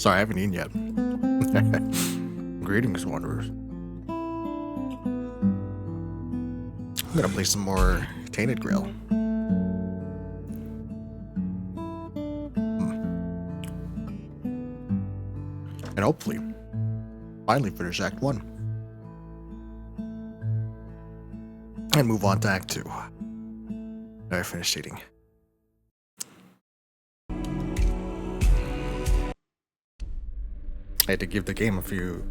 Sorry, I haven't eaten yet. Greetings, wanderers. I'm gonna play some more Tainted Grail. And hopefully, finally finish Act 1. And move on to Act 2. I finished eating. I had to give the game a few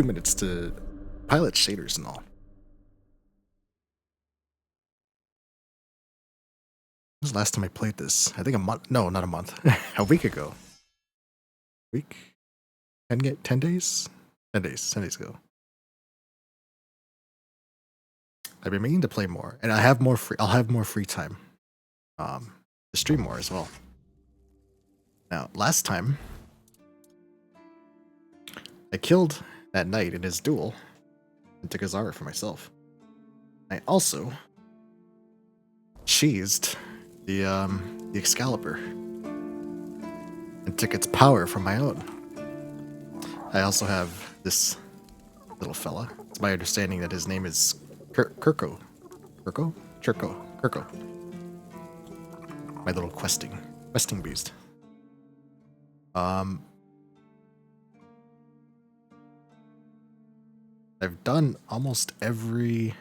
minutes to pilot shaders and all. When was the last time I played this? I think a month. No, not a month. A week ago. Week? 10 days? 10 days. 10 days ago. I've been meaning to play more, and I'll have more free time. To stream more as well. Now, last time I killed that knight in his duel and took his armor for myself. I also cheesed the Excalibur and took its power from my own. I also have this little fella. It's my understanding that his name is Kirko. Kirko. My little questing beast. I've done almost every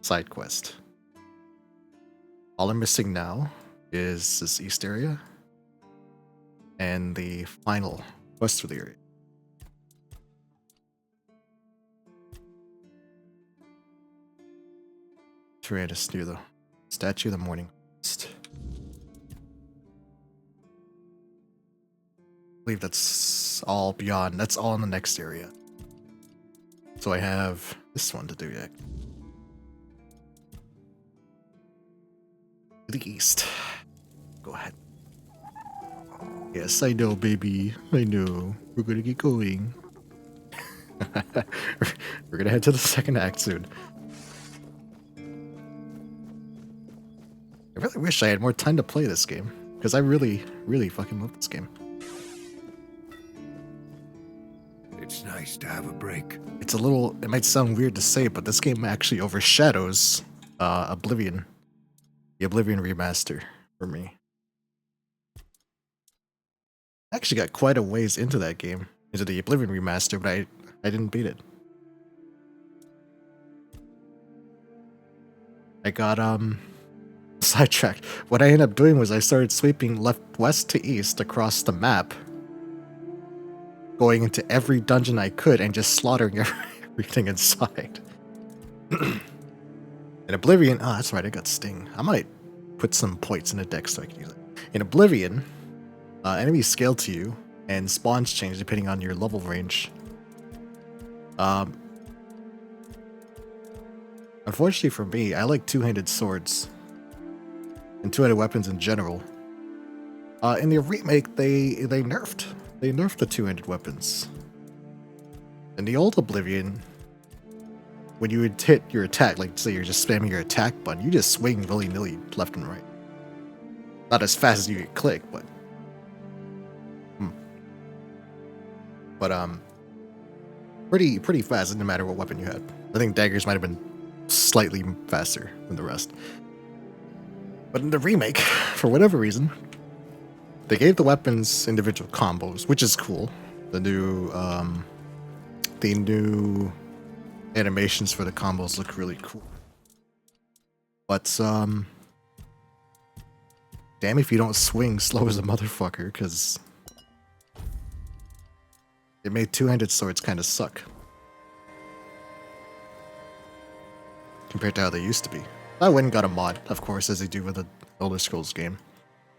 side quest. All I'm missing now is this east area and the final quest for the area. Tyrannus near the Statue of the Morning Mist. I believe that's all beyond. That's all in the next area. So I have this one to do yet. To the east. Go ahead. Yes, I know, baby. I know. We're gonna get going. We're gonna head to the second act soon. I really wish I had more time to play this game, because I really, really fucking love this game. It's nice to have a break. It's a little, it might sound weird to say, but this game actually overshadows Oblivion. The Oblivion remaster for me. I actually got quite a ways into that game, into the Oblivion remaster, but I didn't beat it. I got sidetracked. What I ended up doing was I started sweeping west to east across the map, going into every dungeon I could and just slaughtering everything inside. In Oblivion, oh, that's right, I got Sting. I might put some points in the deck so I can use it. In Oblivion, enemies scale to you, and spawns change depending on your level range. Unfortunately for me, I like two-handed swords. And two-handed weapons in general. In the remake, they nerfed the two-handed weapons. In the old Oblivion, when you would hit your attack, like say you're just spamming your attack button, you just swing willy-nilly left and right. Not as fast as you could click, but pretty fast no matter what weapon you had. I think daggers might have been slightly faster than the rest. But in the remake, for whatever reason, they gave the weapons individual combos, which is cool. The new animations for the combos look really cool. But damn if you don't swing slow as a motherfucker, because it made two-handed swords kind of suck compared to how they used to be. I went and got a mod, of course, as they do with the Elder Scrolls game.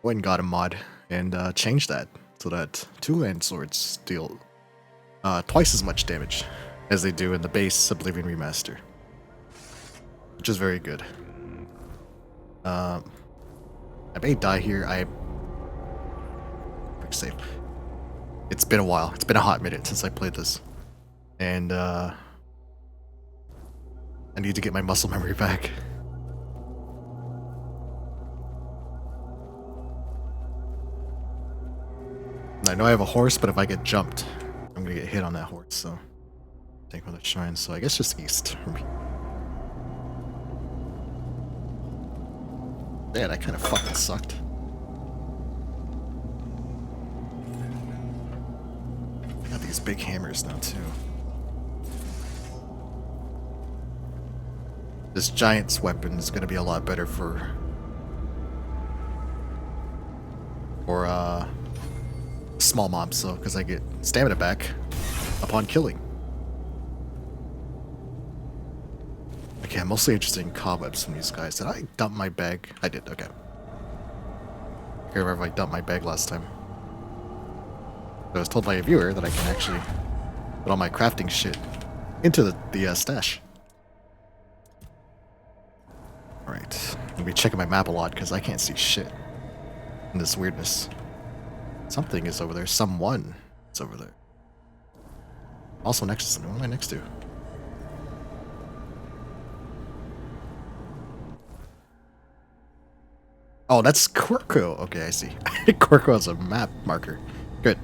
Went and got a mod and changed that so that two-handed swords deal twice as much damage as they do in the base Oblivion remaster, which is very good. I may die here. Quick save. It's been a while. It's been a hot minute since I played this, and I need to get my muscle memory back. I know I have a horse, but if I get jumped, I'm gonna get hit on that horse, so take another shrine, so I guess just east from here. Man, that kind of fucking sucked. I got these big hammers now too. This giant's weapon is gonna be a lot better for small mobs, so because I get stamina back upon killing. Okay, I'm mostly interested in cobwebs from these guys. Did I dump my bag? I did, okay. I can't remember if I dumped my bag last time. I was told by a viewer that I can actually put all my crafting shit into the stash. Alright, I'm gonna be checking my map a lot because I can't see shit in this weirdness. Something is over there. Someone is over there. Also next to something. What am I next to? Oh, that's Corco. Okay, I see. Corco has a map marker. Good.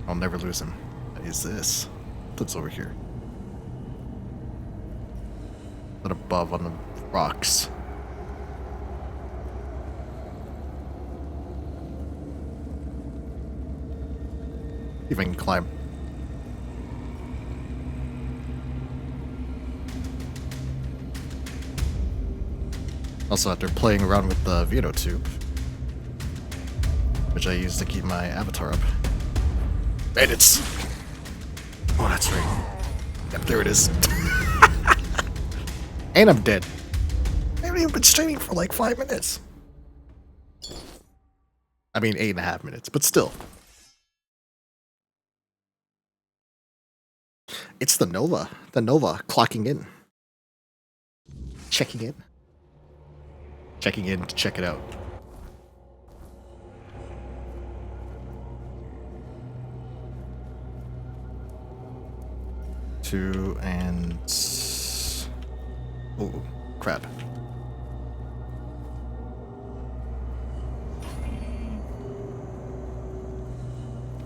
I'll never lose him. What is this? What's over here? But above on the rocks. See if I can climb. Also, after playing around with the VOD tube, which I use to keep my avatar up. Bandits! Oh, that's right. Yep, there it is. And I'm dead. I haven't even been streaming for like 5 minutes. I mean, 8.5 minutes, but still. It's the Nova. The Nova clocking in. Checking in. Checking in to check it out. Two and... Oh, crap.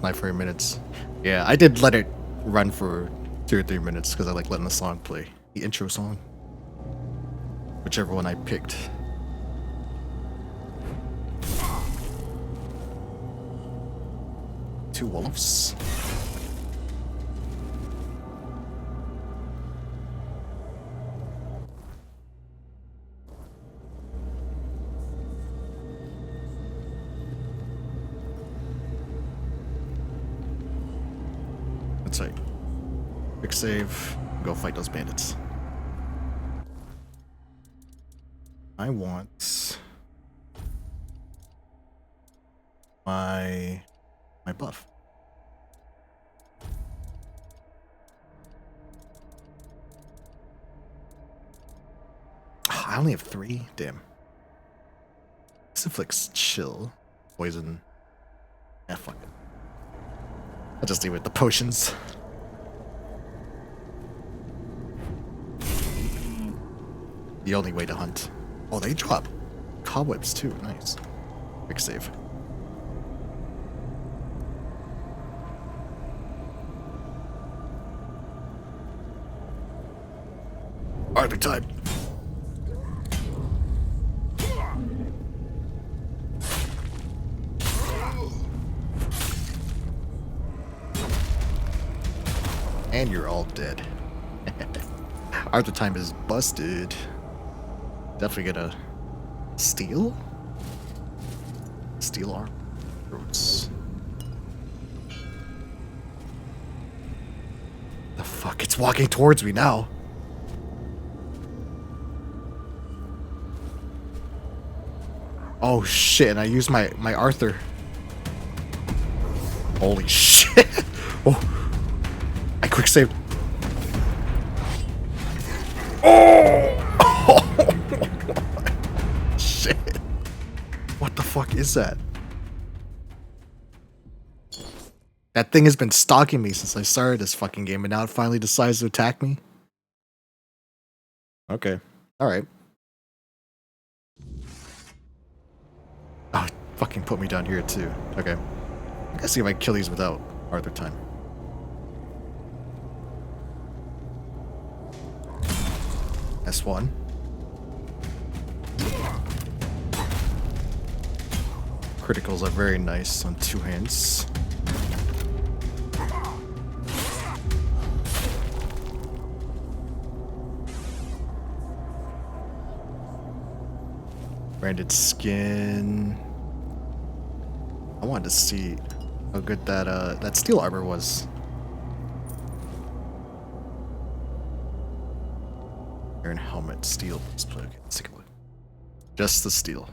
Like 4 minutes. Yeah, I did let it run for 2 or 3 minutes because I like letting the song play. The intro song. Whichever one I picked. Two wolves. That's right. Quick save. Go fight those bandits. I want my buff. I only have 3. Damn. This inflicts chill, poison. Ah, fuck it. I'll just leave it with the potions. The only way to hunt. Oh, they drop cobwebs too. Nice. Quick save. Arthur time. And you're all dead. Arthur time is busted. Definitely gonna steal? Steal arm. Roots. The fuck? It's walking towards me now. Oh shit, and I used my Arthur. Holy shit. Oh. I quick saved. Oh! Shit. What the fuck is that? That thing has been stalking me since I started this fucking game, and now it finally decides to attack me? Okay. Alright. Oh, it fucking put me down here too. Okay. Let's see if I can kill these without Arthur time. S1. Criticals are very nice on 2 hands. Branded skin. I wanted to see how good that steel armor was. Iron helmet, steel. Let's play. Okay, let's take a look. Just the steel.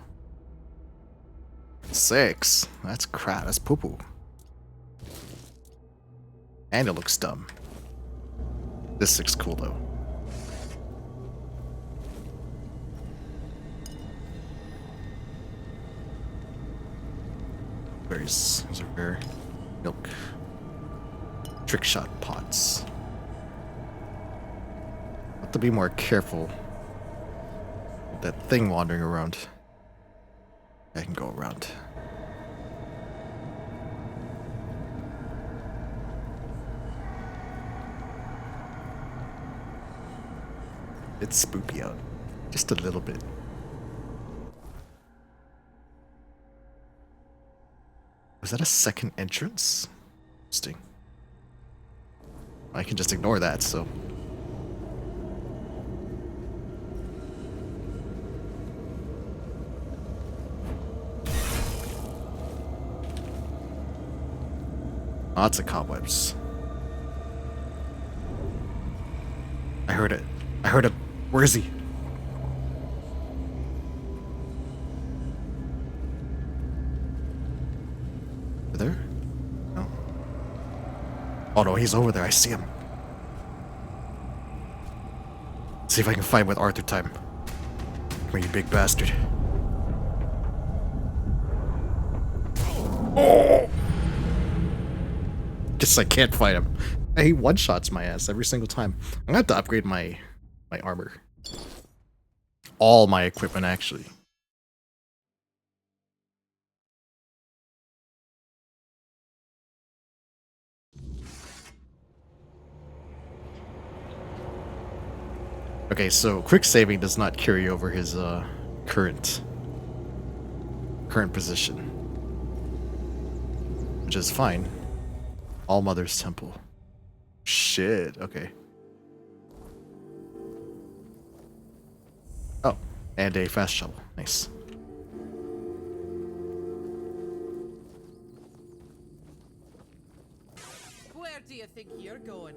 6. That's crap. That's poo poo. And it looks dumb. This looks cool though. Berries. Those are rare. Milk. Trick shot pots. Have to be more careful with that thing wandering around. I can go around. It's spoopy out. Just a little bit. Was that a second entrance? Interesting. I can just ignore that, so. Lots of cobwebs. I heard it. I heard it. Where is he? Over there? No. Oh no, he's over there. I see him. See if I can fight with Arthur time. Come here, you big bastard. Oh! Guess I can't fight him. He one-shots my ass every single time. I'm gonna have to upgrade my armor. All my equipment, actually. Okay, so quick saving does not carry over his current position, which is fine. All Mother's Temple. Shit. Okay. Oh, and a fast shovel. Nice. Where do you think you're going?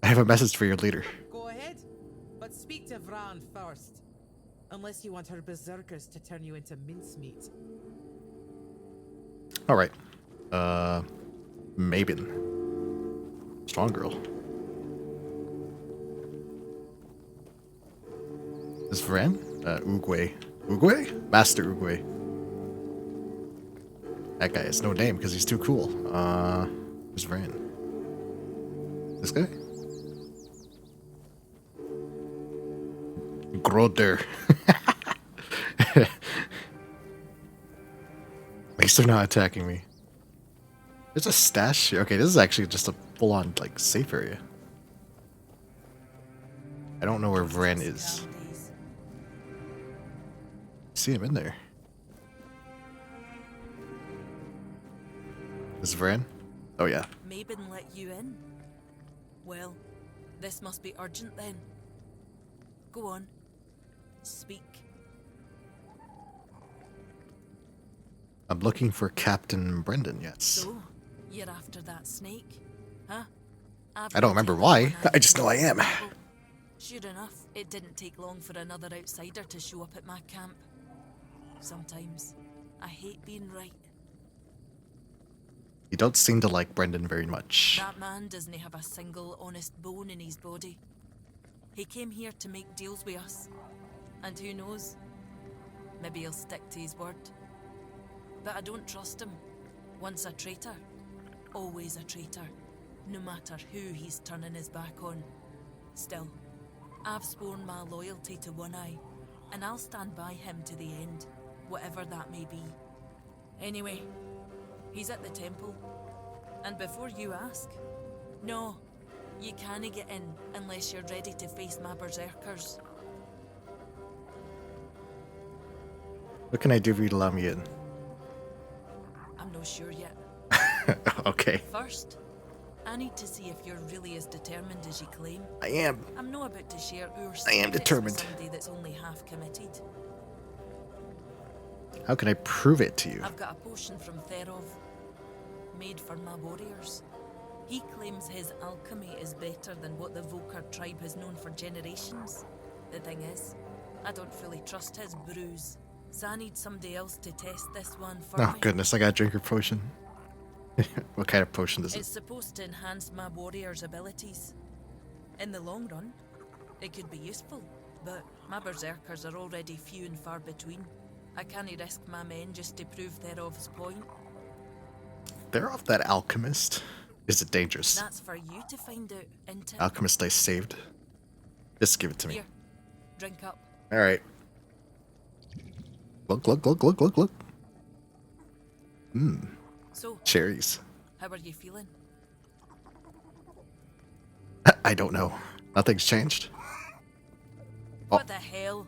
I have a message for your leader. Go ahead, but speak to Vran first. Unless you want her berserkers to turn you into mincemeat. Alright. Mabin. Strong girl. Is Vran? Oogway. Oogway? Master Oogway. That guy has no name because he's too cool. Who's Vran? This guy? Groder. At least they're not attacking me. There's a stash here. Okay, this is actually just a full-on, like, safe area. I don't know where Vran is. See him in there. Is Vran? Oh, yeah. Mabin let you in? Well, this must be urgent then. Go on. Speak. I'm looking for Captain Brendan, yes. So, you're after that snake, huh? I don't remember why. I just know I am. Sure enough, it didn't take long for another outsider to show up at my camp. Sometimes, I hate being right. You don't seem to like Brendan very much. That man doesn't have a single honest bone in his body. He came here to make deals with us. And who knows? Maybe he'll stick to his word. But I don't trust him. Once a traitor, always a traitor. No matter who he's turning his back on. Still, I've sworn my loyalty to One Eye. and I'll stand by him to the end, whatever that may be. Anyway, he's at the temple. And before you ask, no, you can't get in unless you're ready to face my berserkers. What can I do for you to let me in? I'm not sure yet. Okay. First, I need to see if you're really as determined as you claim. I am. I'm not about to share our I am secrets determined. with somebody that's only half committed. How can I prove it to you? I've got a potion from Therov, made for my warriors. He claims his alchemy is better than what the Volker tribe has known for generations. The thing is, I don't fully trust his brews, so I need somebody else to test this one for Oh me. goodness, I gotta drink your potion. What kind of potion is It's it? supposed to enhance my warriors' abilities. In the long run, it could be useful, but my berserkers are already few and far between. I can't risk my men just to prove Therov's point. They're off that alchemist. Is it dangerous? That's for you to find out, into. Alchemist I saved. Just give it to me. Here, drink up. Alright. Look, look, look, look, look, look. Mmm. So, Cherries. how are you feeling? I don't know. Nothing's changed. What the hell?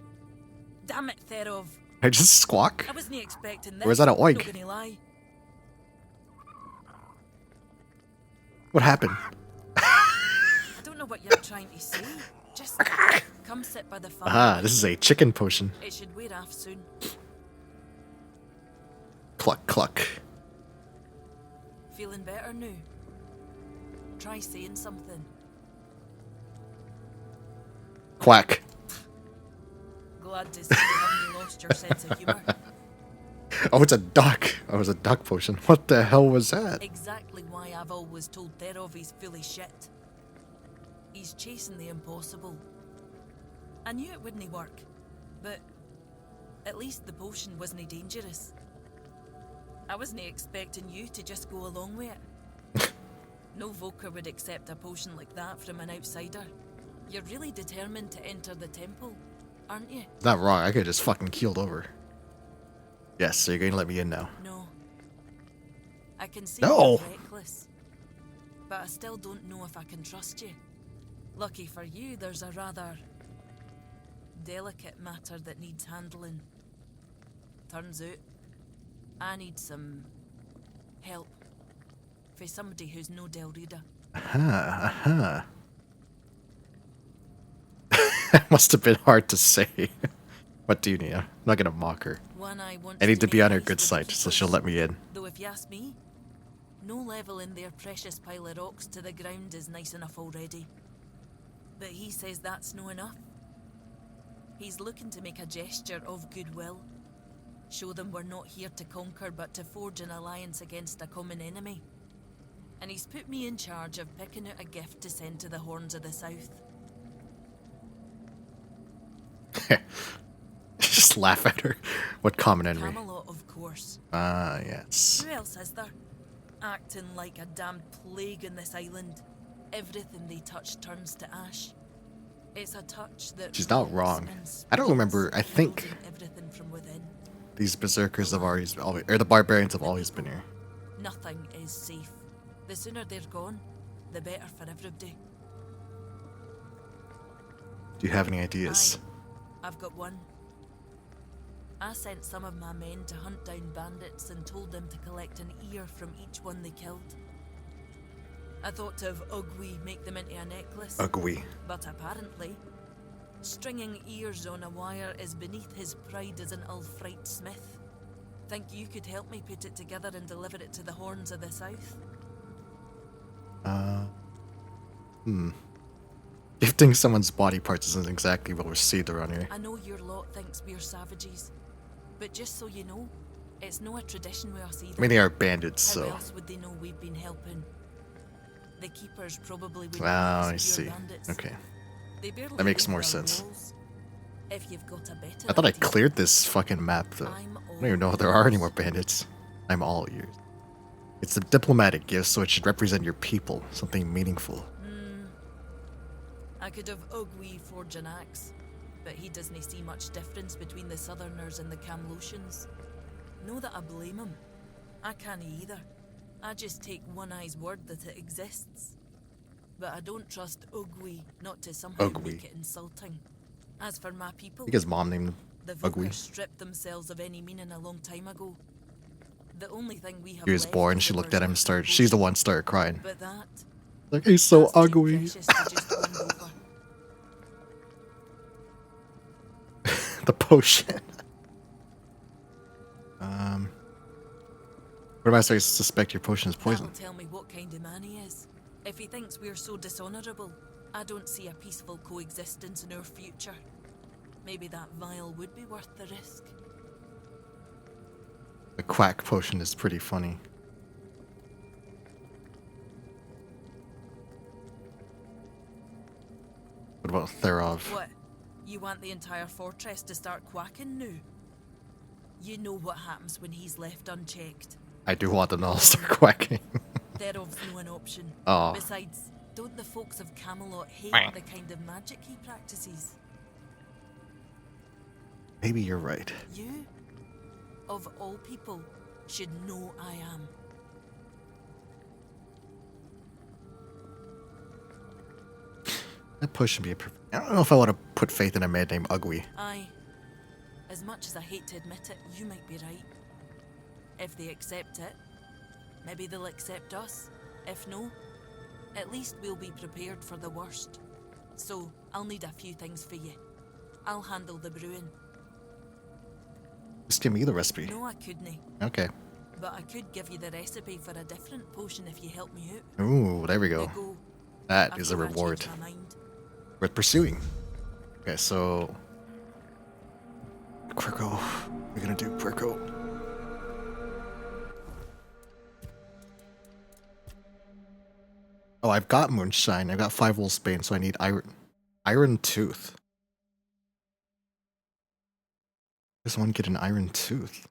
Damn it, Therov. I just squawk? I wasn't expecting this. Or is that an oink? Not gonna lie. What happened? I don't know what you're trying to say. Just come sit by the fire. Ah, this is a chicken potion. It should wear off soon. Cluck, cluck. Feeling better now? Try saying something. Quack. Glad to see you haven't lost your sense of humour. Oh, it's a duck. Oh, it was a duck potion. What the hell was that? Exactly why I've always told Therov he's full of shit. He's chasing the impossible. I knew it wouldn't work, but at least the potion wasn't dangerous. I wasn't expecting you to just go along with it. No Volker would accept a potion like that from an outsider. You're really determined to enter the temple, aren't you? Not wrong. I could just fucking keeled over. Yes, so you're going to let me in now. No. I can see No. you're reckless, but I still don't know if I can trust you. Lucky for you, there's a rather delicate matter that needs handling. Turns out, I need some help for somebody who's no Del Reader. Aha, aha. Must have been hard to say. What do you need? I'm not going to mock her. One I want I need to be make on her peace good with the side, so she'll keepers. let me in. Though if you ask me, no level in their precious pile of rocks to the ground is nice enough already. But he says that's no enough. He's looking to make a gesture of goodwill. Show them we're not here to conquer but to forge an alliance against a common enemy. And he's put me in charge of picking out a gift to send to the Horns of the South. Just laugh at her. What common enemy? Camelot, of course. Ah, yes. Who else is there? Acting like a damn plague on this island. Everything they touch turns to ash. It's a touch that She's not rots wrong. and I don't remember. I spreads, think eroding everything from within. these berserkers have always or the barbarians have always been here. Nothing is safe. The sooner they're gone, the better for everybody. Do you have any ideas? I've got one. I sent some of my men to hunt down bandits and told them to collect an ear from each one they killed. I thought of Ugwi make them into a necklace. Ugly. But apparently, stringing ears on a wire is beneath his pride as an Ulfrite smith. Think you could help me put it together and deliver it to the Horns of the South? Gifting someone's body parts isn't exactly well received around here. I know your lot thinks we're savages, but just so you know, it's no a tradition with us either. I mean, they are bandits, How so. else would they know we've been helping? The keepers probably would Oh, know I us see. pure bandits. Okay. They barely That makes leave more their sense. walls. If you've got a better I thought I idea, cleared this fucking map, though. I don't even know if there are any more bandits. I'm all ears. It's a diplomatic gift, so it should represent your people, something meaningful. I could have Ugwi forge an axe. But he doesn't see much difference between the Southerners and the Camlosians. No that I blame him. I can't either. I just take One Eye's word that it exists. But I don't trust Ugwi not to somehow make it insulting. As for my people, I think his mom named him the Ugwi. Vokers stripped themselves of any meaning a long time ago. The only thing we have He was left born, is she the looked at him and version started, of she's the devotion. one started crying. But that, Like, he's so that's too ugly. precious to just hand over. The potion. What am I supposed to suspect your potion is poison? That'll tell me what kind of man he is. If he thinks we're so dishonourable, I don't see a peaceful coexistence in our future. Maybe that vial would be worth the risk. The quack potion is pretty funny. What about Therov? What? You want the entire fortress to start quacking now? You know what happens when he's left unchecked. I do want them to all start quacking. Thereof's no an option. Oh. Besides, don't the folks of Camelot hate the kind of magic he practices? Maybe you're right. You, of all people, should know I am. That potion be a perfect. I don't know if I want to put faith in a man named Ugwi. Aye. As much as I hate to admit it, you might be right. If they accept it, maybe they'll accept us. If no, at least we'll be prepared for the worst. So, I'll need a few things for you. I'll handle the brewing. Just give me the recipe. No, I couldn't. Okay. But I could give you the recipe for a different potion if you help me out. Ooh, there we go. There go. That is a After I reward change my mind. worth pursuing. Okay, so Quirko. We're gonna do Quirko. Oh, I've got Moonshine. I've got 5 Wolfsbane, so I need Iron Tooth. Does one get an Iron Tooth?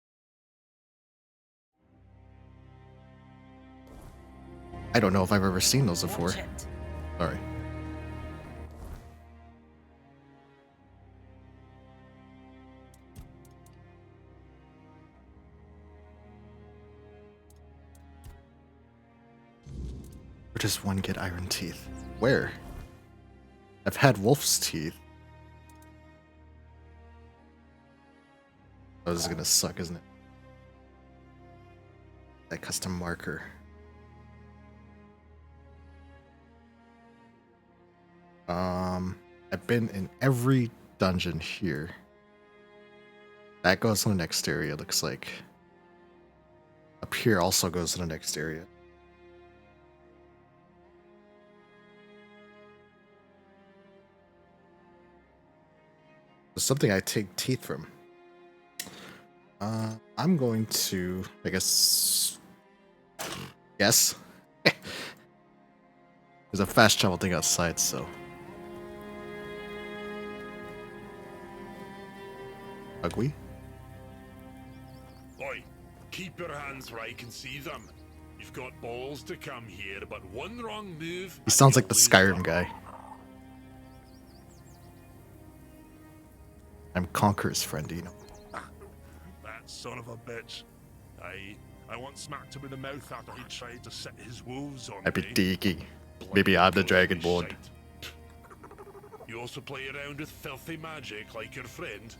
I don't know if I've ever seen those before. Watch it. Sorry. Where does one get iron teeth? Where? I've had wolf's teeth. Oh, this is gonna suck, isn't it? That custom marker. I've been in every dungeon here. That goes to the next area, looks like. Up here also goes to the next area. There's something I take teeth from. I'm going to, I guess, yes. There's a fast travel thing outside, so. Ugly? Oi, keep your hands where I can see them. You've got balls to come here, but one wrong move. He sounds and like the you'll lose Skyrim them. guy. I'm Conqueror's friend, you know. That son of a bitch. I once smacked him in the mouth after he tried to set his wolves on I'd be me. deaky. Maybe I'm the Bloody Dragonborn. shite. You also play around with filthy magic like your friend?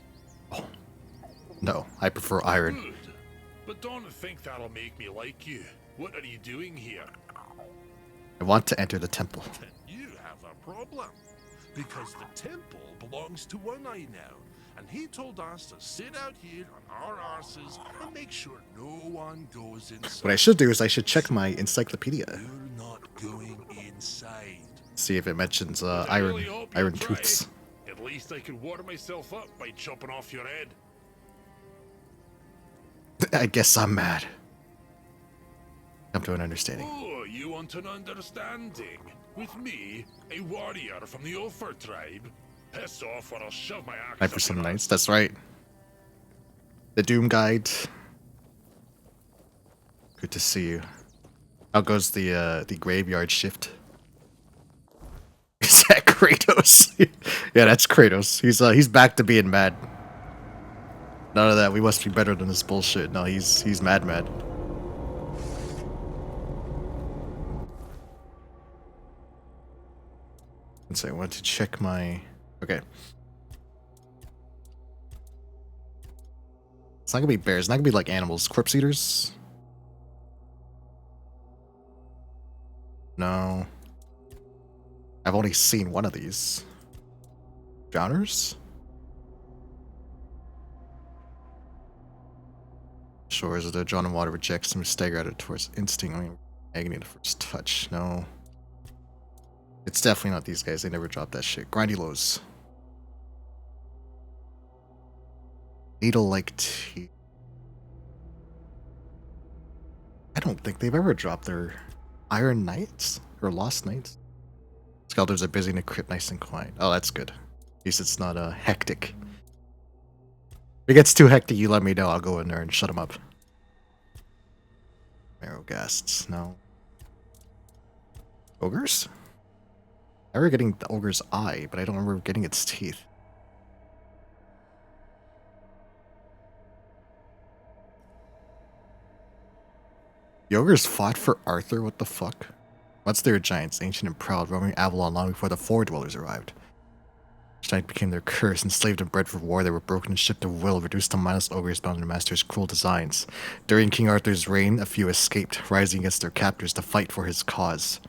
No, I prefer iron. Good. But don't think that'll make me like you. What are you doing here? I want to enter the temple. You have a problem. Because the temple belongs to One Eye now. And he told us to sit out here on our arses and make sure no one goes inside. What I should do is I should check my encyclopedia. You're not going inside. See if it mentions But I really iron hope you'll try. tooths. At least I could warm myself up by chopping off your head. I guess I'm mad. Come to an understanding. Oh, you want an understanding? With me, a warrior from the Ulfer tribe? Piss off or I'll shove my axe Night for up some your nights, that's right. The Doom Guide. Good to see you. How goes the graveyard shift? Is that Kratos. Yeah, that's Kratos. He's back to being mad. None of that. We must be better than this bullshit. No, he's mad. So I want to check my. Okay. It's not gonna be bears. It's not gonna be like animals. Corpse eaters. No. I've only seen one of these. Drowners? Shores of the drawn in water rejects some stagger at it towards instinct. I mean, agony the first touch. No. It's definitely not these guys. They never drop that shit. Grindy lows. Needle-like teeth. I don't think they've ever dropped their Iron Knights or Lost Knights. Skeletons are busy in a crypt, nice and quiet. Oh, that's good. At least it's not hectic. If it gets too hectic, you let me know. I'll go in there and shut them up. Marrowghasts, no. Ogres? I remember getting the ogre's eye, but I don't remember getting its teeth. The ogres fought for Arthur? What the fuck? Once they were giants, ancient and proud, roaming Avalon long before the Four Dwellers arrived. Giant became their curse, enslaved and bred for war. They were broken and stripped of will, reduced to mindless ogres bound to their master's cruel designs. During King Arthur's reign, a few escaped, rising against their captors to fight for his cause.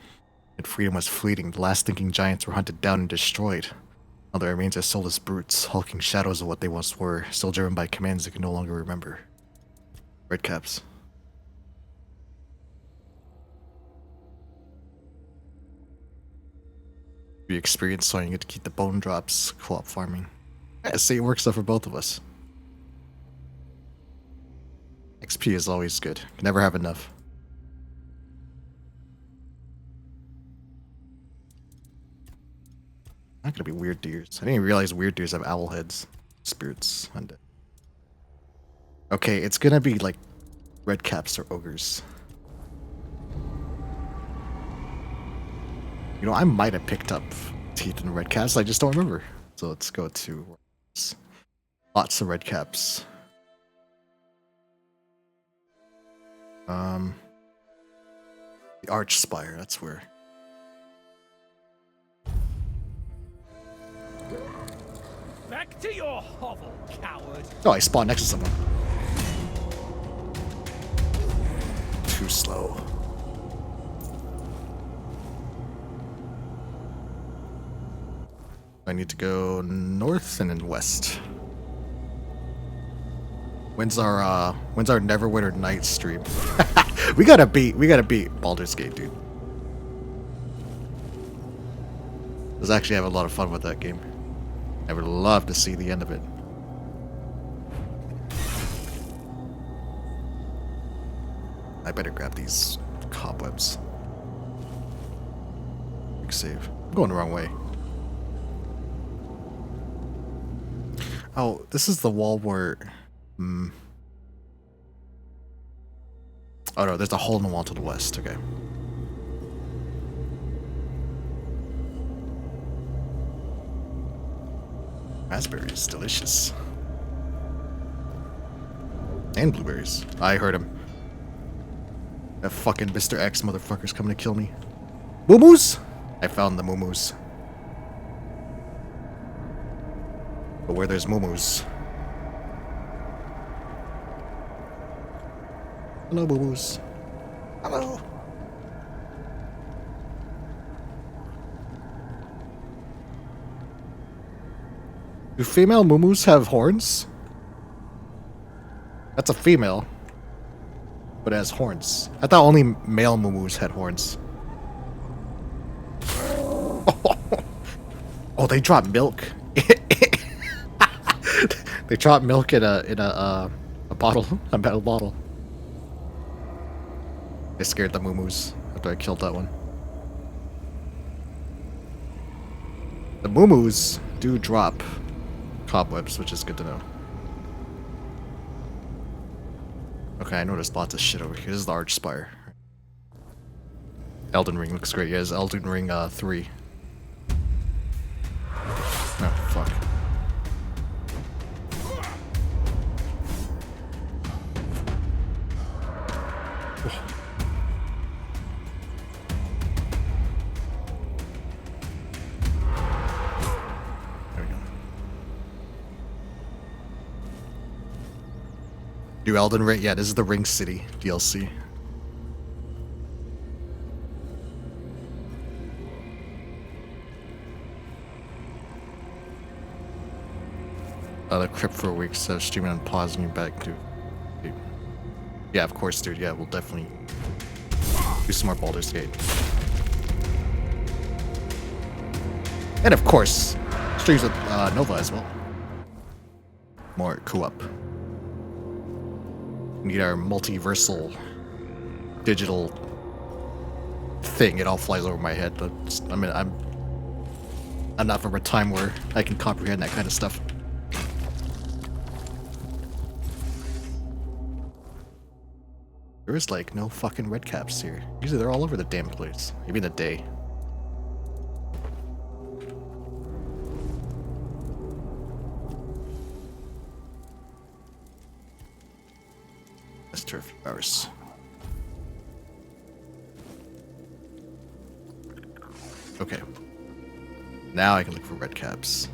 And freedom was fleeting. The last thinking giants were hunted down and destroyed. Now their remains are soulless brutes, hulking shadows of what they once were, still driven by commands they can no longer remember. Redcaps. Be experienced, so you get to keep the bone drops, co-op farming. Yeah, see, it works out for both of us. XP is always good. Can never have enough. Not gonna be weird deers. I didn't even realize weird deers have owl heads. Spirits. Undead. Okay, it's gonna be like red caps or ogres. You know, I might have picked up teeth in red caps. I just don't remember. So let's go to lots of red caps. The Arch Spire. That's where. Back to your hovel, coward. Oh, I spawned next to someone. Too slow. I need to go north and then west. When's our Neverwinter Night stream? we gotta beat Baldur's Gate, dude. I was actually having a lot of fun with that game. I would love to see the end of it. I better grab these cobwebs. Quick save. I'm going the wrong way. Oh, this is the wall where... Oh no, there's a hole in the wall to the west. Okay. Raspberries, delicious. And blueberries. I heard him. That fucking Mr. X motherfucker's coming to kill me. Moo-moos? I found the moo-moos. But where there's moo-moos. Hello, moo-moos. Hello. Do female moo-moos have horns? That's a female. But it has horns. I thought only male moo-moos had horns. Oh, they drop milk. They drop milk in a bottle, a metal bottle. I scared the moo-moos after I killed that one. The moo-moos do drop cobwebs, which is good to know. Okay, I noticed lots of shit over here. This is the Arch Spire. Elden Ring looks great. Yeah, it's Elden Ring 3. fuck. There we go. New Elden Ring? Yeah, this is the Ring City DLC. The crypt for a week, so streaming on pause and back to. Yeah, of course, dude. Yeah, we'll definitely do some more Baldur's Gate. And of course, streams with Nova as well. More co-op. We need our multiversal digital thing. It all flies over my head, but I mean, I'm not from a time where I can comprehend that kind of stuff. There is like no fucking red caps here. Usually they're all over the damn place. Maybe in the day. Let's turf hours. Okay. Now I can look for red caps.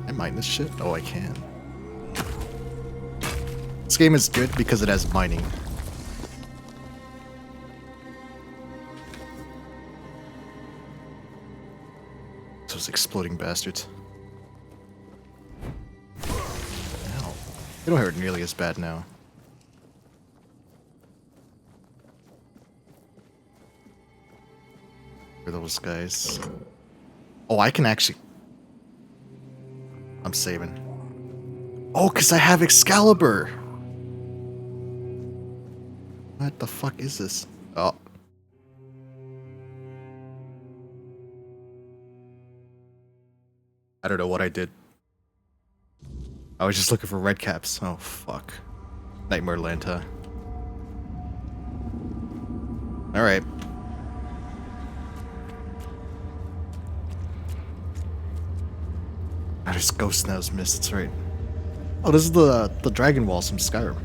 Can I mine this shit? Oh, I can. This game is good because it has mining. Those exploding bastards. Ow. They don't hurt nearly as bad now. For those guys. Oh, I can actually... I'm saving. Oh, because I have Excalibur! What the fuck is this? Oh. I don't know what I did. I was just looking for red caps. Oh, fuck. Nightmare Land, huh? Alright. Ah, there's Ghost Now's Mist, that's right. Oh, this is the Dragon Walls from Skyrim.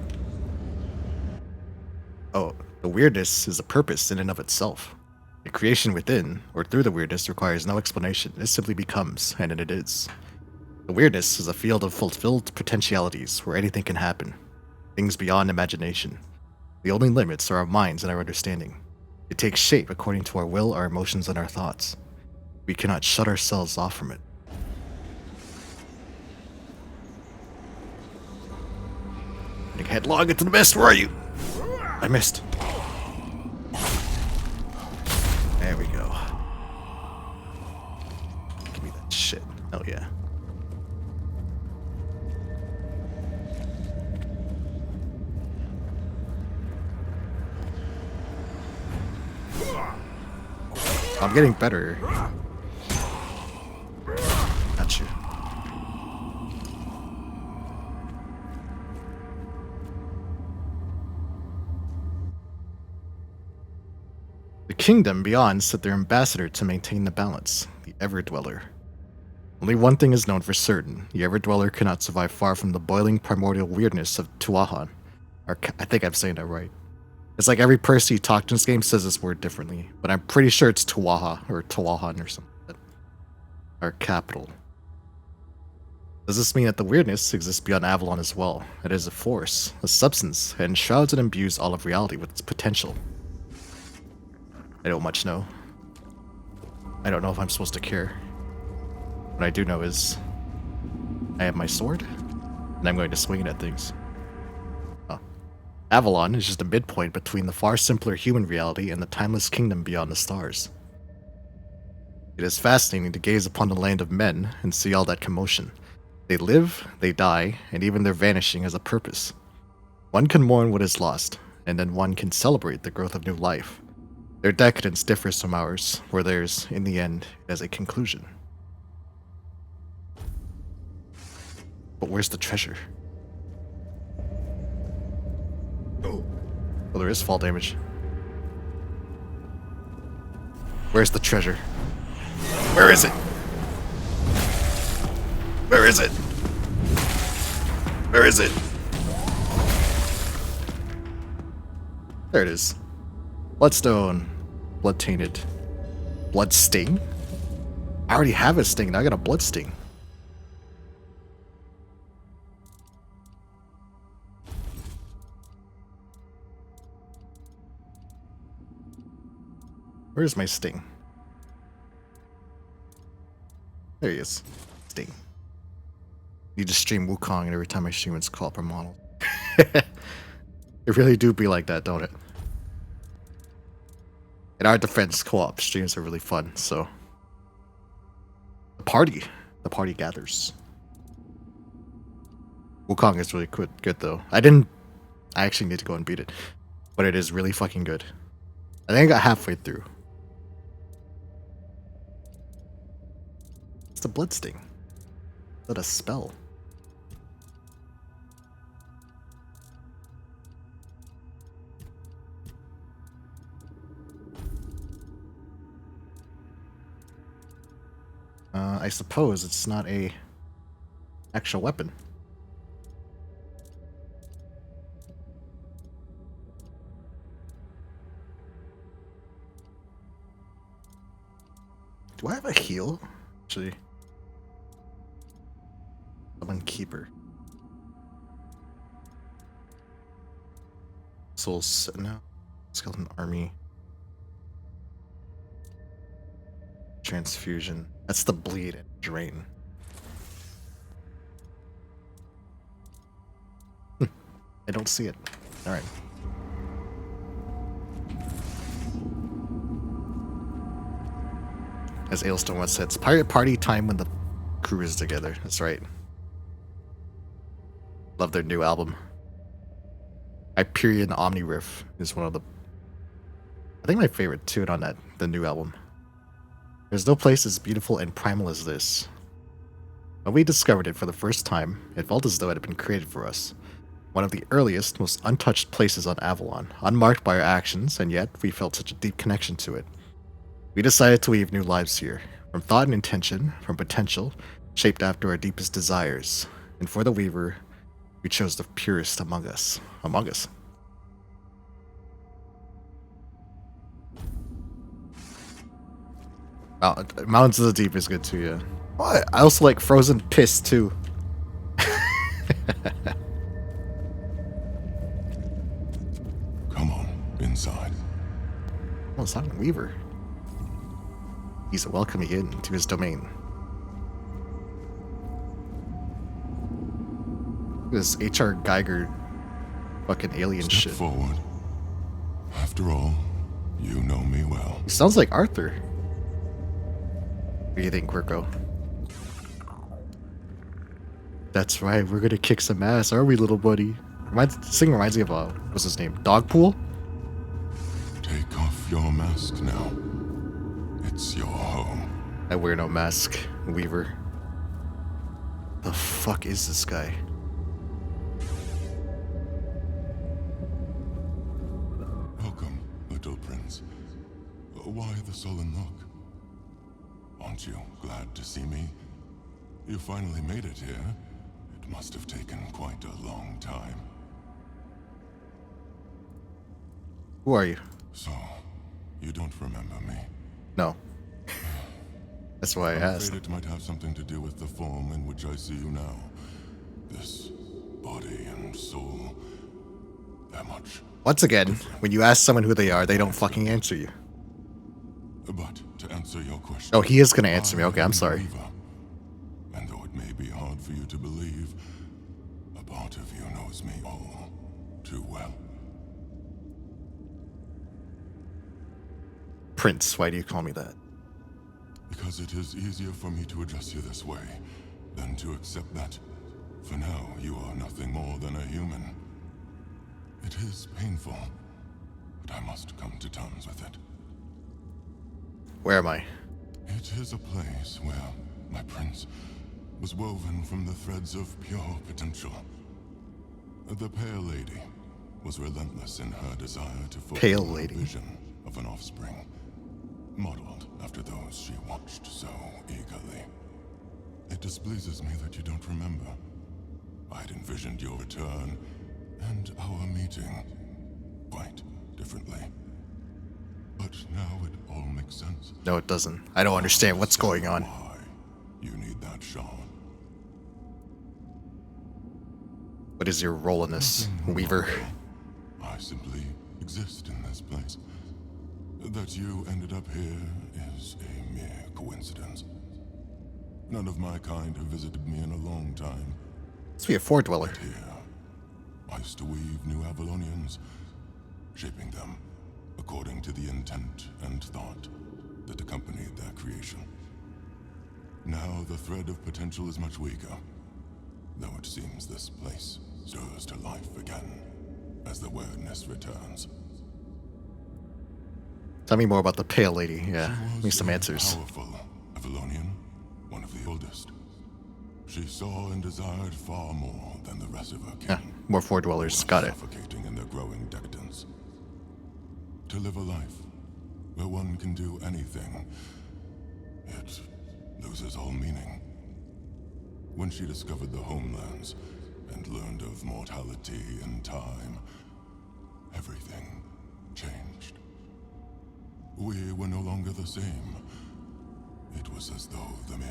Oh, the weirdness is a purpose in and of itself. The creation within, or through the weirdness, requires no explanation. It simply becomes, and it is. The weirdness is a field of fulfilled potentialities where anything can happen. Things beyond imagination. The only limits are our minds and our understanding. It takes shape according to our will, our emotions, and our thoughts. We cannot shut ourselves off from it. Getting headlong into the mist, where are you? I missed. There we go. Give me that shit. Hell yeah. I'm getting better. Got you. The kingdom beyond sent their ambassador to maintain the balance, the Ever-Dweller. Only one thing is known for certain. The Ever-Dweller cannot survive far from the boiling primordial weirdness of Tuahan. Or I think I'm saying that right. It's like every person you talk to in this game says this word differently, but I'm pretty sure it's Tuaha or Tuahan or something. Our capital. Does this mean that the weirdness exists beyond Avalon as well? It is a force, a substance, that enshrouds and imbues all of reality with its potential. I don't much know. I don't know if I'm supposed to care. What I do know is I have my sword, and I'm going to swing it at things. Avalon is just a midpoint between the far simpler human reality and the timeless kingdom beyond the stars. It is fascinating to gaze upon the land of men and see all that commotion. They live, they die, and even their vanishing has a purpose. One can mourn what is lost, and then one can celebrate the growth of new life. Their decadence differs from ours, where theirs, in the end, has a conclusion. But where's the treasure? Oh, there is fall damage. Where's the treasure? Where is it? Where is it? Where is it? There it is. Bloodstone. Blood tainted. Blood sting? I already have a sting, now I got a blood sting. Where's my sting? There he is. Sting. Need to stream Wukong, and every time I stream it's call up a model. It really do be like that, don't it? In our defense, co-op streams are really fun, so... The party gathers. Wukong is really good though. I actually need to go and beat it. But it is really fucking good. I think I got halfway through. It's the blood sting. Is that a spell? I suppose it's not a actual weapon. Do I have a heal? Actually, summon keeper. Souls no. Skeleton army. Transfusion. That's the bleed and drain. I don't see it. Alright. As Ailstone once said, it's pirate party time when the crew is together. That's right. Love their new album. Hyperion Omni Riff is one of the... I think my favorite tune on that, the new album. There's no place as beautiful and primal as this. When we discovered it for the first time, it felt as though it had been created for us. One of the earliest, most untouched places on Avalon, unmarked by our actions, and yet we felt such a deep connection to it. We decided to weave new lives here, from thought and intention, from potential, shaped after our deepest desires. And for the Weaver, we chose the purest among us. Mountains of the Deep is good too, yeah. Oh, I also like Frozen Piss too. Come on, inside. Oh, it's not Weaver. He's welcoming in to his domain. This H.R. Geiger fucking alien Step shit. forward. After all, you know me well. He sounds like Arthur. What do you think, Quirko? That's right, we're gonna kick some ass, are we, little buddy? This thing reminds me of, what's his name? Dogpool? Take off your mask now. It's your home. I wear no mask, Weaver. The fuck is this guy? Welcome, little prince. Why the sullen look? Aren't you glad to see me? You finally made it here. It must have taken quite a long time. Who are you? So, you don't remember me? No. That's why I I'm asked. afraid it might have something to do with the form in which I see you now. This body and soul. They're much. Once again, when you ask someone who they are, they don't fucking answer you. But to answer your question. Oh, he is gonna answer me. Okay, I'm sorry. Believer. And though it may be hard for you to believe, a part of you knows me all too well. Prince, why do you call me that? Because it is easier for me to address you this way than to accept that, for now, you are nothing more than a human. It is painful, but I must come to terms with it. Where am I? It is a place where my prince was woven from the threads of pure potential. The Pale Lady was relentless in her desire to Pale fulfill her Lady. vision of an offspring, modeled after those she watched so eagerly. It displeases me that you don't remember. I'd envisioned your return and our meeting quite differently. But now it all makes sense. No, it doesn't. I don't understand what's going on. Why you need that shard. What is your role in this, Weaver? I simply exist in this place. That you ended up here is a mere coincidence. None of my kind have visited me in a long time. Must be a Four Dweller. Here, I used to weave new Avalonians, shaping them according to the intent and thought that accompanied their creation. Now the thread of potential is much weaker, though it seems this place stirs to life again as the awareness returns. Tell me more about the Pale Lady. Yeah, She give me was some a answers. Powerful Avalonian, one of the oldest. She saw and desired far more than the rest of her kin. Yeah, more Four Dwellers. Got it. Suffocating in their growing decadence. To live a life where one can do anything, it loses all meaning. When she discovered the homelands and learned of mortality and time, everything changed. We were no longer the same. It was as though the mere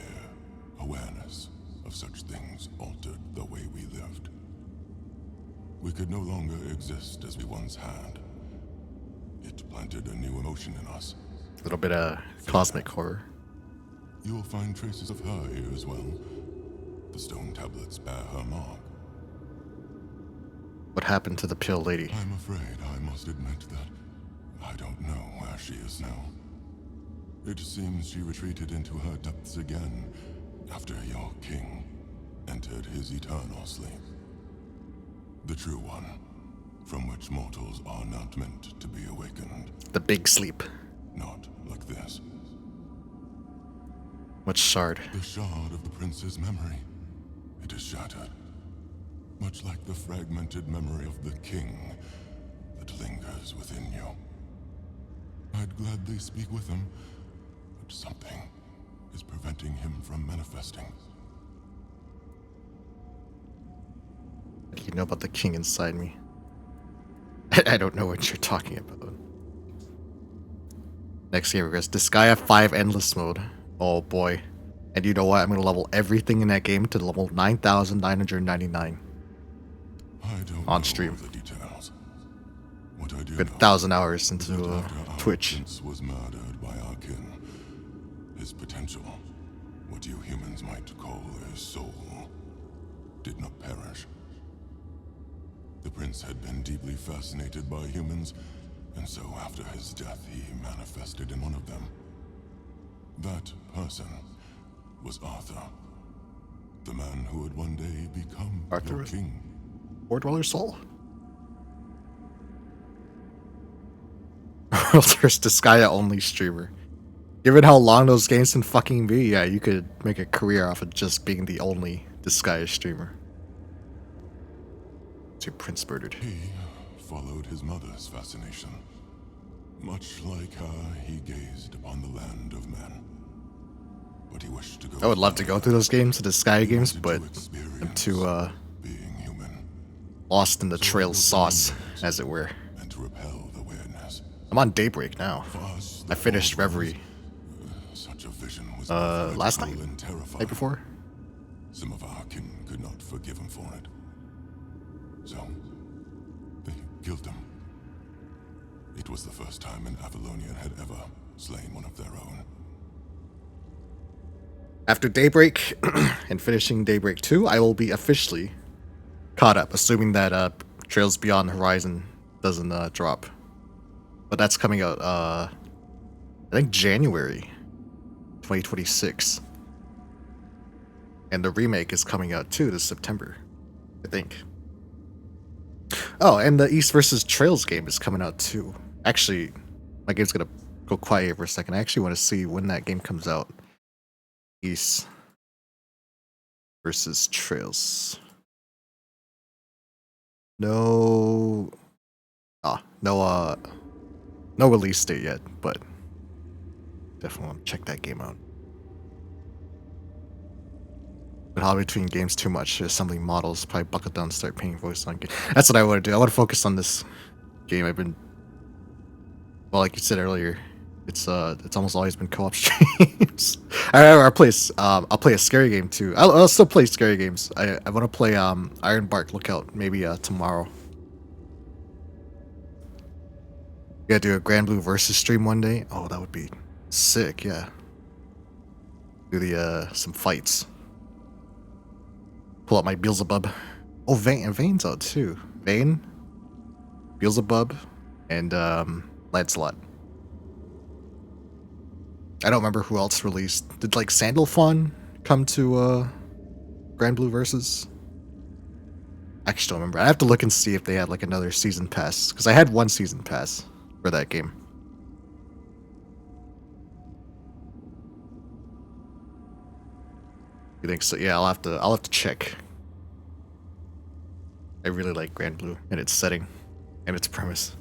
awareness of such things altered the way we lived. We could no longer exist as we once had. It planted a new emotion in us. A little bit of cosmic horror. You'll find traces of her here as well. The stone tablets bear her mark. What happened to the Pale Lady? I'm afraid I must admit that I don't know where she is now. It seems she retreated into her depths again after your king entered his eternal sleep. The true one, from which mortals are not meant to be awakened. The Big Sleep. Not like this. Which shard? The shard of the prince's memory. It is shattered. Much like the fragmented memory of the king that lingers within you. I'd gladly speak with him, but something is preventing him from manifesting. What do you know about the king inside me? I don't know what you're talking about. Next game request, Disgaea 5 Endless Mode. Oh boy. And you know what? I'm gonna level everything in that game to level 9,999. I don't On know stream. the details. What I do Good know 1,000 hours is into that after our Twitch. prince was murdered by our kin, his potential, what you humans might call his soul, did not perish. The prince had been deeply fascinated by humans, and so after his death he manifested in one of them. That person was Arthur, the man who would one day become Arthur your is- king. Four Dweller Soul? There's Disgaea only streamer. Given how long those games can fucking be, yeah, you could make a career off of just being the only Disgaea streamer. It's your prince murdered. He followed his mother's fascination. Much like her, he gazed upon the land of men. But he wished to go. I would love to go through those games, the Disgaea games, He but wanted to experience I'm too being human lost in the trail sauce, as it were. and to repel the weirdness. I'm on Daybreak now. For us, I the finished Four Dwellers, Reverie such a vision was last magical night? and terrifying. night before. Some of our kin could not forgive him for it. So, they killed him. It was the first time an Avalonian had ever slain one of their own. After Daybreak and finishing Daybreak 2, I will be officially caught up, assuming that Trails Beyond Horizon doesn't drop. But that's coming out, I think January 2026. And the remake is coming out too this September, I think. Oh, and the East vs. Trails game is coming out too. Actually, my game's gonna go quiet here for a second. I actually want to see when that game comes out. East versus Trails. No, no release date yet, but definitely want to check that game out. But hobby between games too much. Assembling models, probably buckle down and start painting voice on game. That's what I want to do. I want to focus on this game. I've been, well, like you said earlier, it's almost always been co-op streams. I'll play a scary game too. I'll still play scary games. I want to play Iron Bark Lookout maybe tomorrow. You gotta do a Grand Blue versus stream one day. Oh, that would be sick. Yeah. Do the some fights. Pull out my Beelzebub. Oh, Vane's out too. Vane, Beelzebub, and Lancelot. I don't remember who else released. Did like Sandalphon come to Grand Blue versus? I actually don't remember. I have to look and see if they had like another season pass, because I had one season pass for that game. You think so? Yeah, I'll have to check. I really like Grand Blue and its setting and its premise.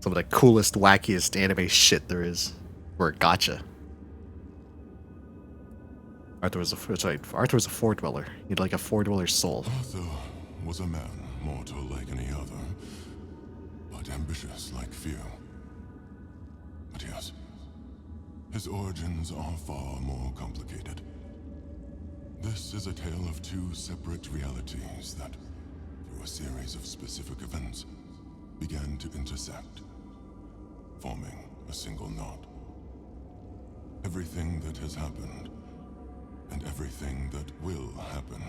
Some of the coolest, wackiest anime shit there is. Or gotcha. Arthur was a four dweller. He'd like a four dweller's soul. Arthur was a man mortal like any other, but ambitious like few. But yes, his origins are far more complicated. This is a tale of two separate realities that, through a series of specific events, began to intersect, forming a single knot. Everything that has happened, and everything that will happen,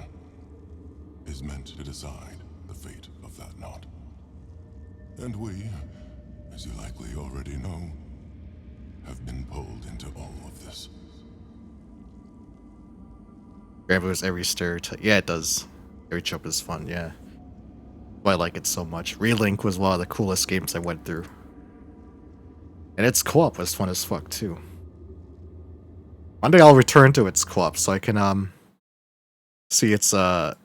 is meant to decide the fate of that knot. And we, as you likely already know, have been pulled into all of this. Grand Blue has every stereotype. Yeah, it does. Every jump is fun, yeah. Why I like it so much. Relink was one of the coolest games I went through. And its co-op was fun as fuck, too. One day I'll return to its co-op so I can, see its, the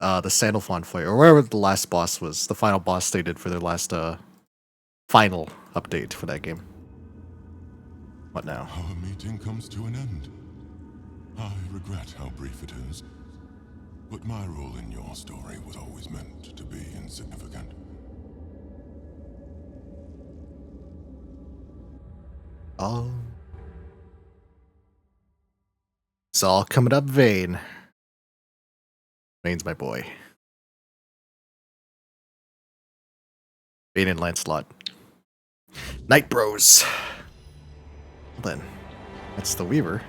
Sandalphon fight, or wherever the last boss was, the final boss they did for their last, final update for that game. What now? Our meeting comes to an end. I regret how brief it is, but my role in your story was always meant to be insignificant. Oh. It's all coming up, Vane. Vane's my boy. Vane and Lancelot. Night Bros. Well then, that's the Weaver.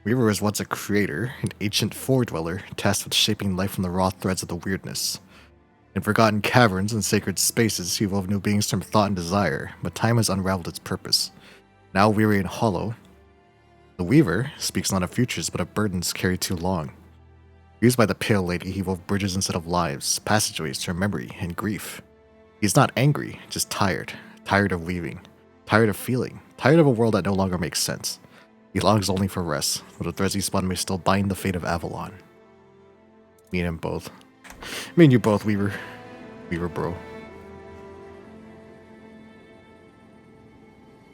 Weaver was once a creator, an ancient four-dweller, tasked with shaping life from the raw threads of the weirdness. In forgotten caverns and sacred spaces, he evolved new beings from thought and desire, but time has unraveled its purpose. Now weary and hollow, the Weaver speaks not of futures, but of burdens carried too long. Used by the Pale Lady, he wove bridges instead of lives, passageways to memory and grief. He's not angry, just tired. Tired of weaving. Tired of feeling. Tired of a world that no longer makes sense. He longs only for rest, but the threads he spun may still bind the fate of Avalon. Me and him both. Me and you both, Weaver. Weaver bro.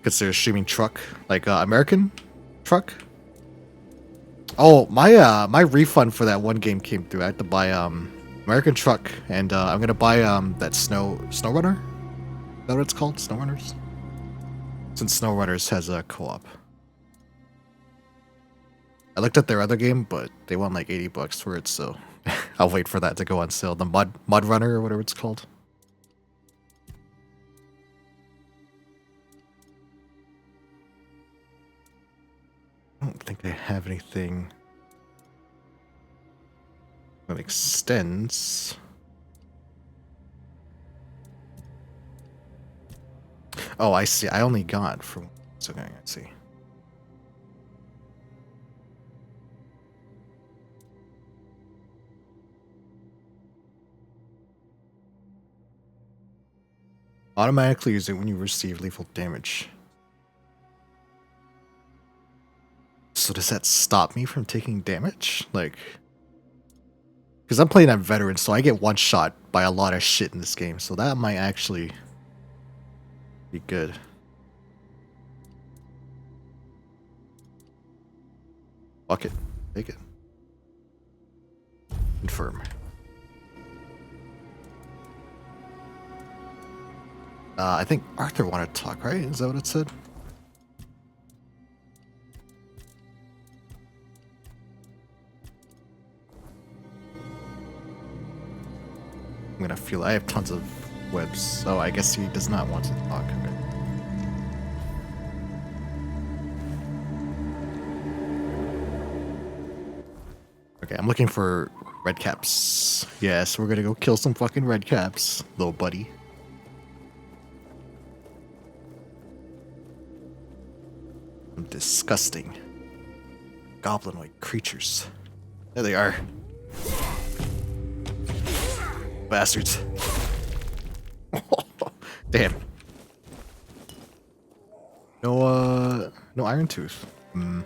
Consider streaming truck, like American truck. Oh, my my refund for that one game came through. I had to buy American truck, and I'm gonna buy that SnowRunner. Is that what it's called? SnowRunners. Since SnowRunners has a co-op. I looked at their other game, but they want like $80 for it, so I'll wait for that to go on sale. The Mud Runner or whatever it's called. I don't think I have anything that extends. Oh, I see. I only got from. Okay, I see. Automatically use it when you receive lethal damage. So does that stop me from taking damage? Like, because I'm playing on veteran, so I get one shot by a lot of shit in this game. So that might actually be good. Fuck it. Take it. Confirm. I think Arthur wanted to talk, right? Is that what it said? I'm gonna feel I have tons of webs. Oh, I guess he does not want to talk. Okay. Okay, I'm looking for red caps. Yes, we're gonna go kill some fucking red caps, little buddy. Some disgusting goblin-like creatures. There they are. Bastards. Damn. No iron tooth. Hmm.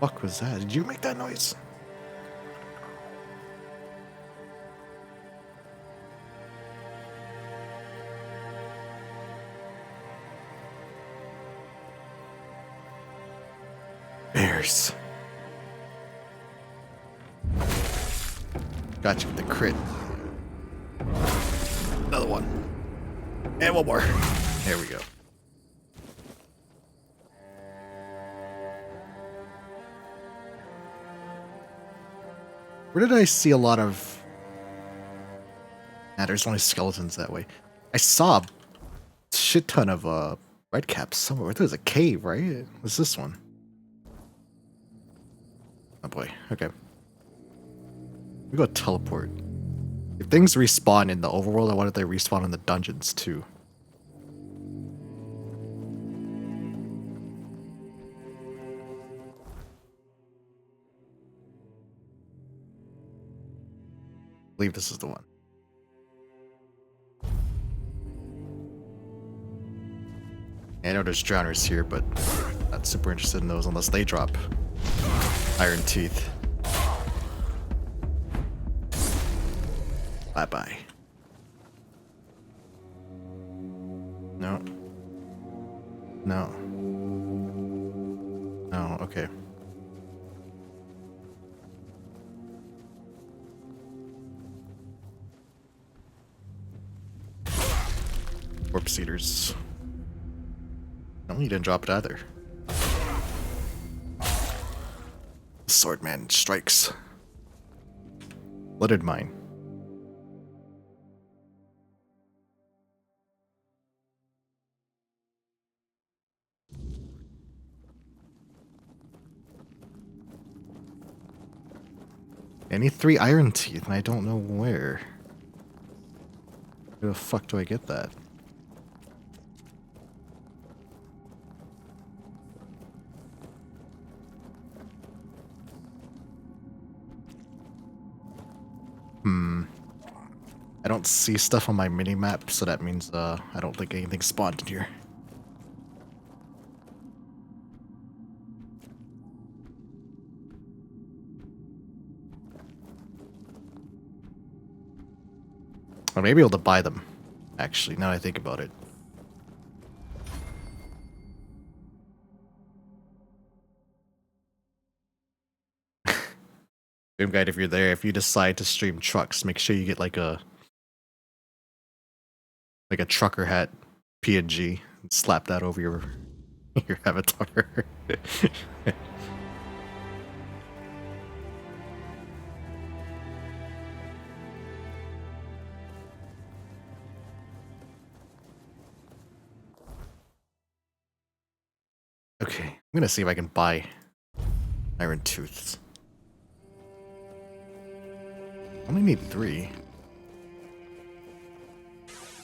Fuck was that? Did you make that noise? Bears. Got you with the crit. Another one. And one more. There we go. Where did I see a lot of... Nah, there's only skeletons that way. I saw a shit ton of red caps somewhere. There's a cave, right? What's this one? Oh boy, okay. We go teleport. If things respawn in the overworld, I wonder if they respawn in the dungeons too. I believe this is the one. I know there's drowners here, but not super interested in those unless they drop iron teeth. Bye-bye. No. No. No, okay. Corpse eaters. No, you didn't drop it either. Swordman strikes. Blooded mine. I need 3 iron teeth, and I don't know where. Where the fuck do I get that? I don't see stuff on my mini-map, so that means I don't think anything spawned in here. I may be able to buy them, actually, now that I think about it. Stream guide, if you're there, if you decide to stream trucks, make sure you get like a trucker hat PNG and slap that over your avatar. Okay, I'm gonna see if I can buy iron tooths. Only need 3.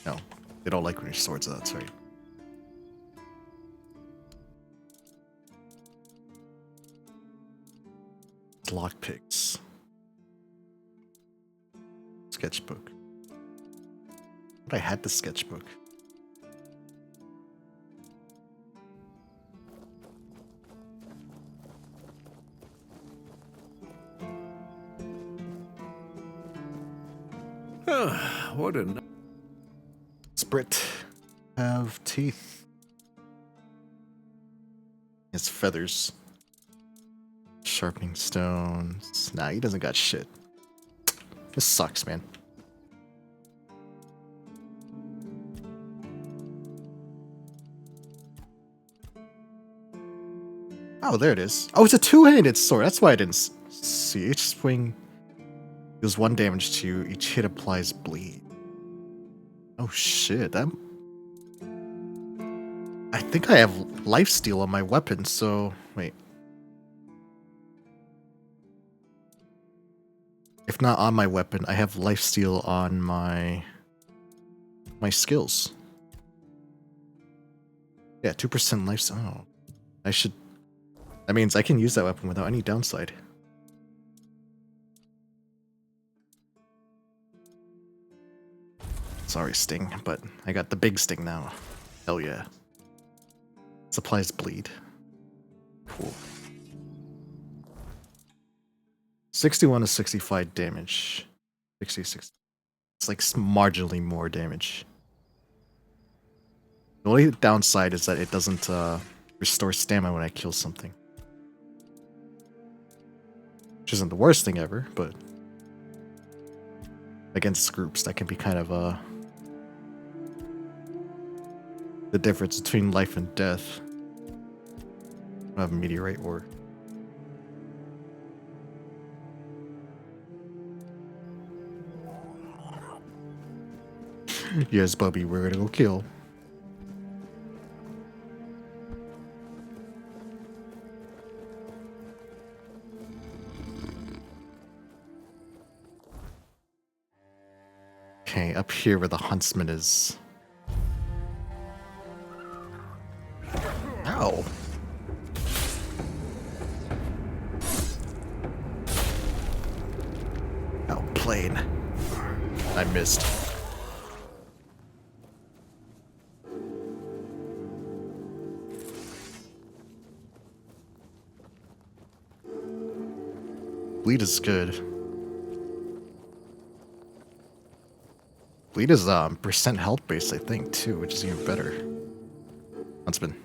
No, they don't like when your swords, that's right. Lockpicks. Sketchbook. But I had the sketchbook. What a... Sprit. Have teeth. his feathers. Sharpening stones. Nah, he doesn't got shit. This sucks, man. Oh, there it is. Oh, it's a two-handed sword. That's why I didn't see. Each swing deals 1 damage to you. Each hit applies bleed. Oh shit, that... I think I have lifesteal on my weapon, so... Wait. If not on my weapon, I have lifesteal on my skills. Yeah, 2% lifesteal. Oh, I should... That means I can use that weapon without any downside. Sorry, Sting, but I got the big Sting now. Hell yeah. Supplies bleed. Cool. 61 to 65 damage. 66. It's like marginally more damage. The only downside is that it doesn't restore stamina when I kill something. Which isn't the worst thing ever, but against groups that can be kind of the difference between life and death. I have a meteorite ore. Yes, Bubby, we're gonna go kill. Okay, up here where the huntsman is. Ow. Outplayed. I missed. Bleed is good. Bleed is percent health based, I think, too, which is even better. Huntsman.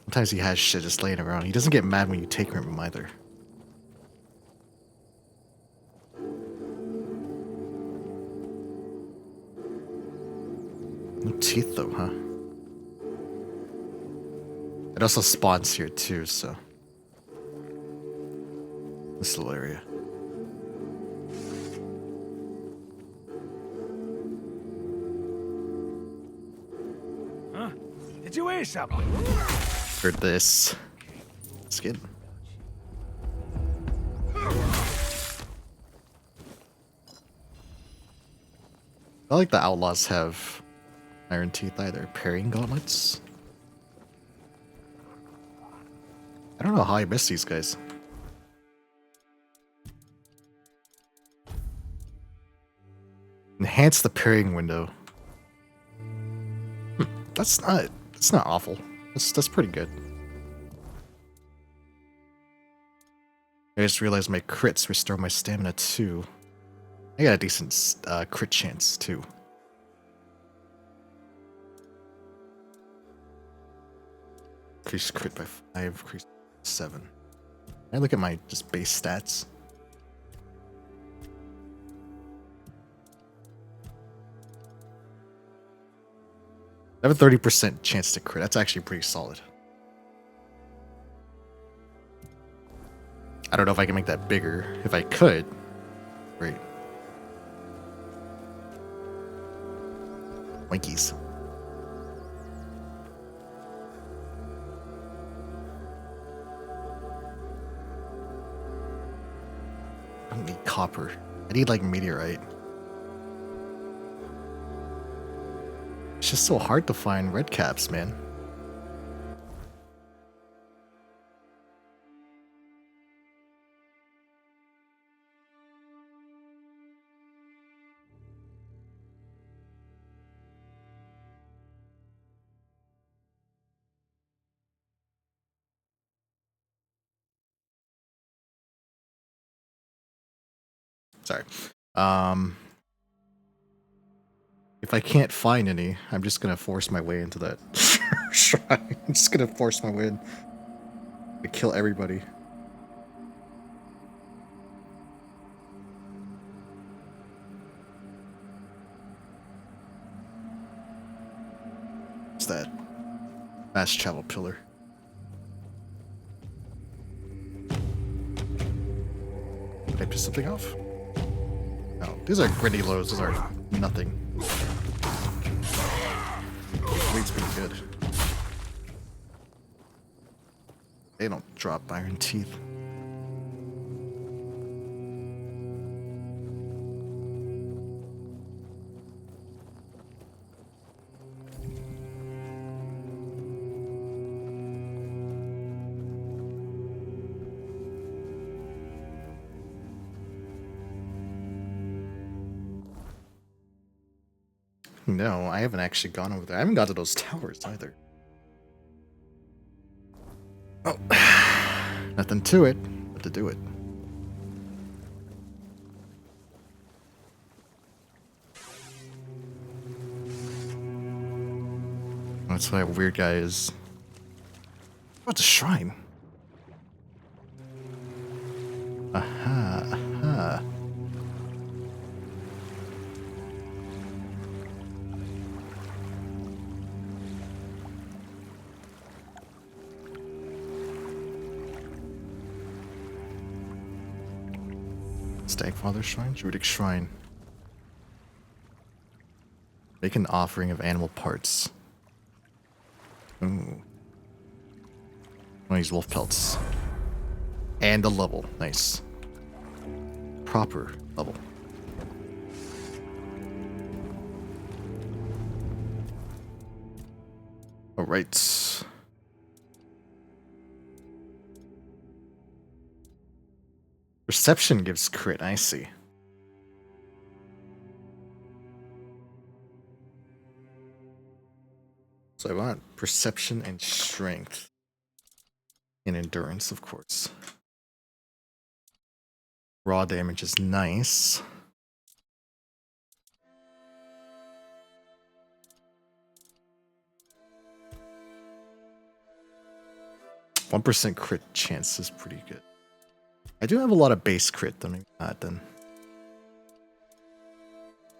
Sometimes he has shit just laying around. He doesn't get mad when you take from him either. No teeth though, huh? It also spawns here too, so. This little area. Huh? Did you hear something? Heard this. Skin. I like the outlaws have iron teeth either. Parrying gauntlets. I don't know how I missed these guys. Enhance the parrying window. That's not awful. That's pretty good. I just realized my crits restore my stamina too. I got a decent crit chance too. Increase crit by 5, increase 7. Can I look at my just base stats? I have a 30% chance to crit. That's actually pretty solid. I don't know if I can make that bigger. If I could, great. Winkies. I don't need copper. I need like meteorite. It's just so hard to find red caps, man. Sorry. If I can't find any, I'm just gonna force my way into that. shrine. I'm just gonna force my way in. To kill everybody. What's that? Fast travel pillar. Did I piss something off? No, these are gritty lows. Those are nothing. Weight's pretty good. They don't drop iron teeth. No, I haven't actually gone over there. I haven't got to those towers either. Oh, nothing to it but to do it. That's why a weird guy is. Oh, it's a shrine. Aha, aha. Stagfather Shrine? Druidic Shrine. Make an offering of animal parts. Ooh. One of these wolf pelts. And a level. Nice. Proper level. Alright. Perception gives crit, I see. So I want perception and strength. And endurance, of course. Raw damage is nice. %1 crit chance is pretty good. I do have a lot of base crit, though. Maybe not then.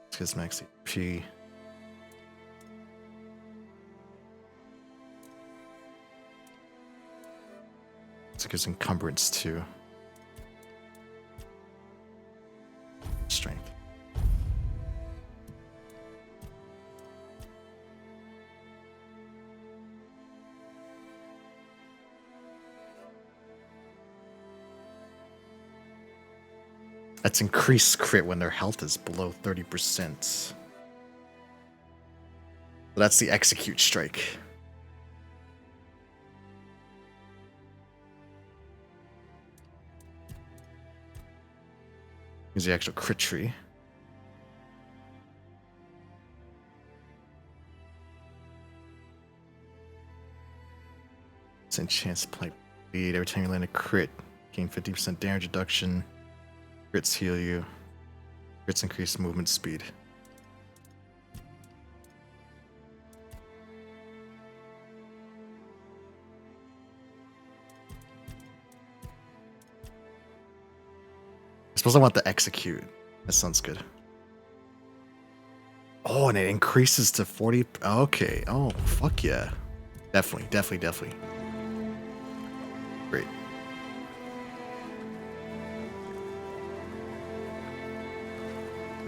Because max HP. So it gives encumbrance too. Strength. That's increased crit when their health is below 30%. So that's the execute strike. Here's the actual crit tree. It's enchants play bleed. Every time you land a crit, gain 50% damage reduction. Crits heal you. Crits increase movement speed. I suppose I want the execute. That sounds good. Oh, and it increases to 40. Okay. Oh, fuck yeah. Definitely, definitely, definitely. Great.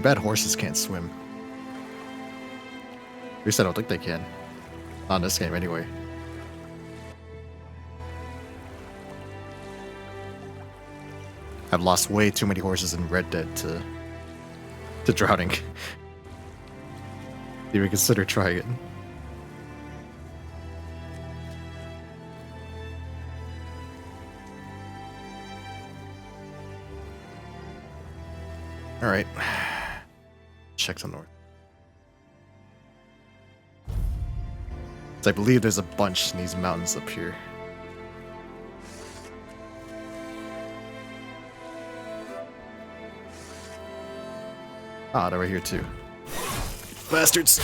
Bad horses can't swim. At least I don't think they can. Not in this game, anyway. I've lost way too many horses in Red Dead to drowning. Even consider trying it. All right. Check the north. So I believe there's a bunch in these mountains up here. Ah, they're right here too. Bastards!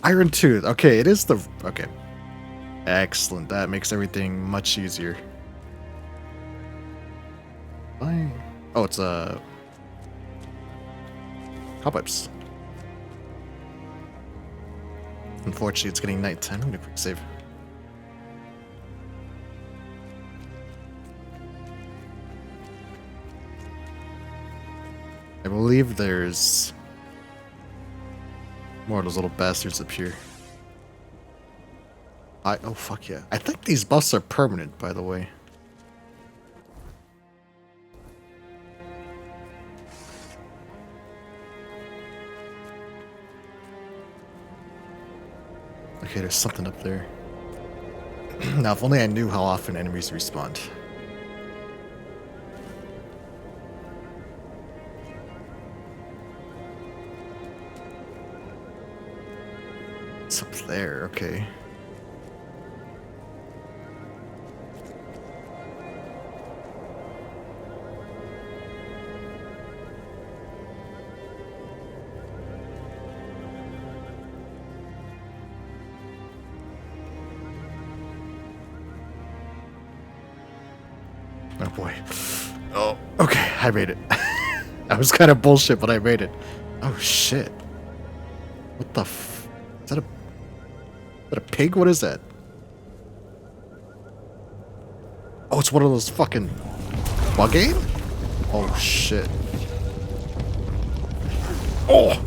Iron Tooth. Okay, it is the... Okay. Excellent. That makes everything much easier. Fine. Oh, it's a... cobwebs. Unfortunately, it's getting nighttime. I'm gonna quick save. I believe there's more of those little bastards up here. Oh fuck yeah. I think these buffs are permanent, by the way. Okay, there's something up there. Now, if only I knew how often enemies respawn. It's up there, okay. Oh boy. Oh, okay, I made it. That was kind of bullshit, but I made it. Oh shit. What the f... Is that a pig? What is that? Oh, it's one of those fucking... bug game? Oh shit. Oh!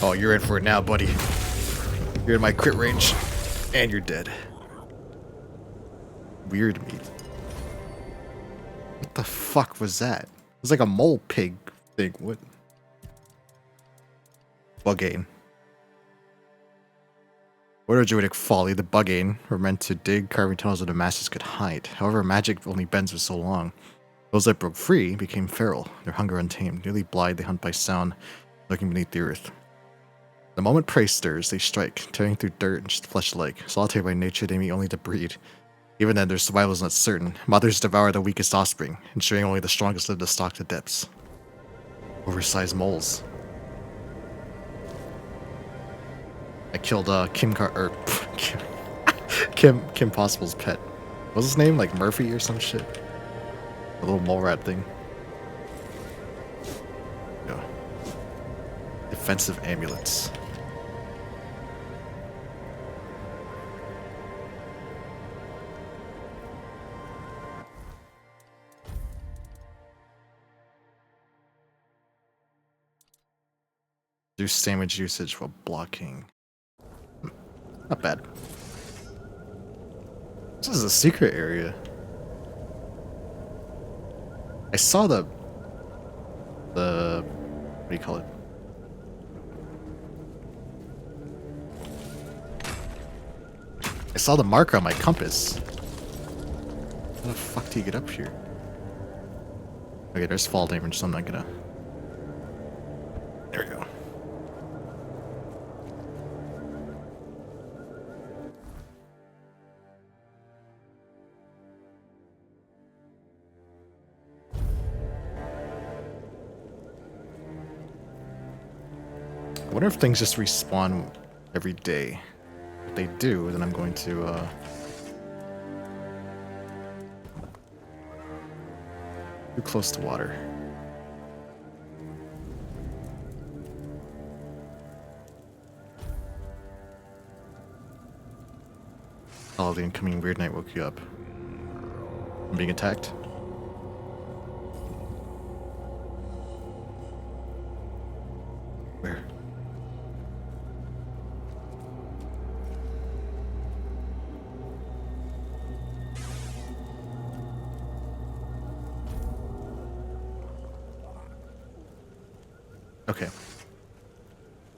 Oh, you're in for it now, buddy. You're in my crit range. And you're dead. Weird meat. What the fuck was that? It was like a mole pig thing. What? Buggane. What a druidic folly, the Buggane were meant to dig, carving tunnels where the masses could hide. However, magic only bends for so long. Those that broke free became feral, their hunger untamed. Nearly blind, they hunt by sound, lurking beneath the earth. The moment prey stirs, they strike, tearing through dirt and flesh alike. Solitary by nature, they meet only to breed. Even then, their survival is not certain. Mothers devour the weakest offspring, ensuring only the strongest live to stalk the depths. Oversized moles. I killed Kim Possible's pet. What was his name? Like Murphy or some shit? A little mole rat thing. Go. Defensive amulets. Reduce damage usage while blocking. Not bad. This is a secret area. I saw the what do you call it? I saw the marker on my compass. How the fuck do you get up here? Okay, there's fall damage, so I'm not gonna... There we go. I wonder if things just respawn every day. If they do, then I'm going to too close to water. Oh, the incoming weird night woke you up. I'm being attacked. Where? Okay.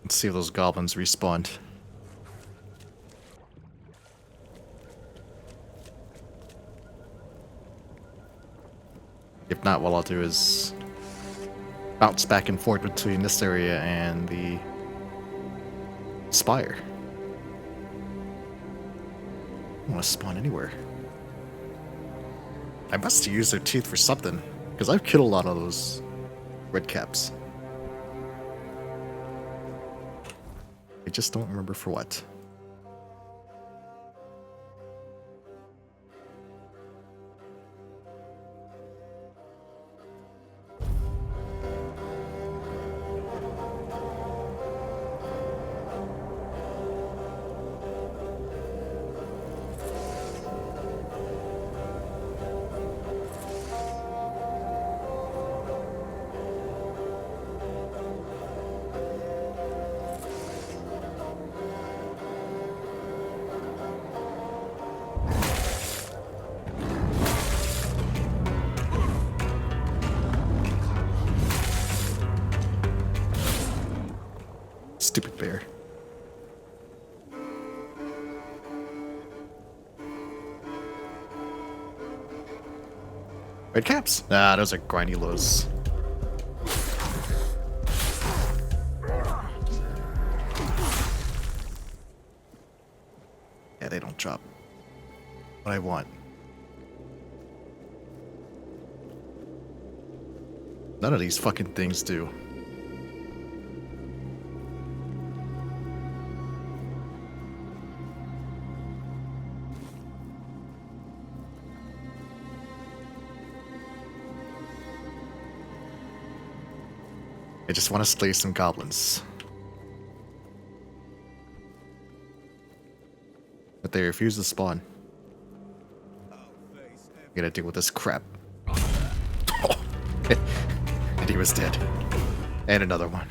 Let's see if those goblins respawned. If not, what I'll do is bounce back and forth between this area and the spire. want to spawn anywhere. I must use their teeth for something, because I've killed a lot of those red caps. I just don't remember for what. Stupid bear. Red caps? Ah, those are grindy lows. Yeah, they don't drop what I want. None of these fucking things do. I just want to slay some goblins. But they refuse to spawn. I gotta deal with this crap. Oh. And he was dead. And another one.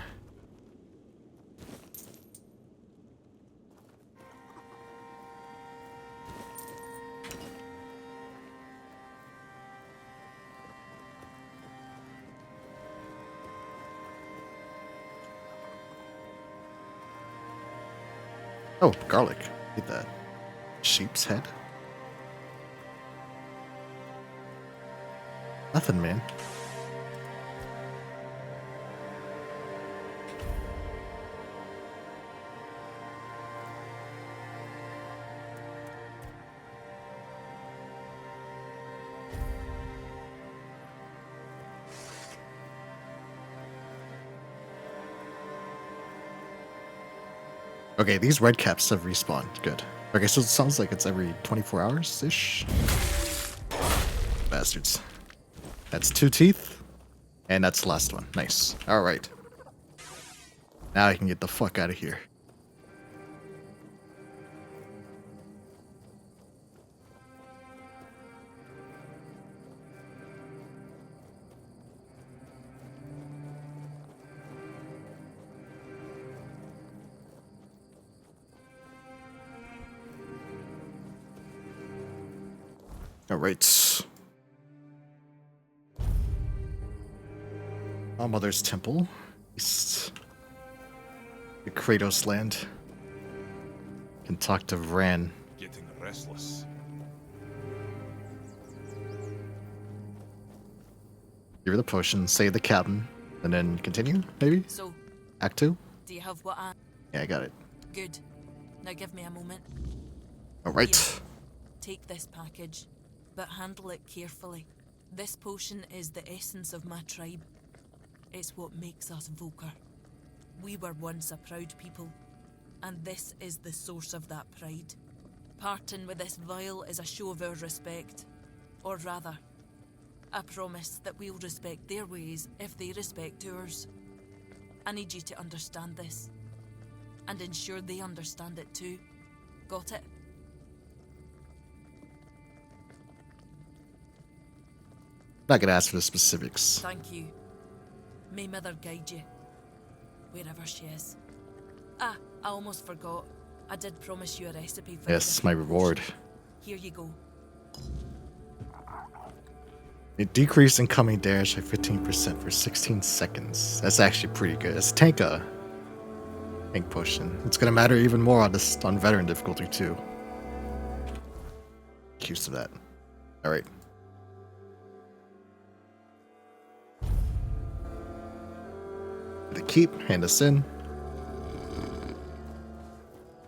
Oh, garlic. Eat that. Sheep's head? Nothing, man. Okay, these red caps have respawned. Good. Okay, so it sounds like it's every 24 hours-ish. Bastards. That's 2 teeth. And that's the last one. Nice. Alright. Now I can get the fuck out of here. Alright. Our Mother's Temple. East. The Kratos land. Can talk to Vran. Getting restless. Give her the potion, save the captain, and then continue, maybe? So, Act 2? do you have what I... Yeah, I got it. Good. Now give me a moment. Alright. Here, take this package, but handle it carefully. This potion is the essence of my tribe. It's what makes us Volker. We were once a proud people, and this is the source of that pride. Parting with this vial is a show of our respect. Or rather, a promise that we'll respect their ways if they respect ours. I need you to understand this, and ensure they understand it too. Got it? Not gonna ask for the specifics. Thank you. May Mother guide you, wherever she is. Ah, I almost forgot. I did promise you a recipe for Yes, the my potion. reward. Here you go. A decrease incoming damage by 15% for 16 seconds. That's actually pretty good. It's tank potion. It's gonna matter even more on this on veteran difficulty too. Get used to that. Alright. To keep, hand us in.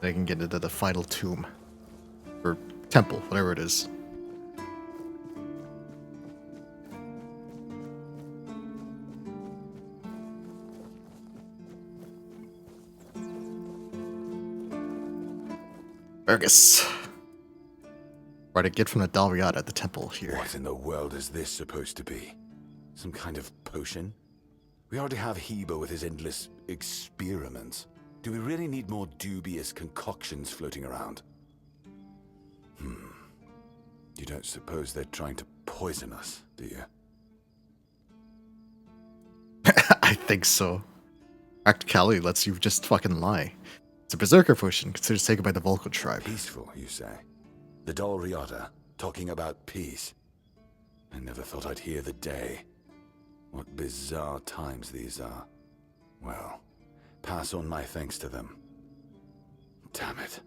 Then I can get into the final tomb. For temple, whatever it is. Fergus. Right, I get from the Dalriad at the temple here. What in the world is this supposed to be? Some kind of potion? We already have Heba with his endless experiments. Do we really need more dubious concoctions floating around? You don't suppose they're trying to poison us, do you? I think so. Practicality lets you just fucking lie. It's a berserker potion, considered sacred by the Volcal tribe. Peaceful, you say? The Dol Riata, talking about peace. I never thought I'd hear the day. What bizarre times these are. Well, pass on my thanks to them. Damn it.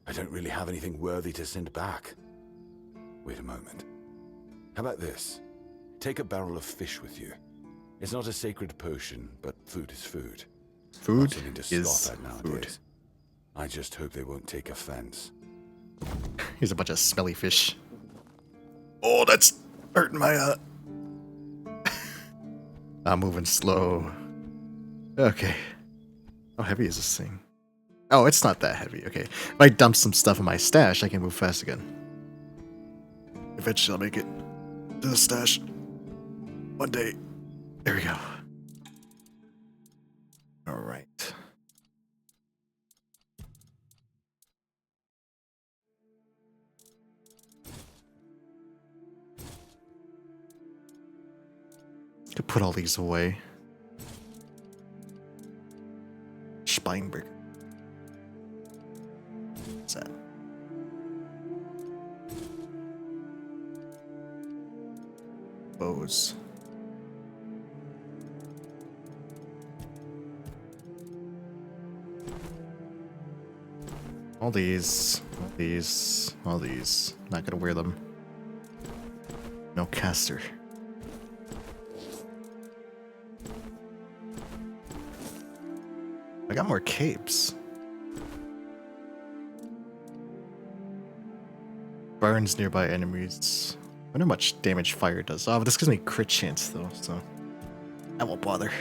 I don't really have anything worthy to send back. Wait a moment. How about this? Take a barrel of fish with you. It's not a sacred potion, but food is food. Food Not something to is scoff at nowadays. food. I just hope they won't take offense. Here's a bunch of smelly fish. Oh, that's hurting my I'm moving slow. Okay. How heavy is this thing? Oh, it's not that heavy. Okay. If I dump some stuff in my stash, I can move fast again. Eventually I'll make it to the stash. One day. There we go. Alright. To put all these away. Speinberg. What's that? Bows. All these, all these, all these. Not gonna wear them. No caster. I got more capes. Burns nearby enemies. I wonder how much damage fire does. Oh, but this gives me crit chance though, so I won't bother.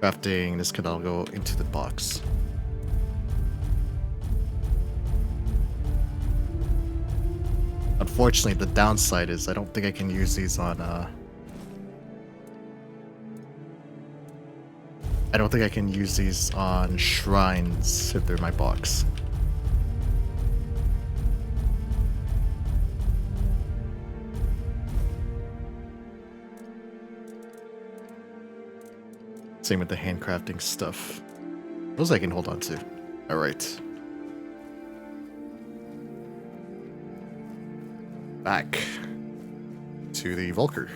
Crafting, this could all go into the box. Unfortunately, the downside is I don't think I can use these on I don't think I can use these on shrines if they're in my box. Same with the handcrafting stuff. Those I can hold on to. Alright. Back to the Volker.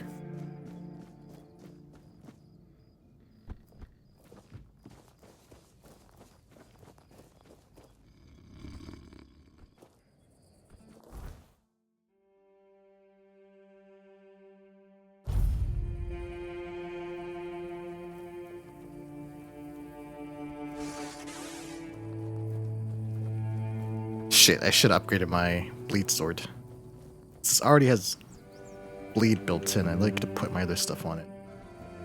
Shit, I should have upgraded my bleed sword. This already has bleed built in. I'd like to put my other stuff on it.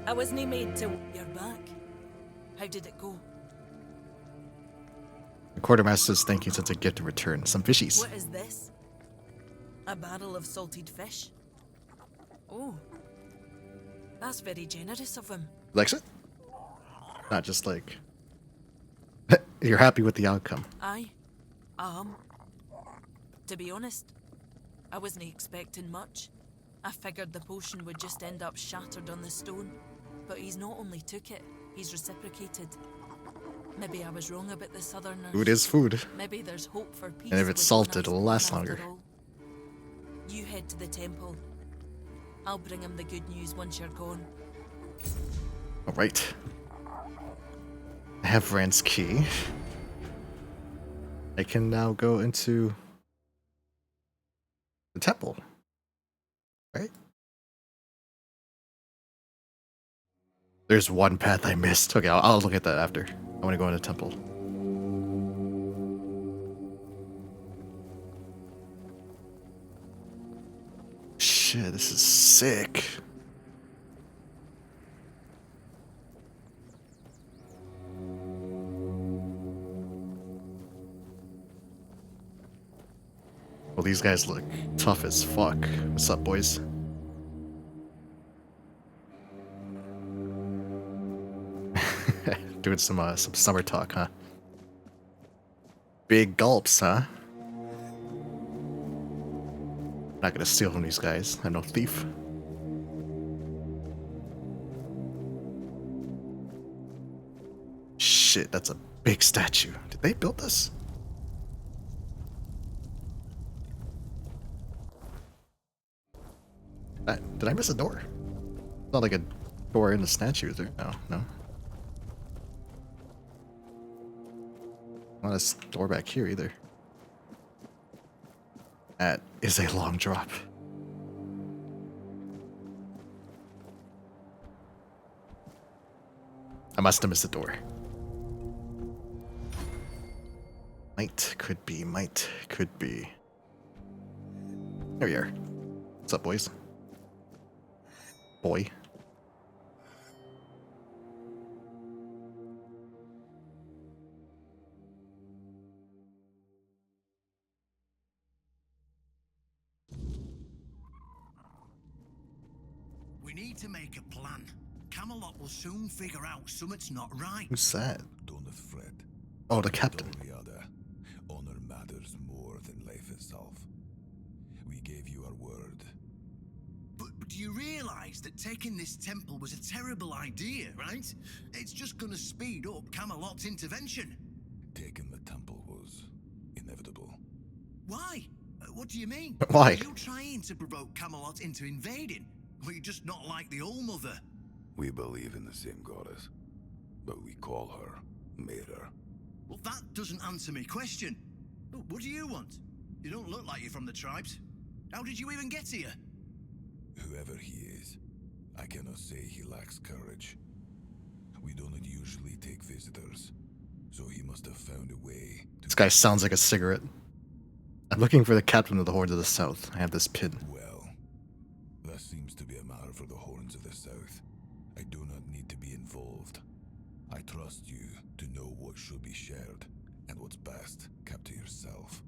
I wasn't made to your back. How did it go? The quartermaster's thank you since a gift in return. Some fishies. What is this? A barrel of salted fish? Oh, that's very generous of him. Likes it? Not just like... You're happy with the outcome. Aye, to be honest, I wasn't expecting much. I figured the potion would just end up shattered on the stone, but he's not only took it, he's reciprocated. Maybe I was wrong about the Southerners. Food is food. Maybe there's hope for peace. And if it's with salted, one it'll last after longer. all. You head to the temple. I'll bring him the good news once you're gone. Alright. I have Rand's key. I can now go into the temple. Right? There's one path I missed. Okay, I'll look at that after. I want to go in the temple. shit, this is sick. Well, these guys look tough as fuck. What's up, boys? Doing some summer talk, huh? Big gulps, huh? Not gonna steal from these guys. I'm no thief. Shit, that's a big statue. Did they build this? Did I miss a door? It's not like a door in the statue, is there? No, no. Not a door back here either. That is a long drop. I must have missed a door. Might, could be, might, could be. There we are. What's up, boys? Boy. We need to make a plan. Camelot will soon figure out something's not right. Who's that? Don't fret. Oh, the captain. Honor matters more than life itself. We gave you our word. But do you realize that taking this temple was a terrible idea, right? It's just gonna speed up Camelot's intervention. Taking the temple was inevitable. Why? What do you mean? Why? Are you trying to provoke Camelot into invading? Or you just not like the All Mother? We believe in the same goddess, but we call her Mera. Well, that doesn't answer my question. What do you want? You don't look like you're from the tribes. How did you even get here? Whoever he is, I cannot say he lacks courage. We don't usually take visitors, so he must have found a way to... This guy sounds like a cigarette. I'm looking for the captain of the Horns of the South. I have this pin. Well, that seems to be a matter for the Horns of the South. I do not need to be involved. I trust you to know what should be shared, and what's best kept to yourself.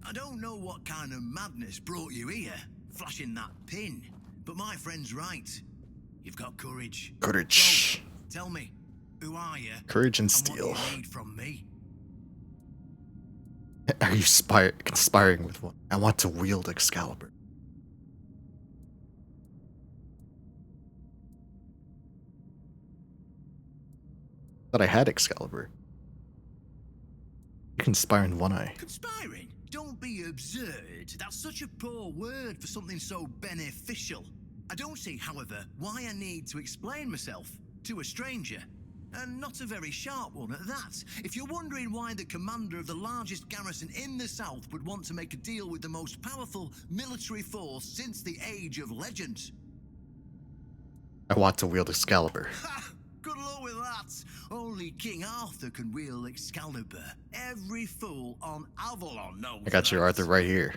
I don't know what kind of madness brought you here, flashing that pin, but my friend's right. You've got courage. Courage. So, tell me, who are you? Courage and And steel. what do you need from me? Are you conspiring with one? I want to wield Excalibur. Thought I had Excalibur. You conspire in one eye. Conspiring? Don't be absurd. That's such a poor word for something so beneficial. I don't see, however, why I need to explain myself to a stranger. And not a very sharp one at that. If you're wondering why the commander of the largest garrison in the south would want to make a deal with the most powerful military force since the Age of Legend. I want to wield Excalibur. Ha! Good luck with that. Only King Arthur can wield Excalibur. Every fool on Avalon knows I got your that. Arthur right here.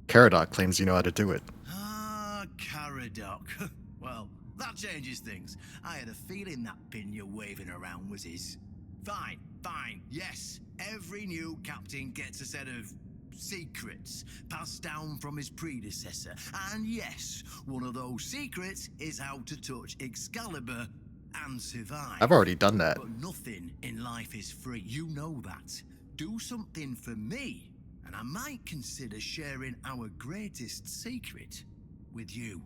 Caradoc claims you know how to do it. Ah, Caradoc. Well, that changes things. I had a feeling that pin you're waving around was his. Fine, fine, yes. Every new captain gets a set of secrets passed down from his predecessor. And yes, one of those secrets is how to touch Excalibur and survive. I've already done that. But nothing in life is free. You know that. Do something for me, and I might consider sharing our greatest secret with you.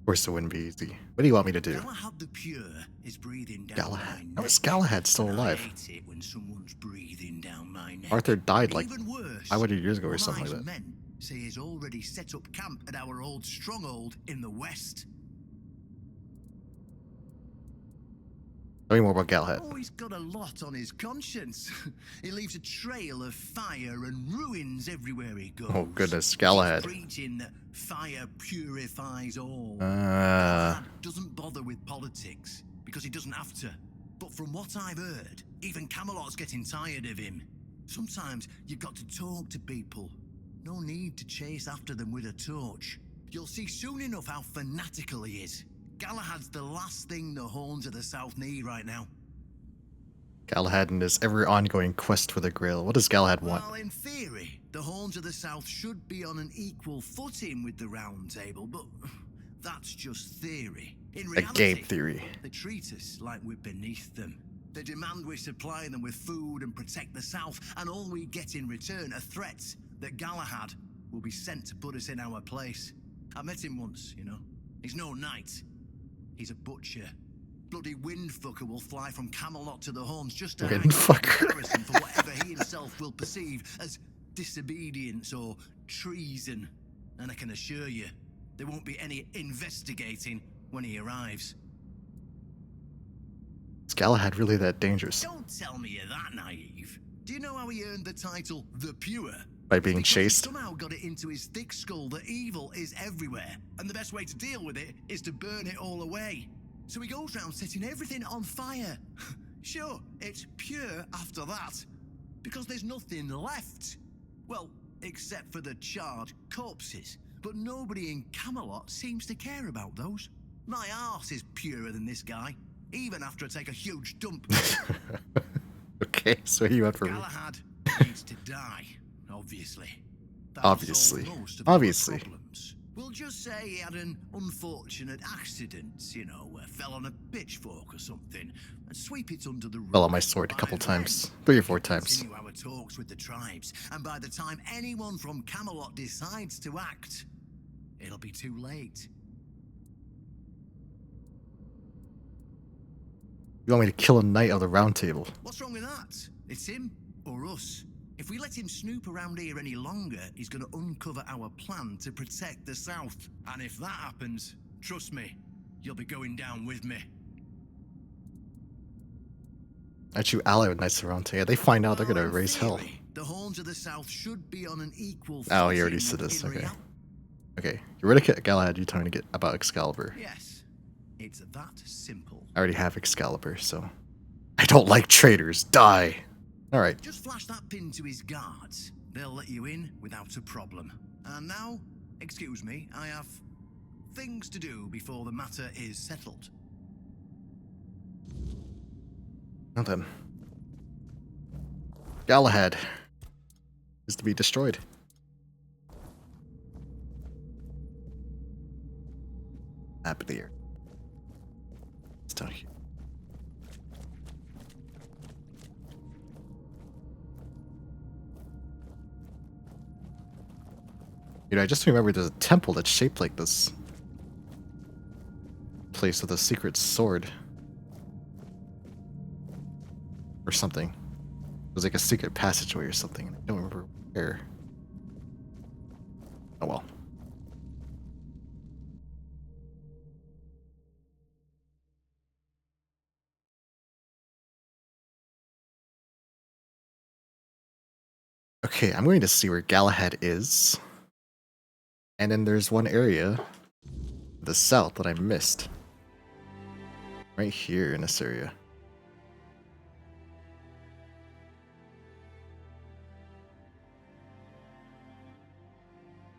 Of course it wouldn't be easy. What do you want me to do? Galahad the Pure is breathing down Galahad? my How neck. is Galahad still And I alive? hate it when someone's breathing down my neck. Arthur died like Even worse, 500 years ago or something wise like that. men say he's already set up camp at our old stronghold in the west. Tell me more about Galahad. Oh, he's got a lot on his conscience. He leaves a trail of fire and ruins everywhere he goes. Oh goodness, Galahad. He's preaching that fire purifies all. Ah. Galahad doesn't bother with politics because he doesn't have to. But from what I've heard, even Camelot's getting tired of him. Sometimes you've got to talk to people, No need to chase after them with a torch. You'll see soon enough how fanatical he is. Galahad's the last thing the Horns of the South need right now. Galahad and his ever ongoing quest for the Grail. What does Galahad want? Well, in theory, the Horns of the South should be on an equal footing with the Round Table, but that's just theory. In A reality, game theory. they treat us like we're beneath them. They demand we supply them with food and protect the South, and all we get in return are threats that Galahad will be sent to put us in our place. I met him once, you know. He's no knight. He's a butcher. Bloody windfucker will fly from Camelot to the Horns just to hang Windfucker. in comparison for whatever he himself will perceive as disobedience or treason. And I can assure you, there won't be any investigating when he arrives. Is Galahad really that dangerous? Don't tell me you're that naive. Do you know how he earned the title The Pure? By being Because chased? He somehow got it into his thick skull that evil is everywhere, and the best way to deal with it is to burn it all away. So he goes round setting everything on fire. Sure, it's pure after that, because there's nothing left. Well, except for the charred corpses. But nobody in Camelot seems to care about those. My arse is purer than this guy, even after I take a huge dump. Okay, so he went for Galahad needs to die, obviously. That Obviously. solves most of our Obviously. problems. We'll just say he had an unfortunate accident, you know, fell on a pitchfork or something, and sweep it under the rug. Fell on my sword a By couple then, times. 3 or 4 we can times. Continue our talks with the tribes, and by the time anyone from Camelot decides to act, it'll be too late. You want me to kill a knight of the Round Table? What's wrong with that? It's him or us. If we let him snoop around here any longer, he's going to uncover our plan to protect the South. And if that happens, trust me, you'll be going down with me. Aren't you ally with Knights of the Round Table? They find out they're Well, gonna in raise hell. theory, the Horns of the South should be on an equal Oh, he footing already said this, in okay. real- Okay, you're ready to get Galahad, you telling me to get about Excalibur. Yes, it's that simple. I already have Excalibur, so... I don't like traitors, die! Alright, Just flash that pin to his guards. They'll let you in without a problem. And now, excuse me, I have things to do before the matter is settled. now then. Galahad is to be destroyed. Map of the earth. It's down here. You know, I just remember there's a temple that's shaped like this. Place with a secret sword. Or something. It was like a secret passageway or something. I don't remember where. Oh well. Okay, I'm going to see where Galahad is. And then there's one area, the south, that I missed. Right here in this area.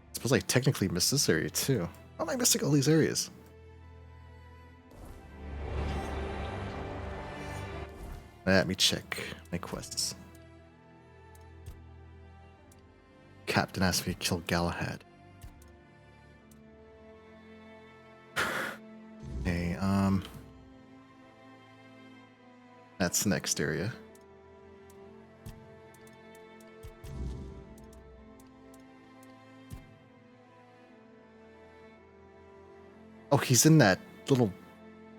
I suppose I technically missed this area too. How am I missing all these areas? Let me check my quests. Captain asked me to kill Galahad. Okay, that's the next area. Oh, he's in that little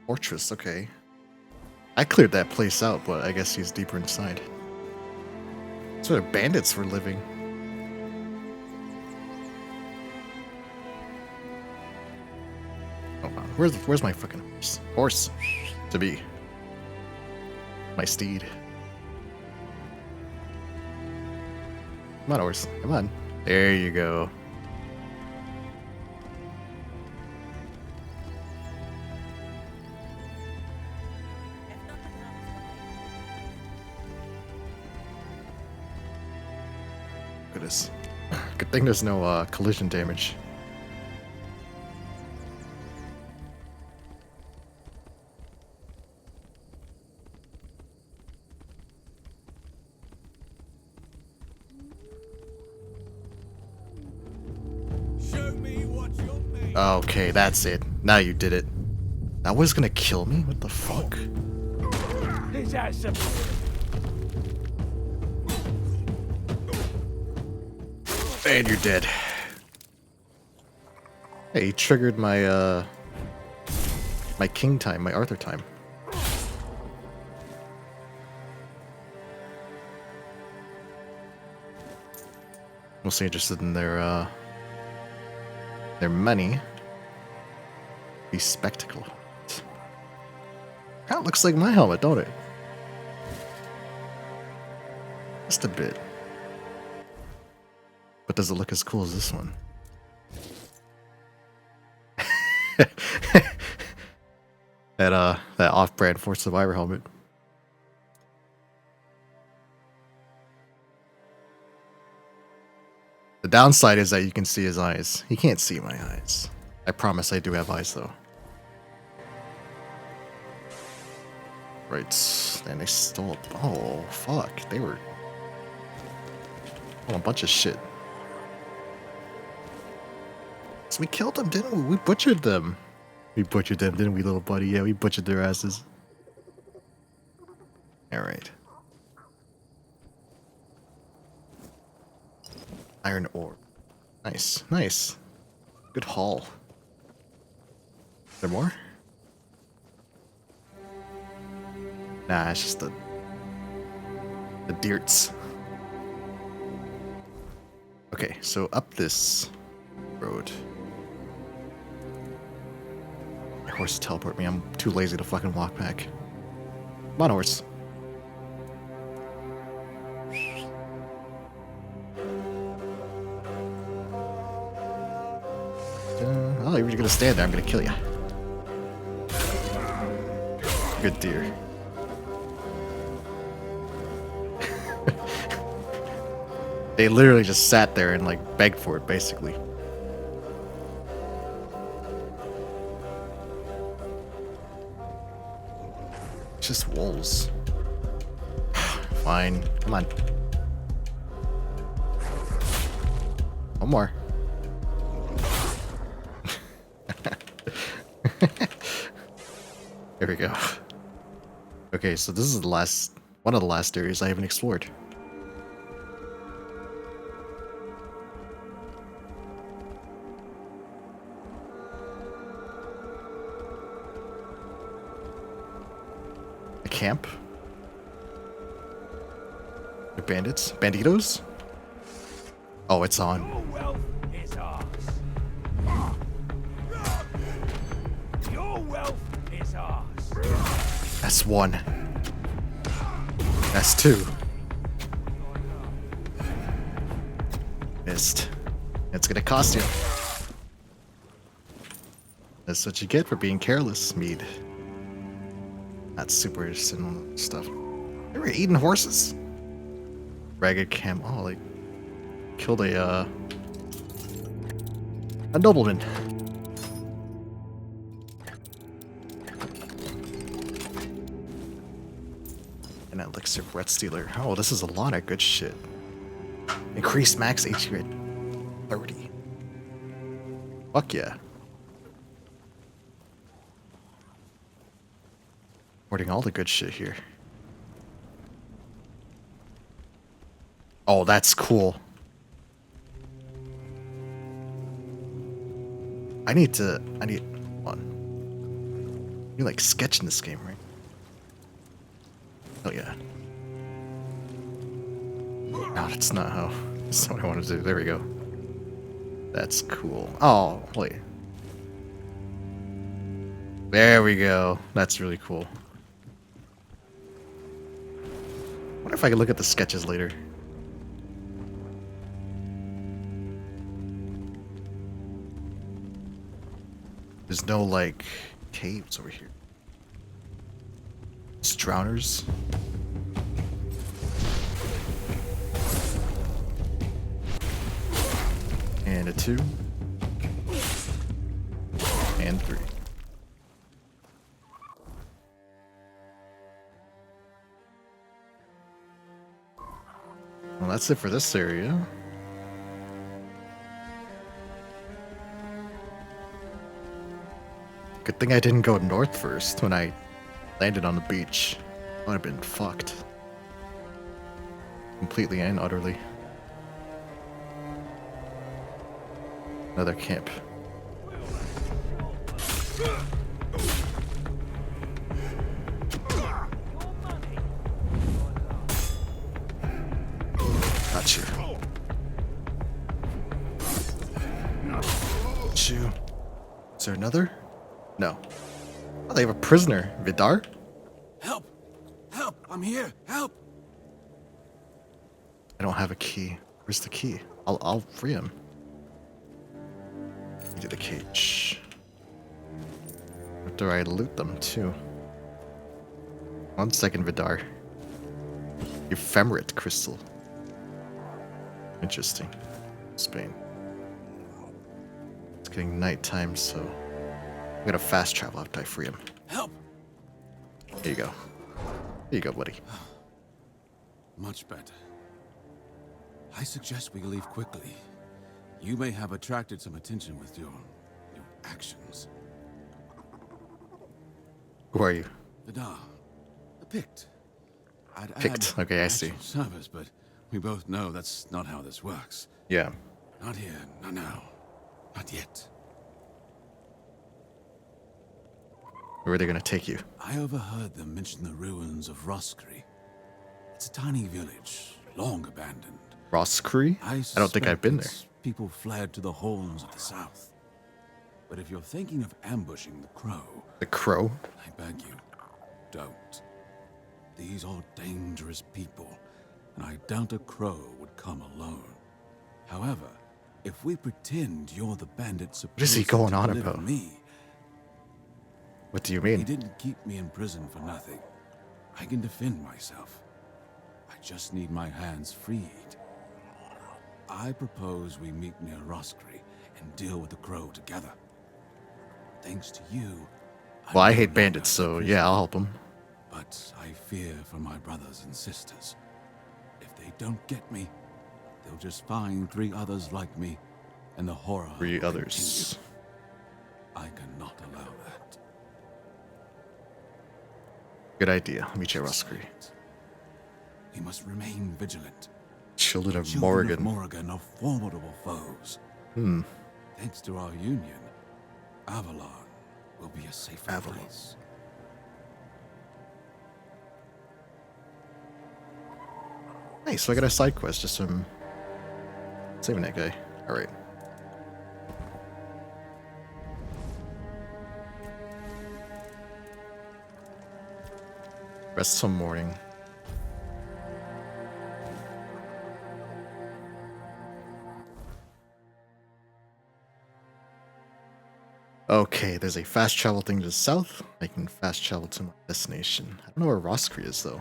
fortress, okay. I cleared that place out, but I guess he's deeper inside. That's where the bandits were living. Oh, wow. Where's my fucking horse? Horse to be. My steed. Come on, horse. Come on. There you go. Look at this. Good thing there's no collision damage. Okay, that's it. Now you did it. That was gonna kill me? What the fuck? Is that simple? And you're dead. Hey, he triggered my my king time, my Arthur time. Mostly interested in their money. The spectacle. That looks like my helmet, don't it? Just a bit. But does it look as cool as this one? that off-brand Force Survivor helmet. The downside is that you can see his eyes. He can't see my eyes. I promise I do have eyes though. Right, and they stole. Oh fuck, they were. Oh, a bunch of shit. So we killed them, didn't we? We butchered them. We butchered them, didn't we, little buddy? Yeah, we butchered their asses. Alright. Iron ore. Nice, nice. Good haul. Is there more? Nah, it's just the deerts. Okay, so up this road. My horse teleport me. I'm too lazy to fucking walk back. Come on, horse. Oh, you're gonna stand there. I'm gonna kill you. Good deer. They literally just sat there and like begged for it, basically. It's just wolves. Fine. Come on. One more. There we go. Okay, so this is the last, one of the last areas I haven't explored. A camp? The bandits? Banditos? Oh, it's on. Your wealth is ours. Your wealth is ours. That's one. That's two. Missed. It's gonna cost you. That's what you get for being careless, Mead. Not super similar stuff. They were eating horses. Ragged cam. Oh, like killed a nobleman. An elixir breath stealer. Oh, this is a lot of good shit. Increased max HP at 30. Fuck yeah. Hoarding all the good shit here. Oh, that's cool. I need one. You like sketching this game, right? Oh yeah. No, that's not how. That's not what I want to do. There we go. That's cool. Oh, wait. There we go. That's really cool. I wonder if I can look at the sketches later. There's no, like, caves over here. It's drowners. Unit 2. And 3. Well, that's it for this area. Good thing I didn't go north first when I landed on the beach. I would have been fucked. Completely and utterly. Another camp. Got you. Got you. Is there another? No. Oh, they have a prisoner. Vidar? Help! Help! I'm here! Help! I don't have a key. Where's the key? I'll free him. Into the cage. After I loot them too. 1 second, Vidar. Ephemerate crystal. Interesting. Spain. It's getting nighttime, so I'm gonna fast travel after I free him. Help! Here you go. Here you go, buddy. Much better. I suggest we leave quickly. You may have attracted some attention with your actions. Who are you? Vidar, a Pict. I'd Pict. add Okay, I see. actual service, but we both know that's not how this works. Yeah. Not here, not now, not yet. Where are they gonna take you? I overheard them mention the ruins of Roscry. It's a tiny village, long abandoned. Roscry? I don't think I've been there. People fled to the horns of the south. But if you're thinking of ambushing the Crow... The Crow? I beg you, don't. These are dangerous people, and I doubt a Crow would come alone. However, if we pretend you're the bandit supposed What is he going to on deliver about? me, What do you he mean? didn't keep me in prison for nothing. I can defend myself. I just need my hands freed. I propose we meet near Roscry and deal with the Crow together. Thanks to you... Well, I I'm hate no bandits, longer so a yeah, I'll help prisoner. them. But I fear for my brothers and sisters. If they don't get me, they'll just find 3 others like me, and the horror 3 will others. continue. I cannot allow that. Good idea. Meet you at Roscry. We must remain vigilant. Children of Children Morrigan. of Morrigan are formidable foes. Hmm. Thanks to our union, Avalon will be a safer Avalon. place. Nice, so I got a side quest just from saving that guy. Alright. Rest till morning. Okay, there's a fast travel thing to the south. I can fast travel to my destination. I don't know where Roscry is though.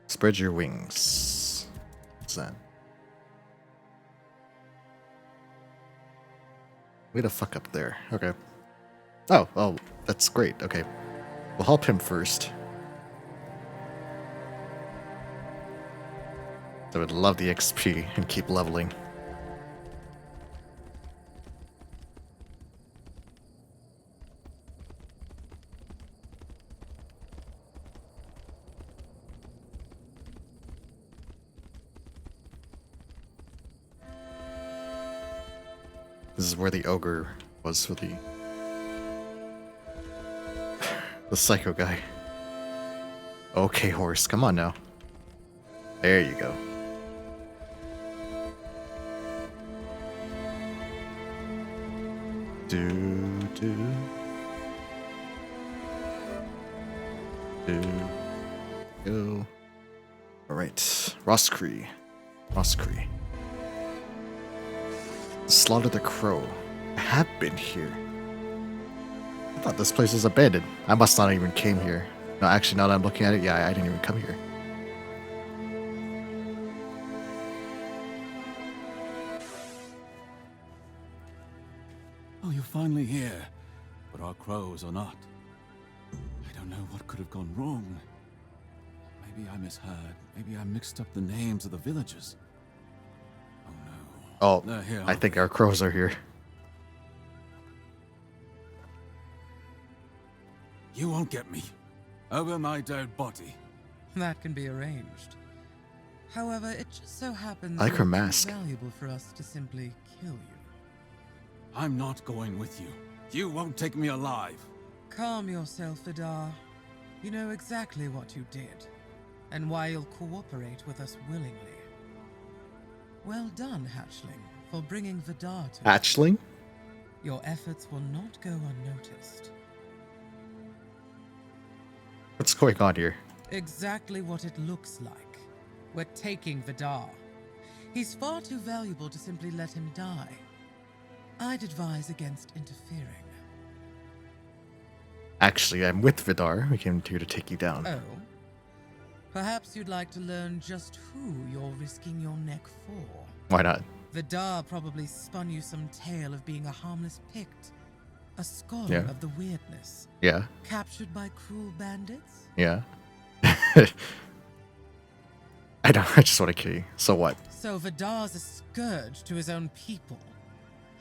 Spread your wings. What's that? Way the fuck up there. Okay. Oh, that's great. Okay. We'll help him first. I would love the XP and keep leveling. This is where the ogre was for the psycho guy. Okay, horse, come on now. There you go. Go. Alright. Roscry. Slaughter the Crow. I have been here. I thought this place was abandoned. I must not even came here. No, actually, now that I'm looking at it, yeah, I didn't even come here. finally here, but our crows are not. I don't know what could have gone wrong. Maybe I misheard. Maybe I mixed up the names of the villagers. Oh no. Oh, They're here, I aren't think they? our crows are here. You won't get me. Over my dead body. That can be arranged. However, it just so happens I like her you're too mask. valuable for us to simply kill you. I'm not going with you. You won't take me alive. Calm yourself, Vidar. You know exactly what you did, and why you'll cooperate with us willingly. Well done, Hatchling, for bringing Vidar to us. Hatchling? Your efforts will not go unnoticed. What's going on here? Exactly what it looks like. We're taking Vidar. He's far too valuable to simply let him die. I'd advise against interfering. Actually, I'm with Vidar. We came here to take you down. Oh? Perhaps you'd like to learn just who you're risking your neck for. Why not? Vidar probably spun you some tale of being a harmless Pict. A scholar Yeah. of the weirdness. Yeah. Captured by cruel bandits? Yeah. I don't. I just want to kill you. So what? So Vidar's a scourge to his own people.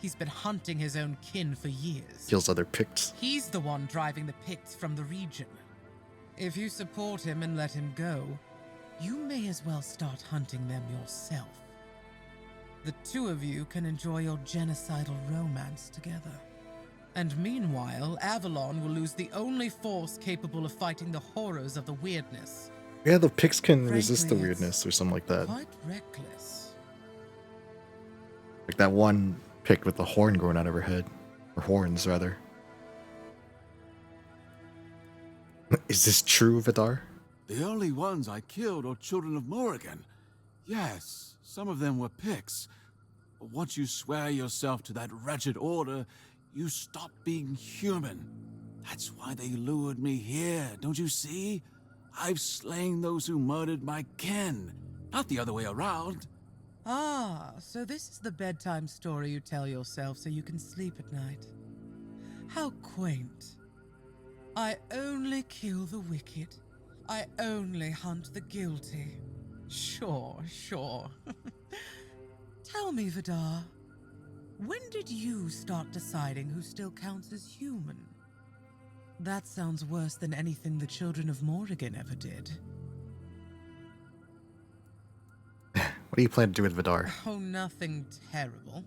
He's been hunting his own kin for years. Kills other Picts. He's the one driving the Picts from the region. If you support him and let him go, you may as well start hunting them yourself. The two of you can enjoy your genocidal romance together. And meanwhile, Avalon will lose the only force capable of fighting the horrors of the weirdness. Yeah, the Picts can resist the Frankly, weirdness or something like that. Quite reckless. Like that one Pict with the horn growing out of her head. Or horns, rather. Is this true, Vidar? The only ones I killed are children of Morrigan. Yes, some of them were Picts. But once you swear yourself to that wretched order, you stop being human. That's why they lured me here, don't you see? I've slain those who murdered my kin, not the other way around. Ah, so this is the bedtime story you tell yourself so you can sleep at night. How quaint. I only kill the wicked. I only hunt the guilty. Sure, sure. Tell me, Vidar, when did you start deciding who still counts as human? That sounds worse than anything the children of Morrigan ever did. What do you plan to do with Vidar? Oh, nothing terrible.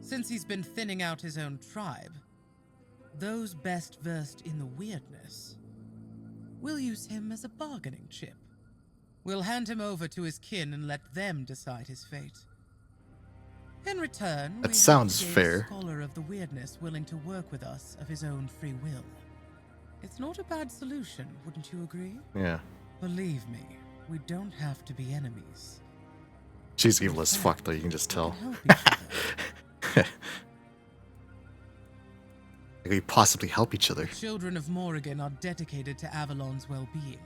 Since he's been thinning out his own tribe, those best versed in the weirdness, we'll use him as a bargaining chip. We'll hand him over to his kin and let them decide his fate. In return, That we sounds have to fair. a scholar of the weirdness willing to work with us of his own free will. It's not a bad solution, wouldn't you agree? Yeah. Believe me, we don't have to be enemies. She's evil as fuck, though, you can just We tell. can help each other. Like we possibly help each other. Children of Morrigan are dedicated to Avalon's well-being.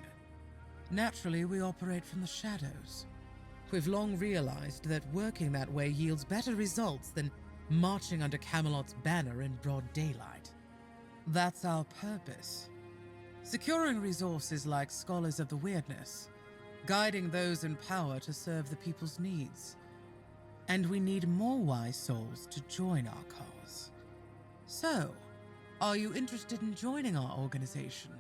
Naturally, we operate from the shadows. We've long realized that working that way yields better results than marching under Camelot's banner in broad daylight. That's our purpose. Securing resources like scholars of the weirdness, guiding those in power to serve the people's needs. And we need more wise souls to join our cause. So, are you interested in joining our organization?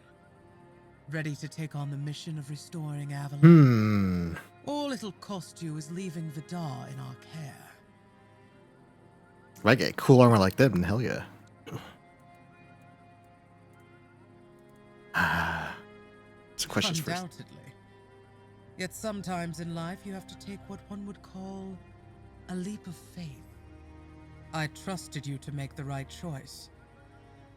Ready to take on the mission of restoring Avalon? All it'll cost you is leaving Vidar in our care. If I get cool armor like that, then hell yeah. Some questions first. Undoubtedly. Yet sometimes in life you have to take what one would call a leap of faith. I trusted you to make the right choice.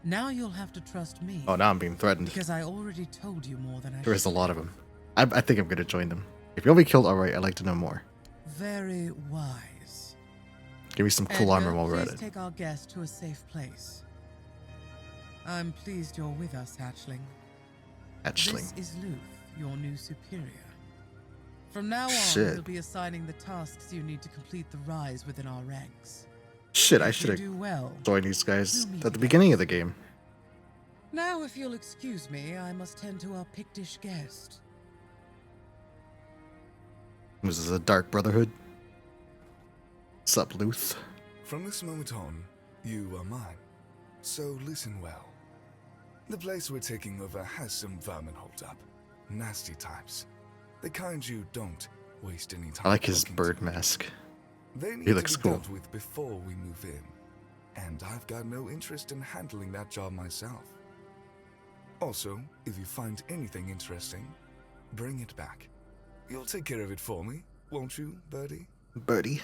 Now you'll have to trust me. Oh, now I'm being threatened. Because I already told you more than I There is a should. lot of them. I think I'm gonna join them. If you'll be killed, alright, I'd like to know more. Very wise. Give me some cool armor Edgar, while we're at please it. take our guest to a safe place. I'm pleased you're with us, Hatchling. Hatchling. This is Luth, your new superior. From now on, Shit. we'll be assigning the tasks you need to complete the rise within our ranks. Shit, I If should you have do well. joined these guys We'll meet at the again. beginning of the game. Now, if you'll excuse me, I must tend to our Pictish guest. Was this a Dark Brotherhood? Sup, Luth? From this moment on, you are mine. So listen well. The place we're taking over has some vermin holed up. Nasty types. The kind you don't waste any time. I like his talking bird to. mask. They need He looks to be cool. dealt with before we move in. And I've got no interest in handling that job myself. Also, if you find anything interesting, bring it back. You'll take care of it for me, won't you, Birdie? Birdie.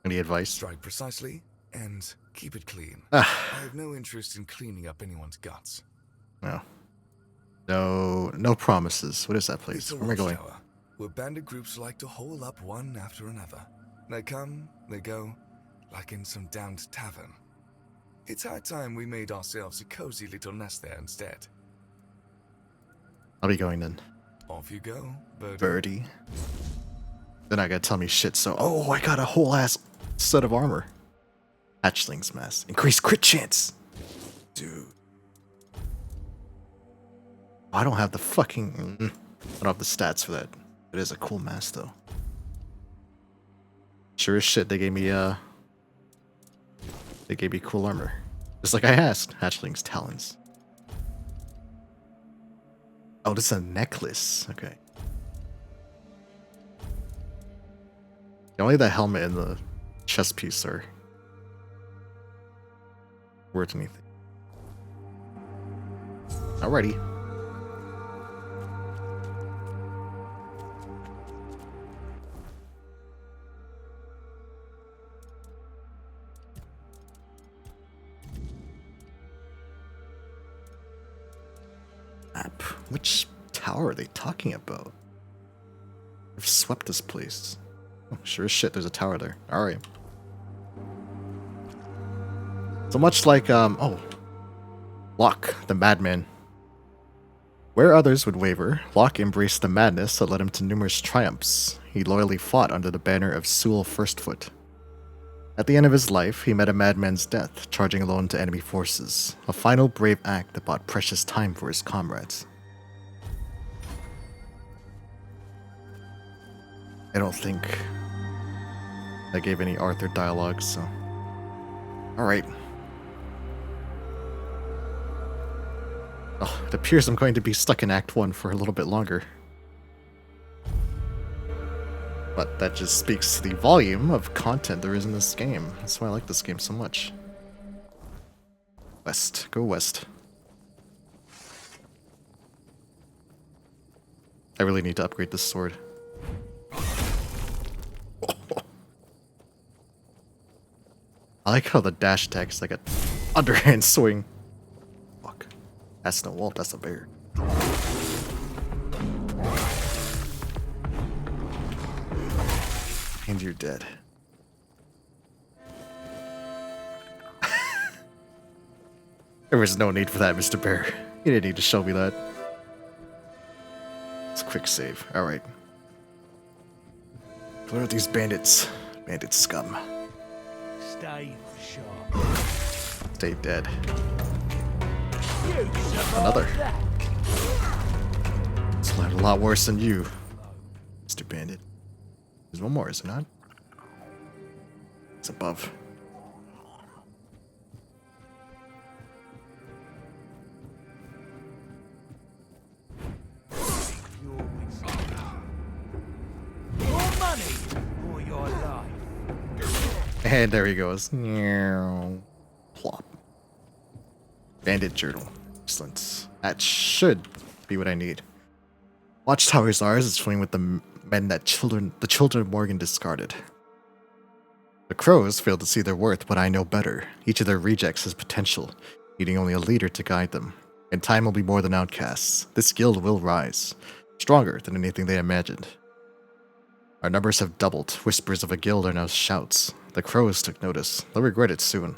Any advice? Strike precisely, and keep it clean. Ah. I have no interest in cleaning up anyone's guts. No. No promises. What is that place? It's a Where am I going? watchtower, where bandit groups like to hole up one after another. They come, they go, like in some damned tavern. It's high time we made ourselves a cozy little nest there instead. I'll be going then. Off you go, Birdie. Birdie. They're not gonna tell me shit, so... Oh, I got a whole ass set of armor. Hatchling's mask. Increased crit chance. Dude. I don't have the fucking... I don't have the stats for that. It is a cool mask, though. Sure as shit, they gave me, They gave me cool armor. Just like I asked. Hatchling's talons. Oh, this is a necklace. Okay. Only the helmet and the chest piece are worth anything. Alrighty. Map. Which tower are they talking about? I've swept this place. Oh, sure as shit, there's a tower there. Alright. So much like, Locke, the madman. Where others would waver, Locke embraced the madness that led him to numerous triumphs. He loyally fought under the banner of Sewell Firstfoot. At the end of his life, he met a madman's death, charging alone to enemy forces. A final brave act that bought precious time for his comrades. I don't think I gave any Arthur dialogue, so... Alright. Oh, it appears I'm going to be stuck in Act 1 for a little bit longer. But that just speaks to the volume of content there is in this game. That's why I like this game so much. West. Go west. I really need to upgrade this sword. I like how the dash attack is like an underhand swing. Fuck. That's no wolf, that's a bear. And you're dead. There was no need for that, Mr. Bear. You didn't need to show me that. It's a quick save. Alright. Clear out these bandits. Bandit scum. Stay sharp. Stay dead. You Another. survived that. It's a lot worse than you, Mr. Bandit. There's one more, is there not? It's above. More money or your life. And there he goes. Meow. Plop. Bandit journal. Excellent. That should be what I need. Watchtower's ours is swimming with the men that the children of Morgan discarded. The crows failed to see their worth, but I know better. Each of their rejects has potential, needing only a leader to guide them. In time will be more than outcasts. This guild will rise, stronger than anything they imagined. Our numbers have doubled. Whispers of a guild are now shouts. The crows took notice. They'll regret it soon.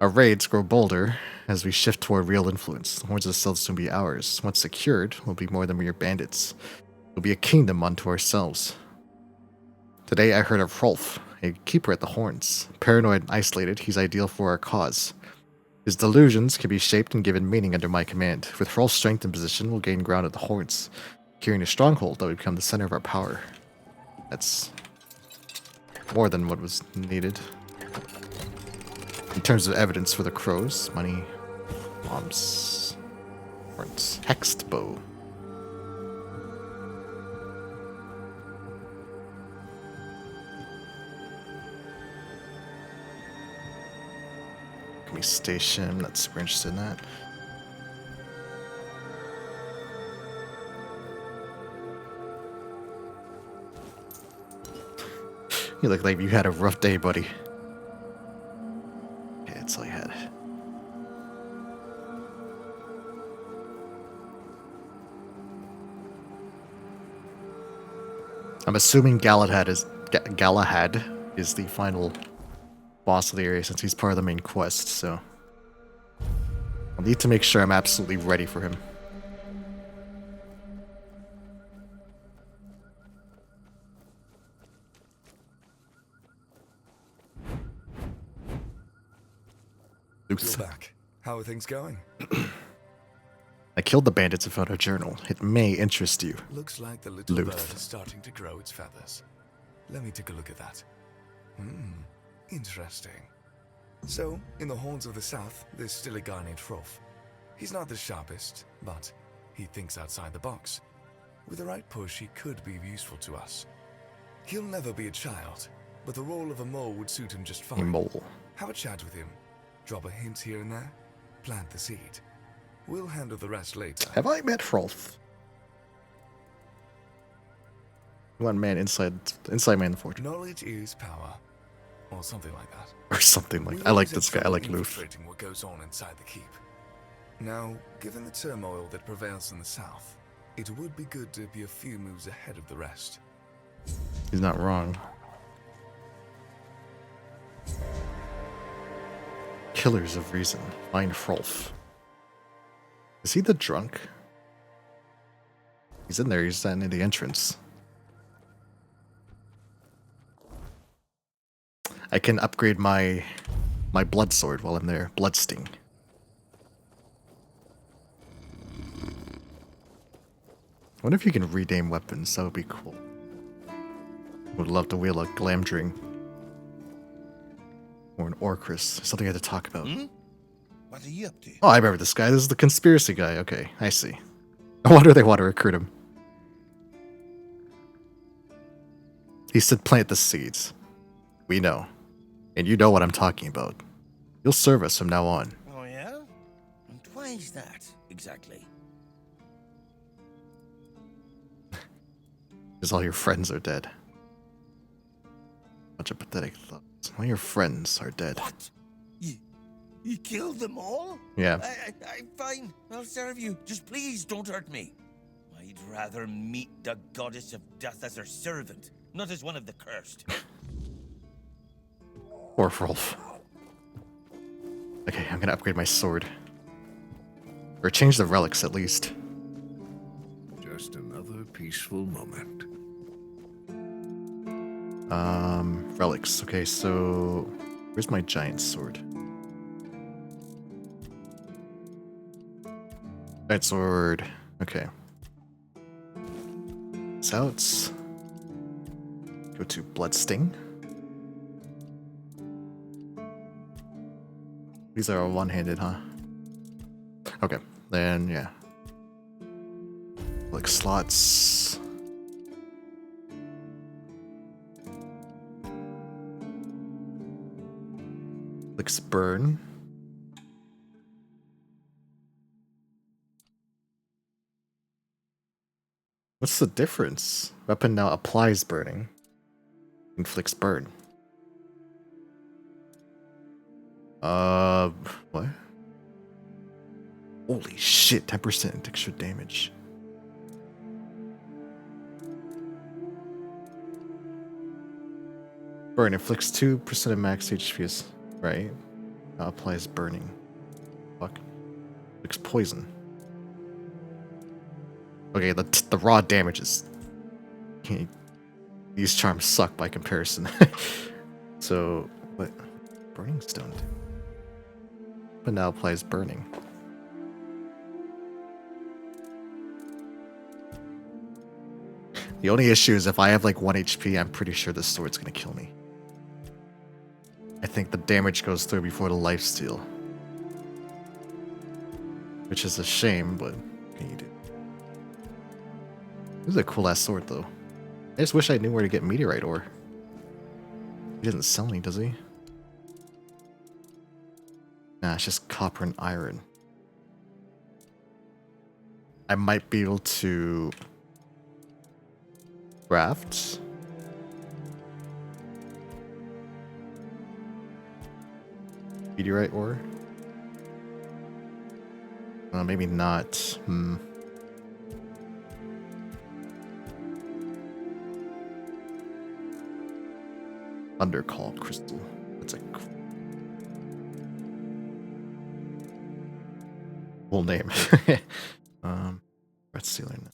Our raids grow bolder as we shift toward real influence. The horns of stealth soon be ours. Once secured, we'll be more than mere bandits. We'll be a kingdom unto ourselves. Today I heard of Rolf, a keeper at the Horns. Paranoid and isolated, he's ideal for our cause. His delusions can be shaped and given meaning under my command. With Rolf's strength and position, we'll gain ground at the Horns. Securing a stronghold that would become the center of our power. That's more than what was needed. In terms of evidence for the crows, money, bombs, horns, hexed bow. Alchemy station, I'm not super interested in that. You look like you had a rough day, buddy. Okay, that's all you had. I'm assuming Galahad is the final boss of the area since he's part of the main quest, so I'll need to make sure I'm absolutely ready for him. You're back. How are things going? I killed the bandits and found a journal. It may interest you. Looks like the little bird is starting to grow its feathers. Let me take a look at that. Interesting. So, in the Horns of the South, there's still a guy named Rolf. He's not the sharpest, but he thinks outside the box. With the right push, he could be useful to us. He'll never be a child, but the role of a mole would suit him just fine. A mole. Have a chat with him. Drop a hint here and there. Plant the seed. We'll handle the rest later. Have I met Rolf? One man inside man the fortress. Knowledge is power. Or something like that. Or something like that. I like this guy. I like Loof. What goes on inside the keep. Now, given the turmoil that prevails in the south, it would be good to be a few moves ahead of the rest. He's not wrong. Killers of Reason. Find Rolf. Is he the drunk? He's in there. He's standing in the entrance. I can upgrade my blood sword while I'm there. Blood Sting. I wonder if you can rename weapons. That would be cool. Would love to wheel a Glamdring. Or an Orcris. Something I had to talk about. What are you up to? Oh, I remember this guy. This is the conspiracy guy. Okay, I see. I wonder if they want to recruit him. He said plant the seeds. We know. And you know what I'm talking about. You'll serve us from now on. Oh, yeah? And why is that, exactly? Because all your friends are dead. Bunch of pathetic thoughts. All your friends are dead. What? You killed them all? Yeah. I'm fine. I'll serve you. Just please don't hurt me. I'd rather meet the goddess of death as her servant, not as one of the cursed. Or Rolf. Okay, I'm gonna upgrade my sword. Or change the relics at least. Just another peaceful moment. Relics. Okay, so where's my giant sword? Giant sword. Okay. Outs. Go to Blood Sting. These are all one-handed, huh? Okay, then yeah. Like slots. Clicks burn. What's the difference? Weapon now applies burning. Inflicts burn. What? Holy shit, 10% extra damage. Burn inflicts 2% of max HP, right? Now applies burning. Fuck. Inflicts poison. Okay, the raw damage is These charms suck by comparison. So, what? Burning stone do? But now applies burning. The only issue is if I have like 1 HP, I'm pretty sure this sword's gonna kill me. I think the damage goes through before the lifesteal. Which is a shame, but what can you do? This is a cool ass sword though. I just wish I knew where to get meteorite ore. He doesn't sell any, does he? Nah, it's just copper and iron. I might be able to craft. Meteorite ore? Maybe not. Undercall crystal. That's a cool name. Red ceiling.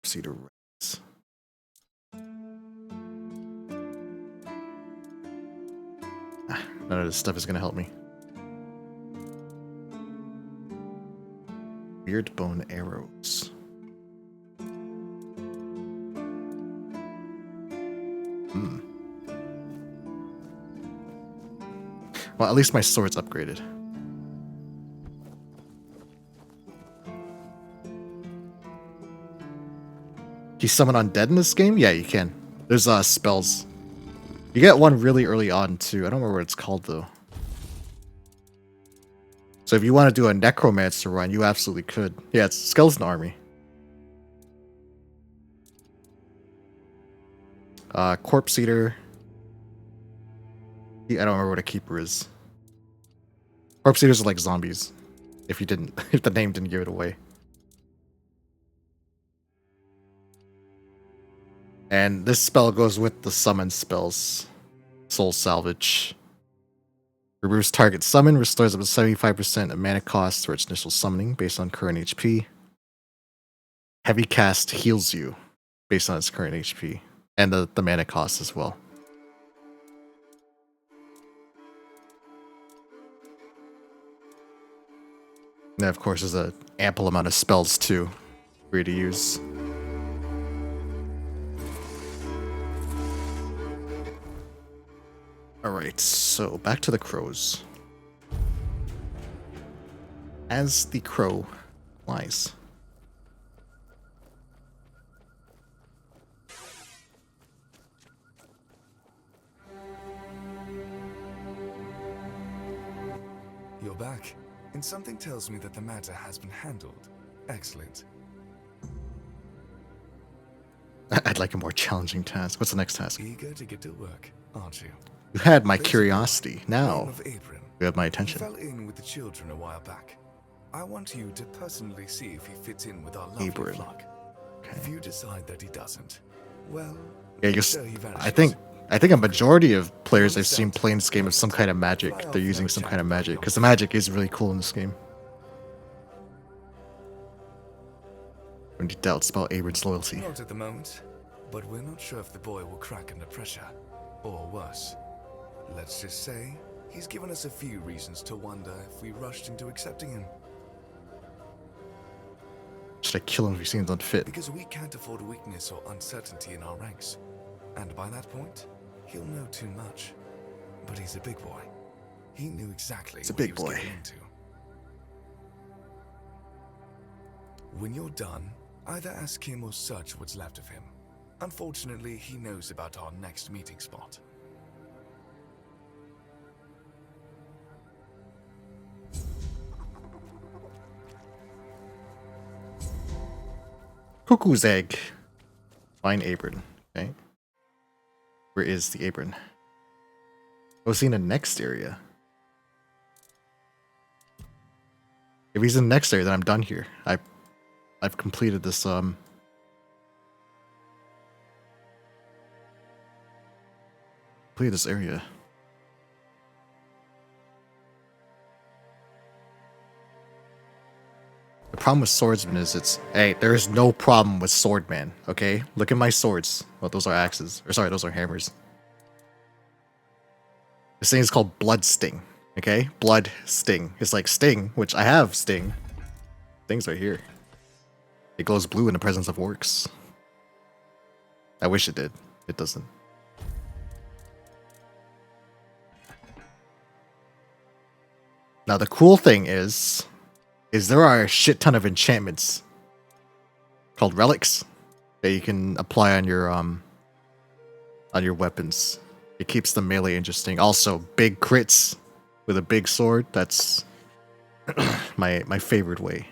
Cedar rays. None of this stuff is gonna help me. Weird bone arrows. Well, at least my sword's upgraded. Can you summon undead in this game? Yeah, you can. There's spells. You get one really early on too. I don't remember what it's called though. So if you want to do a necromancer run, you absolutely could. Yeah, it's skeleton army. Corpse eater. I don't remember what a keeper is. Corpse eaters are like zombies. If you didn't, if the name didn't give it away. And this spell goes with the summon spells. Soul Salvage. Removes target summon, restores up to 75% of mana cost for its initial summoning based on current HP. Heavy Cast heals you based on its current HP. And the mana cost as well. And of course, there's an ample amount of spells too for you to use. Alright, so back to the crows. As the crow flies. You're back, and something tells me that the matter has been handled. Excellent. I'd like a more challenging task. What's the next task? Eager to get to work, aren't you? You had my curiosity. Now, you have my He attention. fell in with the children a while back. I want you to personally see if he fits in with our lovely Abram. flock. Okay. If you decide that he doesn't, well, Yeah, you so he vanishes. I think a majority of players I've seen playing this game have some kind of magic. They're using some kind of magic because the magic is really cool in this game. Any doubts about Abram's loyalty? Not at the moment, but we're not sure if the boy will crack under pressure, or worse. Let's just say he's given us a few reasons to wonder if we rushed into accepting him. Should I kill him if he seems unfit? Because we can't afford weakness or uncertainty in our ranks. And by that point, he'll know too much. But he's a big boy. He knew exactly He's a what he big was boy. getting into. When you're done, either ask him or search what's left of him. Unfortunately, he knows about our next meeting spot. Cuckoo's egg. Find Abram. Okay. Where is the Abram? Oh, is he in the next area? If he's in the next area, then I'm done here. I've completed this completed this area. The problem with swordsman is hey, there is no problem with swordman, okay? Look at my swords. Well, those are axes. Or sorry, those are hammers. This thing is called blood sting, okay? Blood sting. It's like sting, which I have sting. Sting's right here. It glows blue in the presence of orcs. I wish it did. It doesn't. Now the cool thing is there are a shit ton of enchantments called relics that you can apply on your weapons. It keeps the melee interesting. Also, big crits with a big sword. That's my favorite way.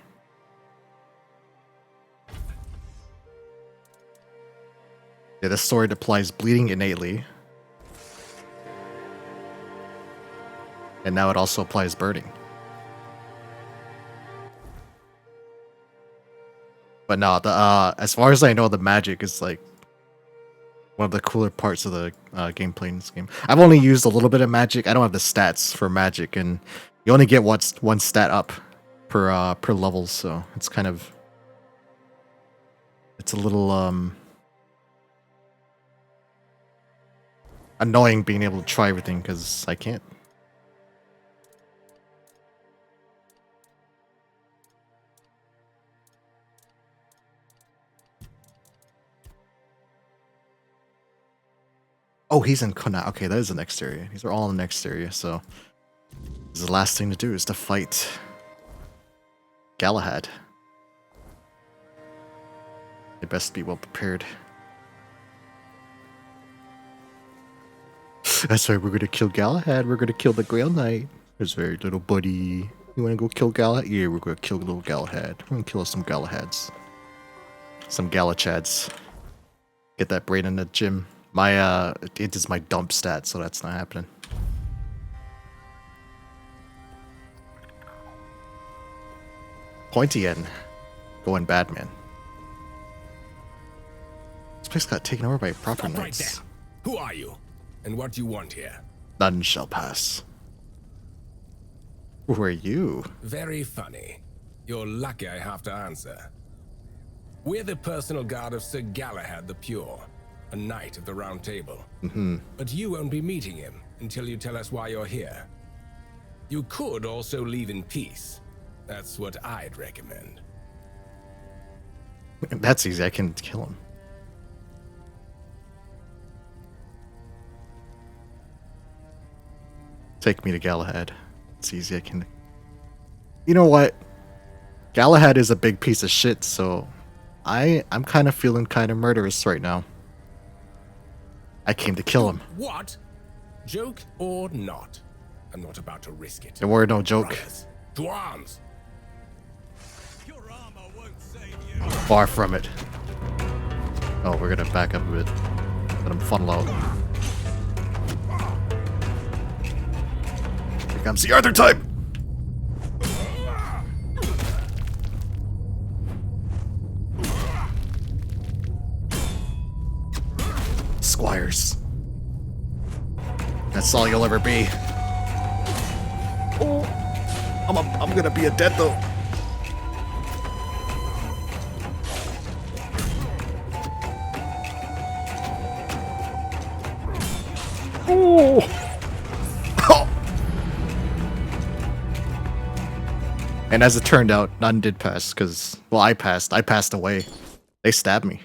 Yeah, this sword applies bleeding innately. And now it also applies burning. But no, the as far as I know, the magic is like one of the cooler parts of the gameplay in this game. I've only used a little bit of magic. I don't have the stats for magic, and you only get one stat up per level, so it's kind of a little annoying being able to try everything because I can't. Oh, he's in Kona. Okay, that is the next area. These are all in the next area, so this is the last thing to do is to fight Galahad. They best be well prepared. That's right, we're gonna kill Galahad. We're gonna kill the Grail Knight. That's right, little buddy. You wanna go kill Galahad? Yeah, we're gonna kill little Galahad. We're gonna kill some Galahads. Some Galachads. Get that brain in the gym. My it is my dump stat, so that's not happening. Pointy end. Going bad, man. This place got taken over by proper Stop knights. right there. Who are you? And what do you want here? None shall pass. Who are you? Very funny. You're lucky I have to answer. We're the personal guard of Sir Galahad the Pure, a knight of the Round Table. But you won't be meeting him until you tell us why you're here. You could also leave in peace. That's what I'd recommend. That's easy, I can kill him. Take me to Galahad. It's easy, I can... You know what? Galahad is a big piece of shit, so... I'm kind of feeling kind of murderous right now. I came to kill him. What? Joke or not? I'm not about to risk it. There were no joke. Brothers, to arms! Far from it. Oh, we're gonna back up a bit. Let him funnel out. Here comes the Arthur type! Squires. That's all you'll ever be. Oh, I'm gonna be a dead though. Oh. Oh. And as it turned out, none did pass because, well, I passed away. They stabbed me.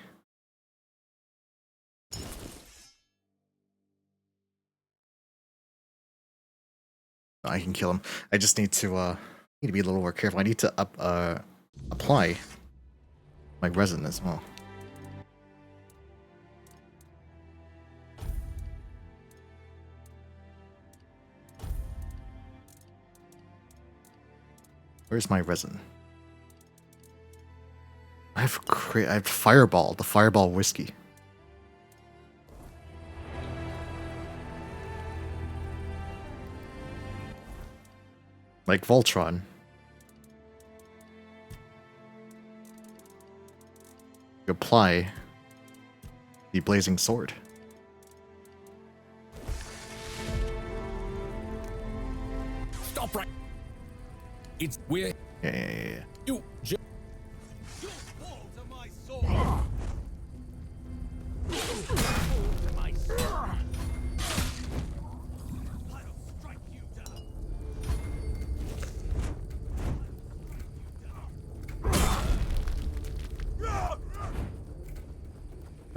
I can kill him. I just need to be a little more careful. I need to apply my resin as well. Where's my resin? I have Fireball, the Fireball whiskey. Like Voltron. You apply the blazing sword. Stop right. It's weird. Yeah. You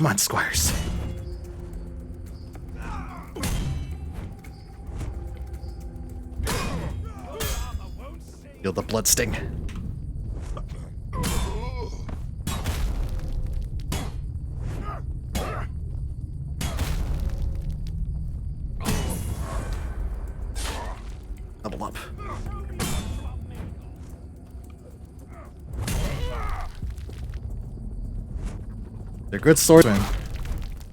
Come on, squires. Feel the blood sting. Double up. They're good swordsmen.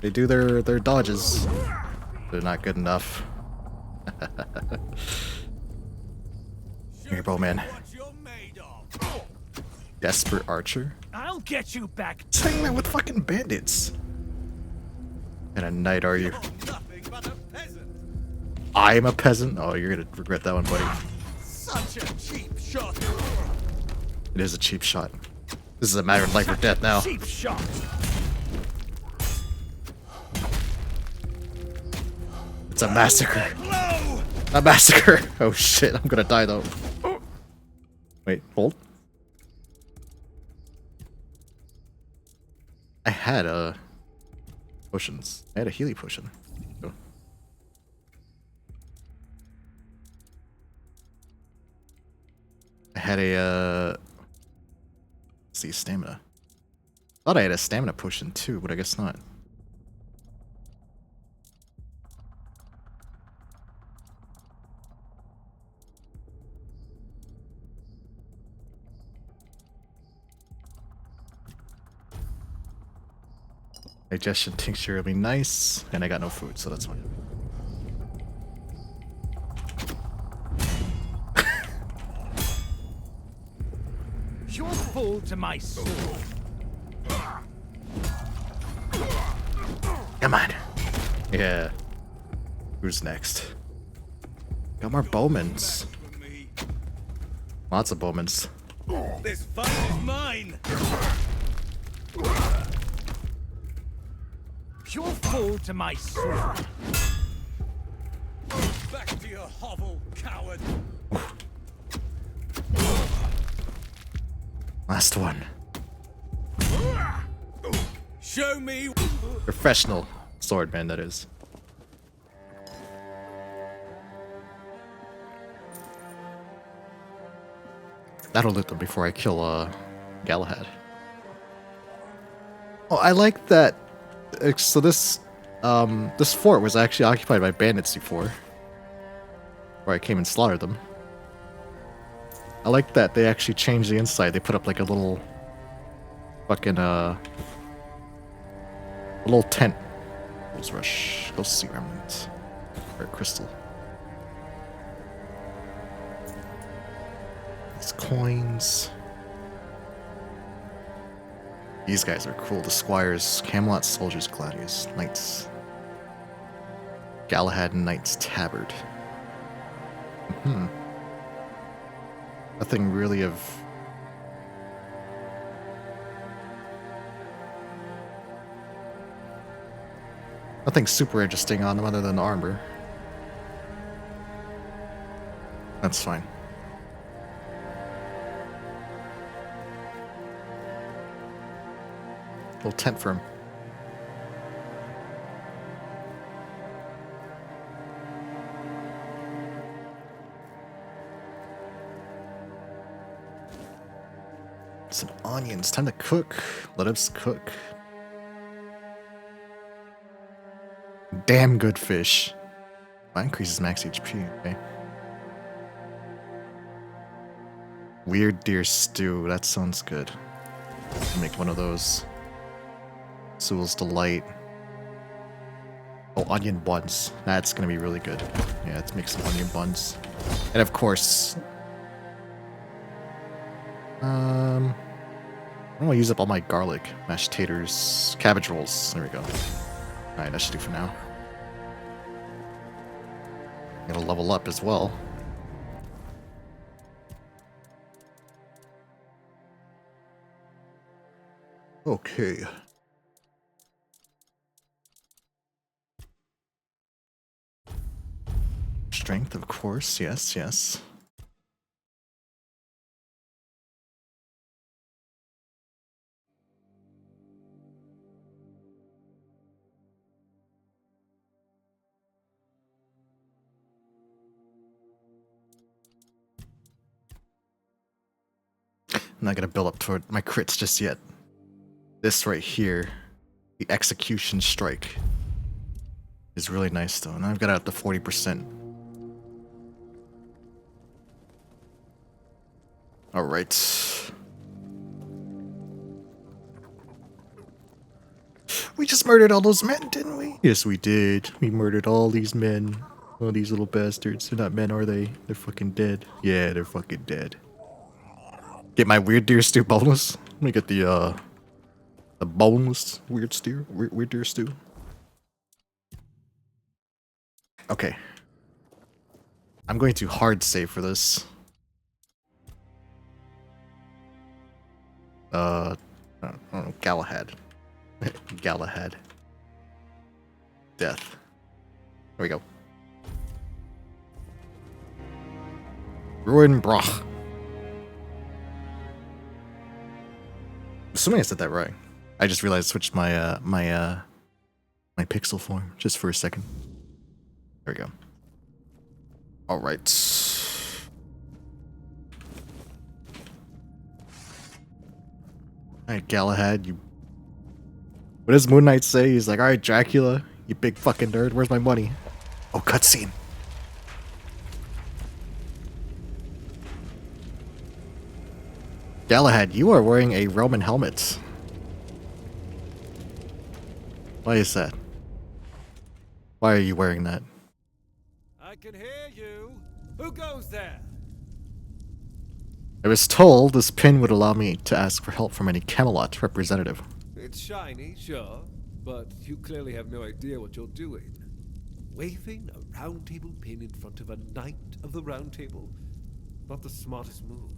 They do their dodges. They're not good enough. Here, bowman. Desperate archer. I'll get you back. Hanging out with fucking bandits. And a knight, are you? I'm a peasant. Oh, you're gonna regret that one, buddy. Such a cheap shot. It is a cheap shot. This is a matter of life or death now. Cheap shot. It's a massacre. A massacre. Oh shit, I'm gonna die though. Wait, hold. I had potions. I had a Healy potion. Oh. I had a let's see, stamina. Thought I had a stamina potion too, but I guess not. Digestion tincture will be nice, and I got no food, so that's fine. You're full to my sword. Come on. Yeah. Who's next? Got more bowmans. Lots of bowmans. This fight is mine. You're full to my sword. Back to your hovel, coward. Last one. Show me. Professional swordman, that is. That'll loot them before I kill Galahad. Oh, I like that. So this this fort was actually occupied by bandits before, where I came and slaughtered them. I like that they actually changed the inside. They put up like a little fucking a little tent. Let's rush. Go see remnants or crystal. These coins. These guys are cool. The squires, Camelot soldiers, gladiators, knights. Galahad Knight's tabard. Nothing really of... Nothing super interesting on them other than armor. That's fine. Little tent for him. Some onions. Time to cook. Let us cook. Damn good fish. That increases max HP. Okay. Weird deer stew. That sounds good. I'll make one of those. Sewell's Delight. Oh, onion buns. That's gonna be really good. Yeah, let's make some onion buns. And of course... I don't want to use up all my garlic. Mashed taters. Cabbage rolls. There we go. Alright, that should do for now. Gonna level up as well. Okay. Strength, of course. Yes, yes. I'm not gonna build up toward my crits just yet. This right here, the execution strike, is really nice though, and I've got it up to 40%. Alright. We just murdered all those men, didn't we? Yes, we did. We murdered all these men. All these little bastards. They're not men, are they? They're fucking dead. Yeah, they're fucking dead. Get my weird deer stew bonus. Let me get the boneless weird deer stew. Okay. I'm going to hard save for this. I don't know, Galahad. Galahad. Death. There we go. Ruin Brach. Assuming I said that right. I just realized I switched my my pixel form just for a second. There we go. All right. All right, Galahad. You. What does Moon Knight say? He's like, all right, Dracula, you big fucking nerd. Where's my money? Oh, cutscene. Galahad, you are wearing a Roman helmet. Why is that? Why are you wearing that? I can hear you. Who goes there? I was told this pin would allow me to ask for help from any Camelot representative. It's shiny, sure, but you clearly have no idea what you're doing. Waving a round table pin in front of a knight of the round table? Not the smartest move.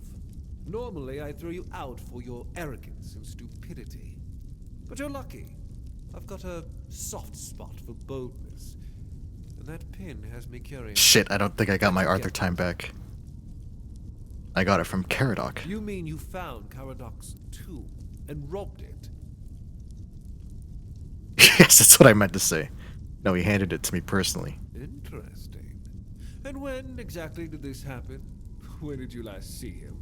Normally, I'd throw you out for your arrogance and stupidity. But you're lucky. I've got a soft spot for boldness. And that pin has me curious. Shit, I don't think I got my Arthur time back. I got it from Caradoc. You mean you found Caradoc's tomb and robbed it? Yes, that's what I meant to say. No, he handed it to me personally. Interesting. And when exactly did this happen? When did you last see him?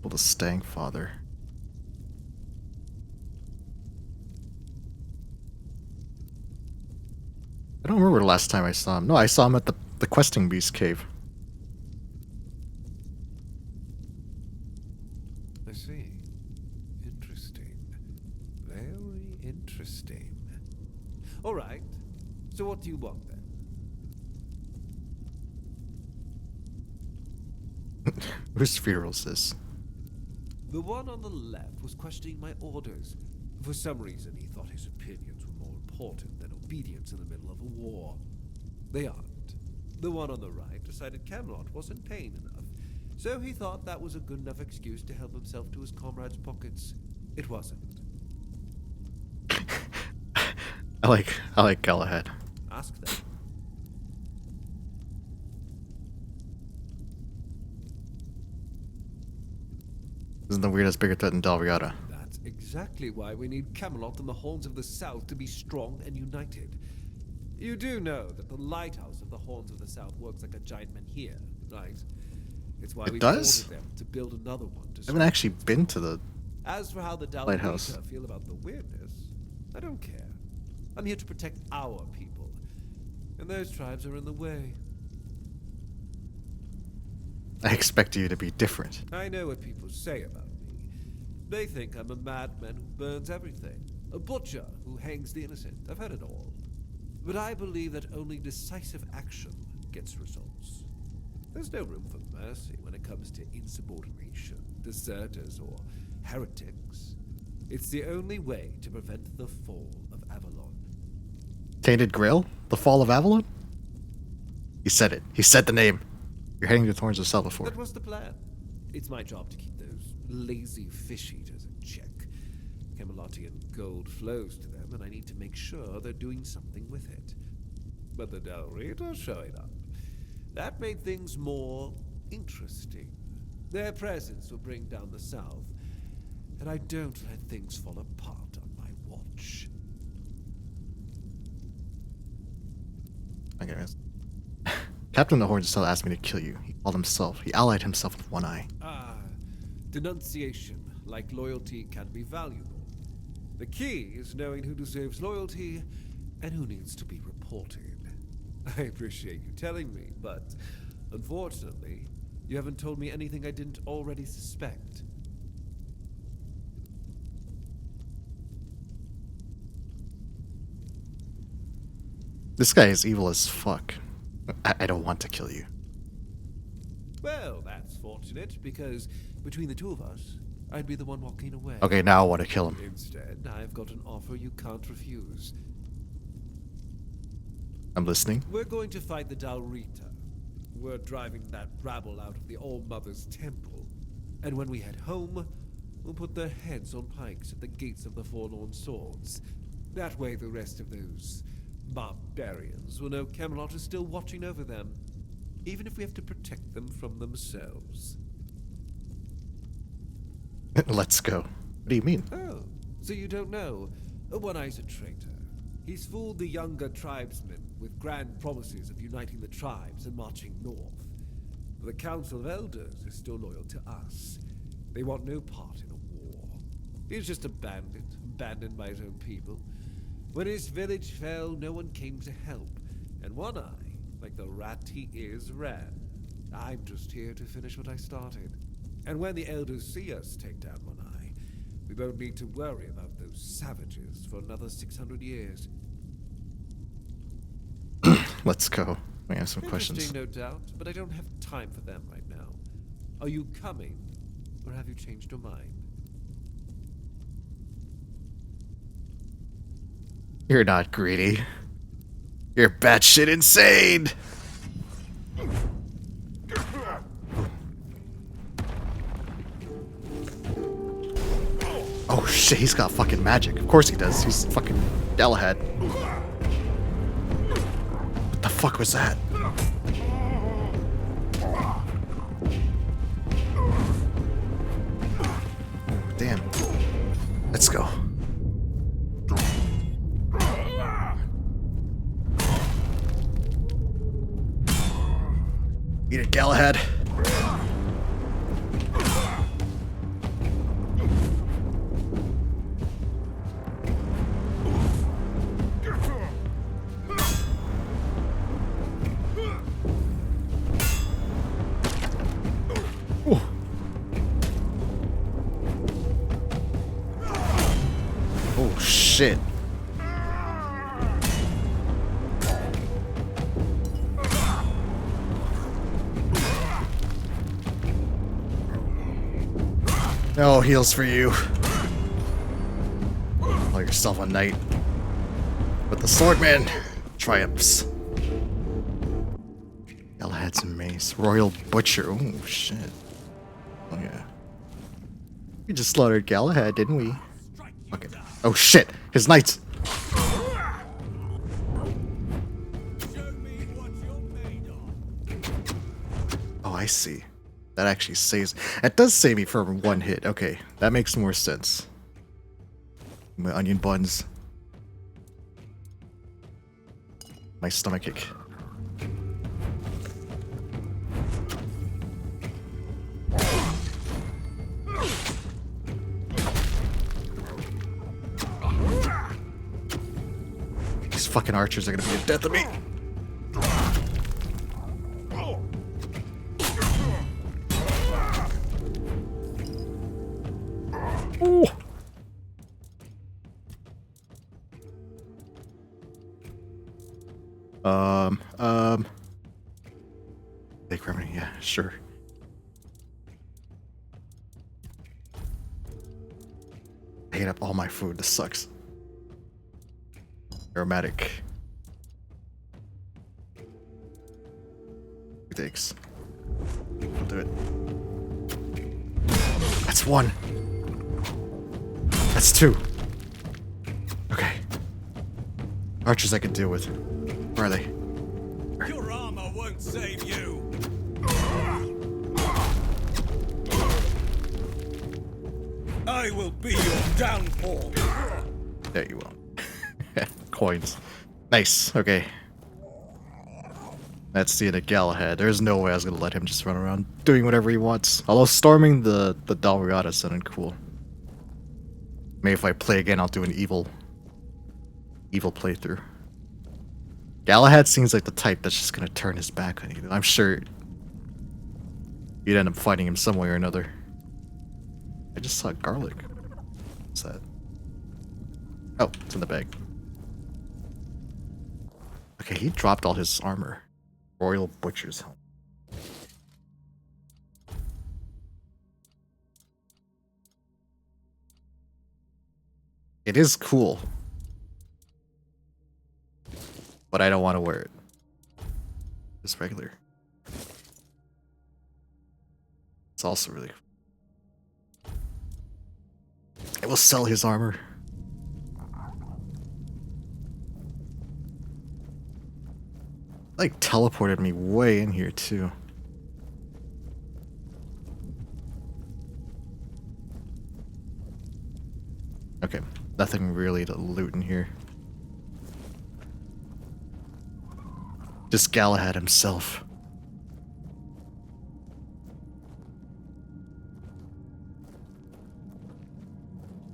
Well, the Stang Father. I don't remember the last time I saw him. No, I saw him at the Questing Beast cave. I see. Interesting. Very interesting. All right. So what do you want then? Whose funeral is this? The one on the left was questioning my orders. For some reason, he thought his opinions were more important than obedience in the middle of a war. They aren't. The one on the right decided Camelot wasn't paying enough, so he thought that was a good enough excuse to help himself to his comrades' pockets. It wasn't. I like Galahad. Ask them. Isn't the weirdest bigger threat than Dalriada? That's exactly why we need Camelot and the Horns of the South to be strong and united. You do know that the lighthouse of the Horns of the South works like a giant menhir, right? It's why we ordered them to build another one. I haven't actually been to the As for how the lighthouse. Dalriada feel about the weirdness, I don't care. I'm here to protect our people, and those tribes are in the way. I expect you to be different. I know what people say about me. They think I'm a madman who burns everything, a butcher who hangs the innocent. I've heard it all. But I believe that only decisive action gets results. There's no room for mercy when it comes to insubordination, deserters, or heretics. It's the only way to prevent the fall of Avalon. Tainted Grail? The Fall of Avalon? He said it. He said the name. You're heading to Thorns of Selvafor. That was the plan. It's my job to keep those lazy fish eaters in check. Camelotian gold flows to them, and I need to make sure they're doing something with it. But the Dalriada showing up. That made things more interesting. Their presence will bring down the South, and I don't let things fall apart on my watch. Okay, guys. Captain the Horde still asked me to kill you. He called himself. He allied himself with one eye. Ah, denunciation, like loyalty, can be valuable. The key is knowing who deserves loyalty and who needs to be reported. I appreciate you telling me, but unfortunately, you haven't told me anything I didn't already suspect. This guy is evil as fuck. I don't want to kill you. Well, that's fortunate, because between the two of us, I'd be the one walking away. Okay, now I want to kill him. Instead, I've got an offer you can't refuse. I'm listening. We're going to fight the Dalrita. We're driving that rabble out of the All-Mother's temple. And when we head home, we'll put their heads on pikes at the gates of the Forlorn Swords. That way the rest of those barbarians will know Camelot is still watching over them, even if we have to protect them from themselves. Let's go. What do you mean? Oh, so you don't know? One Eye's a traitor. He's fooled the younger tribesmen with grand promises of uniting the tribes and marching north. The Council of Elders is still loyal to us. They want no part in a war. He's just a bandit, abandoned by his own people. When his village fell, no one came to help. And One Eye, like the rat he is, ran. I'm just here to finish what I started. And when the Elders see us take down One Eye, we won't need to worry about those savages for another 600 years. Let's go. We have some questions. Interesting, no doubt, but I don't have time for them right now. Are you coming, or have you changed your mind? You're not greedy. You're batshit insane! Oh shit, he's got fucking magic. Of course he does. He's fucking Galahad. What the fuck was that? Damn. Let's go. Eat it, Galahad. Oh shit. No heals for you. Call yourself a knight. But the swordman triumphs. Galahad's mace. Royal Butcher. Oh shit. Oh yeah. We just slaughtered Galahad, didn't we? Okay. Oh shit! His knights! Oh, I see. That actually saves. It does save me for one hit. Okay, that makes more sense. My onion buns. My stomach ache. These fucking archers are gonna be the death of me. Ooh. Take remedy, yeah, sure. I ate up all my food, this sucks. Aromatic. Thanks. We'll do it. That's one. That's two. Okay. Archers I can deal with. Where are they? Your armor won't save you. I will be your downfall. There you will. Coins. Nice. Okay. That's the end of Galahad. There's no way I was gonna let him just run around doing whatever he wants. Although storming the Dalriada sounded cool. Maybe if I play again, I'll do an evil playthrough. Galahad seems like the type that's just gonna turn his back on you. I'm sure you'd end up fighting him some way or another. I just saw garlic. What's that? Oh, it's in the bag. Okay, he dropped all his armor. Royal Butcher's helmet. It is cool. But I don't want to wear it. Just regular. It's also really cool. I will sell his armor. Like teleported me way in here too. Okay, nothing really to loot in here. Just Galahad himself.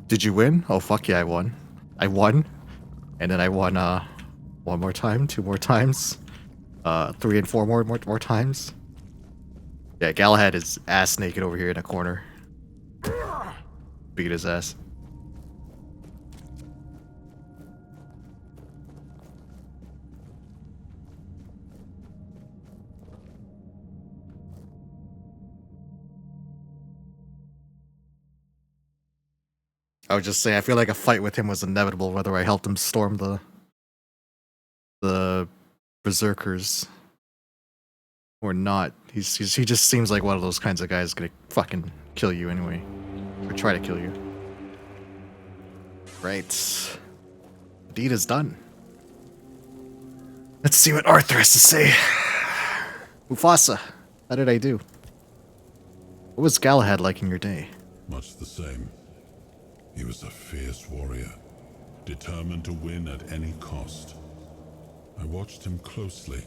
Did you win? Oh fuck yeah, I won. I won. And then I won one more time, 2 more times. 3 and 4 more times. Yeah, Galahad is ass naked over here in a corner. Beat his ass. I was just saying, I feel like a fight with him was inevitable, whether I helped him storm the berserkers or not. He just seems like one of those kinds of guys gonna fucking kill you anyway, or try to kill you. Right, the deed is done. Let's see what Arthur has to say. Mufasa, how did I do? What was Galahad like in your day? Much the same. He was a fierce warrior, determined to win at any cost. I watched him closely,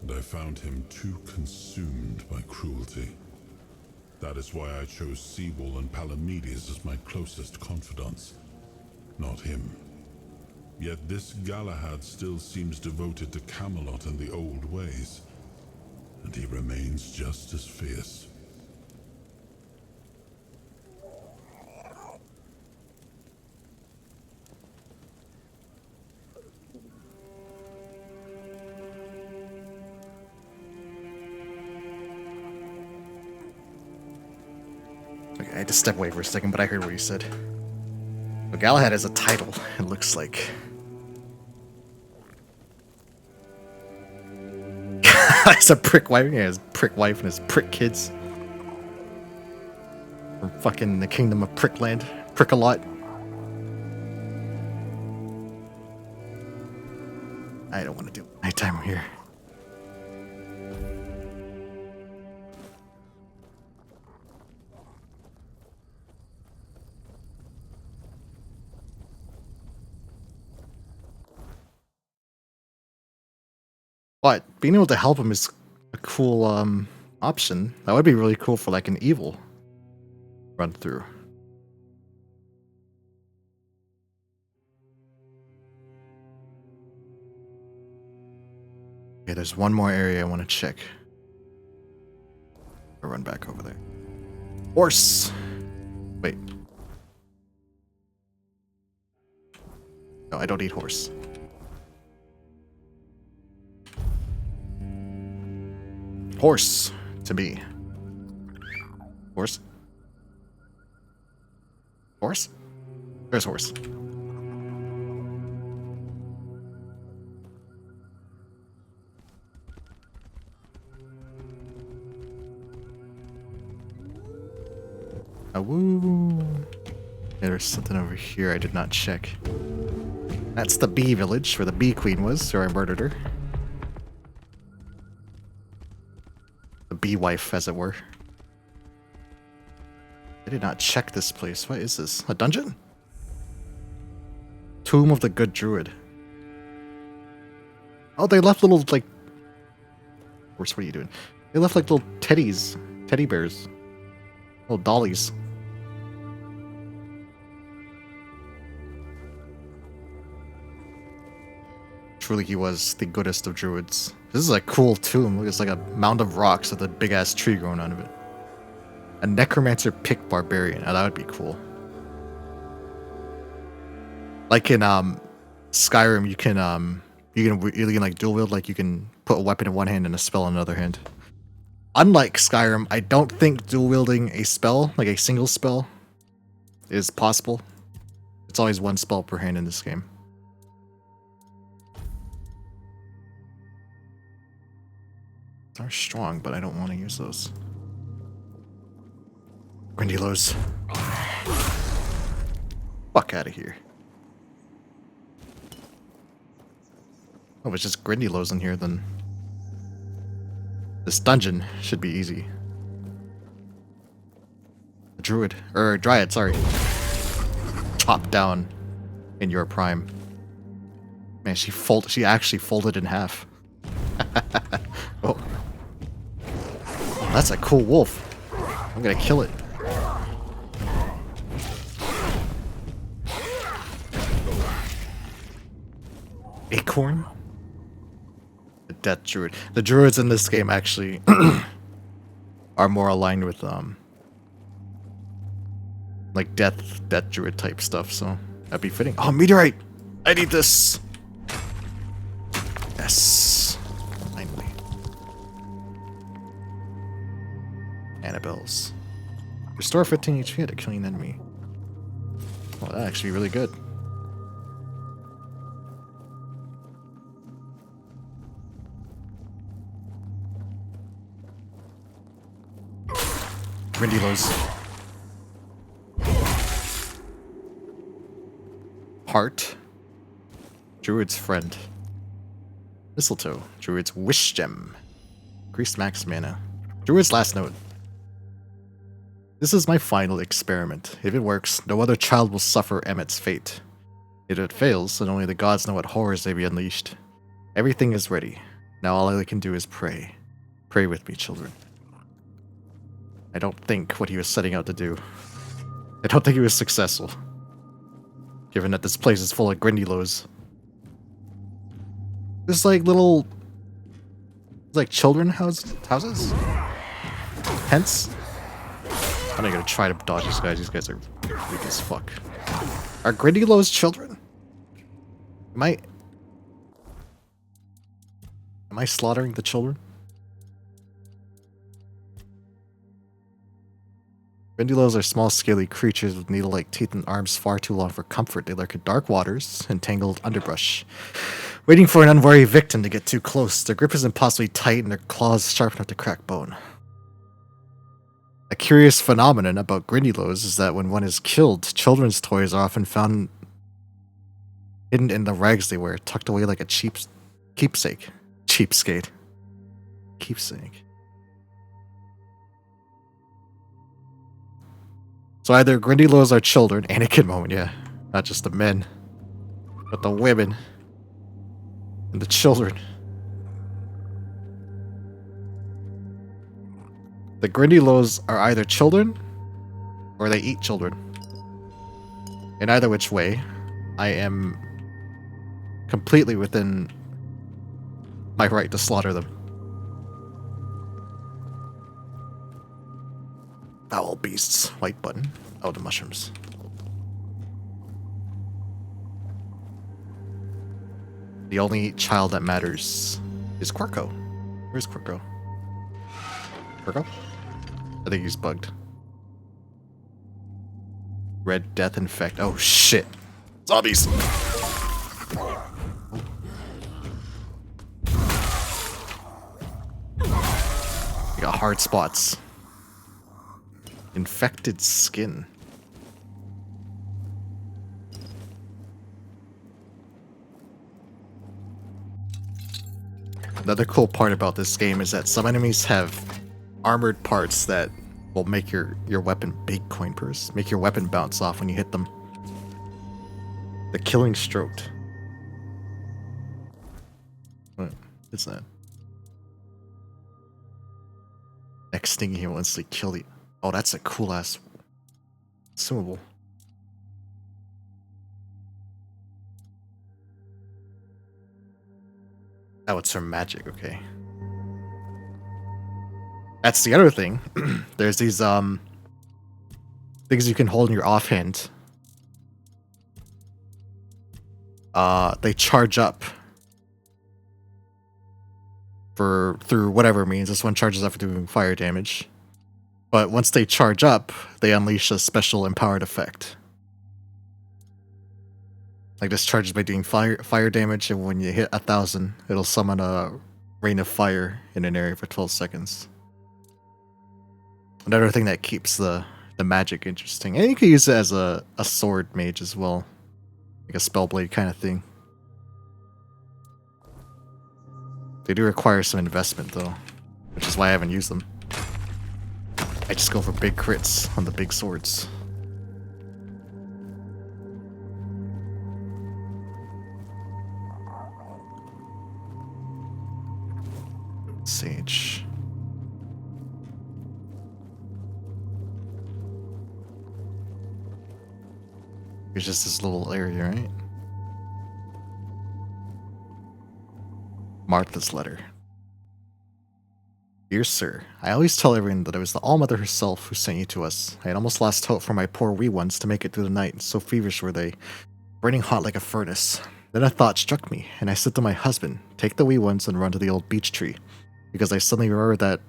and I found him too consumed by cruelty. That is why I chose Sebel and Palamedes as my closest confidants, not him. Yet this Galahad still seems devoted to Camelot and the old ways, and he remains just as fierce. Okay, I had to step away for a second, but I heard what you said. So Galahad has a title, it looks like. It's a prick wife. Yeah, his prick wife and his prick kids. From fucking the kingdom of Prickland. Prick-a-lot. I don't want to do nighttime here. But being able to help him is a cool option. That would be really cool for like an evil run through. Okay, there's one more area I want to check. I'll run back over there. Horse! Wait. No, I don't need horse. Horse to me. Horse? Horse? There's horse. Oh, woo. Yeah, there's something over here I did not check. That's the bee village where the bee queen was, or I murdered her. The bee wife, as it were. I did not check this place. What is this? A dungeon? Tomb of the Good Druid. Oh, they left little, like, What are you doing? They left like little teddy bears, little dollies. Truly, he was the goodest of druids. This is a cool tomb. Look, it's like a mound of rocks with a big ass tree growing out of it. A necromancer pick barbarian. Oh, that would be cool. Like in Skyrim, you can like dual wield. Like you can put a weapon in one hand and a spell in another hand. Unlike Skyrim, I don't think dual wielding a spell, like a single spell, is possible. It's always one spell per hand in this game. They're strong, but I don't want to use those. Grindylows. Fuck out of here. Oh, it's just Grindylows in here, then this dungeon should be easy. Druid, or Dryad, sorry. Chopped down in your prime. Man, she actually folded in half. Oh. That's a cool wolf. I'm gonna kill it. Acorn? The Death Druid. The druids in this game actually are more aligned with like death druid type stuff, so that'd be fitting. Oh, meteorite! I need this! Yes. Finally. Annabelle's. Restore 15 HP at a killing enemy. Oh, that'd actually be really good. Grindylows. Heart. Druid's friend. Mistletoe. Druid's wish gem. Increased max mana. Druid's last note. This is my final experiment. If it works, no other child will suffer Emmett's fate. If it fails, then only the gods know what horrors may be unleashed. Everything is ready. Now all I can do is pray. Pray with me, children. I don't think what he was setting out to do. I don't think he was successful. Given that this place is full of Grindylows. There's like little... like children houses? Tents? I'm not gonna try to dodge these guys. These guys are weak as fuck. Are Grindylows children? Am I slaughtering the children? Grindylows are small, scaly creatures with needle-like teeth and arms far too long for comfort. They lurk in dark waters and tangled underbrush, waiting for an unwary victim to get too close. Their grip is impossibly tight and their claws sharp enough to crack bone. A curious phenomenon about Grindylows is that when one is killed, children's toys are often found hidden in the rags they wear, tucked away like a keepsake. Cheapskate. Keepsake. So either Grindylows are children, Anakin moment, yeah. Not just the men, but the women and the children. The Grindylows are either children or they eat children. In either which way, I am completely within my right to slaughter them. Foul beasts. White button. Oh, the mushrooms. The only child that matters is Quirko. Where's Quirko? Quirko? I think he's bugged. Red Death Infect. Oh shit. Zombies! You got hard spots. Infected skin. Another cool part about this game is that some enemies have armored parts that will make your weapon big coin purse. Make your weapon bounce off when you hit them. The Killing Stroked. What is that? Next stinging he will instantly kill the... Oh, that's a cool ass consumable. Oh, it's from magic, okay. That's the other thing. There's these things you can hold in your offhand. They charge up through whatever means. This one charges up for doing fire damage. But once they charge up, they unleash a special empowered effect. Like this charges by doing fire damage, and when you hit 1,000, it'll summon a rain of fire in an area for 12 seconds. Another thing that keeps the magic interesting. And you can use it as a sword mage as well. Like a spellblade kind of thing. They do require some investment though, which is why I haven't used them. I just go for big crits on the big swords. Sage. Here's just this little area, right? Martha's letter. Dear sir, I always tell everyone that it was the All-Mother herself who sent you to us. I had almost lost hope for my poor wee ones to make it through the night, so feverish were they, burning hot like a furnace. Then a thought struck me, and I said to my husband, take the wee ones and run to the old beech tree, because I suddenly remembered that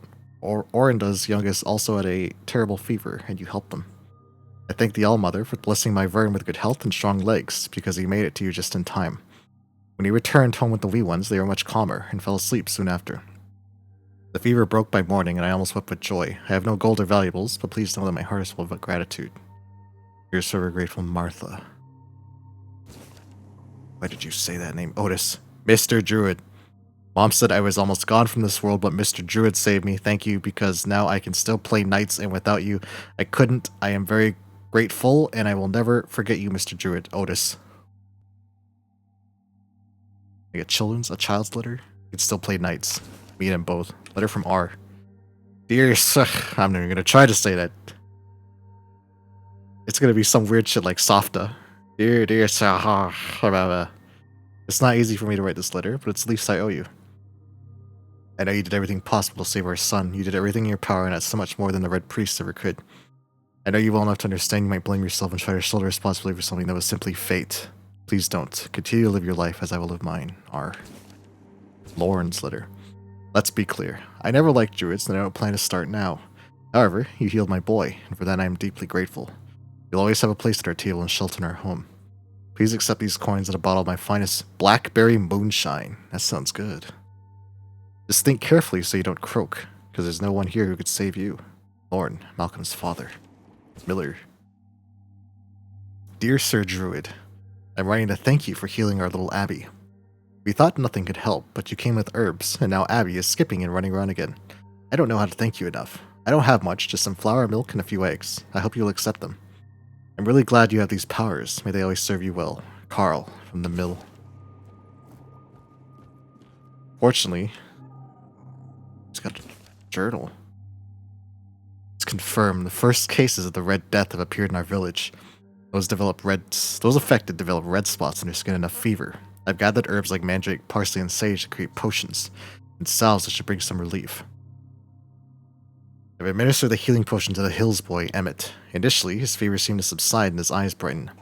Orinda's youngest also had a terrible fever, and you helped them. I thank the All-Mother for blessing my Vern with good health and strong legs, because he made it to you just in time. When he returned home with the wee ones, they were much calmer, and fell asleep soon after. The fever broke by morning, and I almost wept with joy. I have no gold or valuables, but please know that my heart is full of gratitude. Yours ever grateful, Martha. Why did you say that name? Otis. Mr. Druid. Mom said I was almost gone from this world, but Mr. Druid saved me. Thank you, because now I can still play knights, and without you, I couldn't. I am very grateful, and I will never forget you, Mr. Druid. Otis. Like a child's letter? You can still play knights. Meet them both. Letter from R. Dear sir, I'm not even gonna try to say that. It's gonna be some weird shit like Softa. Dear sir, it's not easy for me to write this letter, but it's the least I owe you. I know you did everything possible to save our son. You did everything in your power, and that's so much more than the Red Priest ever could. I know you well enough to understand you might blame yourself and try to shoulder responsibility for something that was simply fate. Please don't. Continue to live your life as I will live mine. R. Lauren's letter. Let's be clear. I never liked druids, and I don't plan to start now. However, you healed my boy, and for that I am deeply grateful. You'll always have a place at our table and shelter in our home. Please accept these coins and a bottle of my finest blackberry moonshine. That sounds good. Just think carefully so you don't croak, because there's no one here who could save you. Lauren, Malcolm's father. Miller. Dear Sir Druid, I'm writing to thank you for healing our little Abby. We thought nothing could help, but you came with herbs, and now Abby is skipping and running around again. I don't know how to thank you enough. I don't have much, just some flour, milk, and a few eggs. I hope you'll accept them. I'm really glad you have these powers. May they always serve you well. Carl, from the mill. Fortunately, he's got a journal. It's confirmed. The first cases of the Red Death have appeared in our village. Those affected develop red spots on their skin and a fever. I've gathered herbs like mandrake, parsley, and sage to create potions, and salves that should bring some relief. I've administered the healing potion to the Hills boy, Emmett. Initially, his fever seemed to subside and his eyes brighten.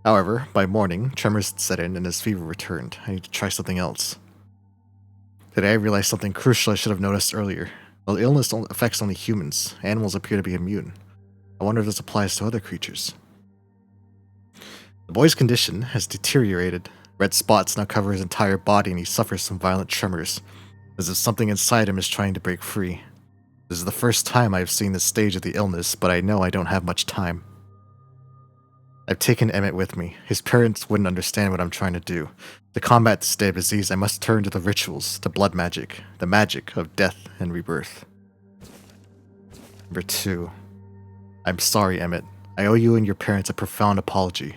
However, by morning, tremors set in and his fever returned. I need to try something else. Today I realized something crucial I should have noticed earlier. While the illness affects only humans, animals appear to be immune. I wonder if this applies to other creatures. The boy's condition has deteriorated. Red spots now cover his entire body and he suffers from violent tremors, as if something inside him is trying to break free. This is the first time I have seen this stage of the illness, but I know I don't have much time. I've taken Emmett with me. His parents wouldn't understand what I'm trying to do. To combat this dead disease, I must turn to the rituals, to blood magic, the magic of death and rebirth. Number 2. I'm sorry, Emmett. I owe you and your parents a profound apology.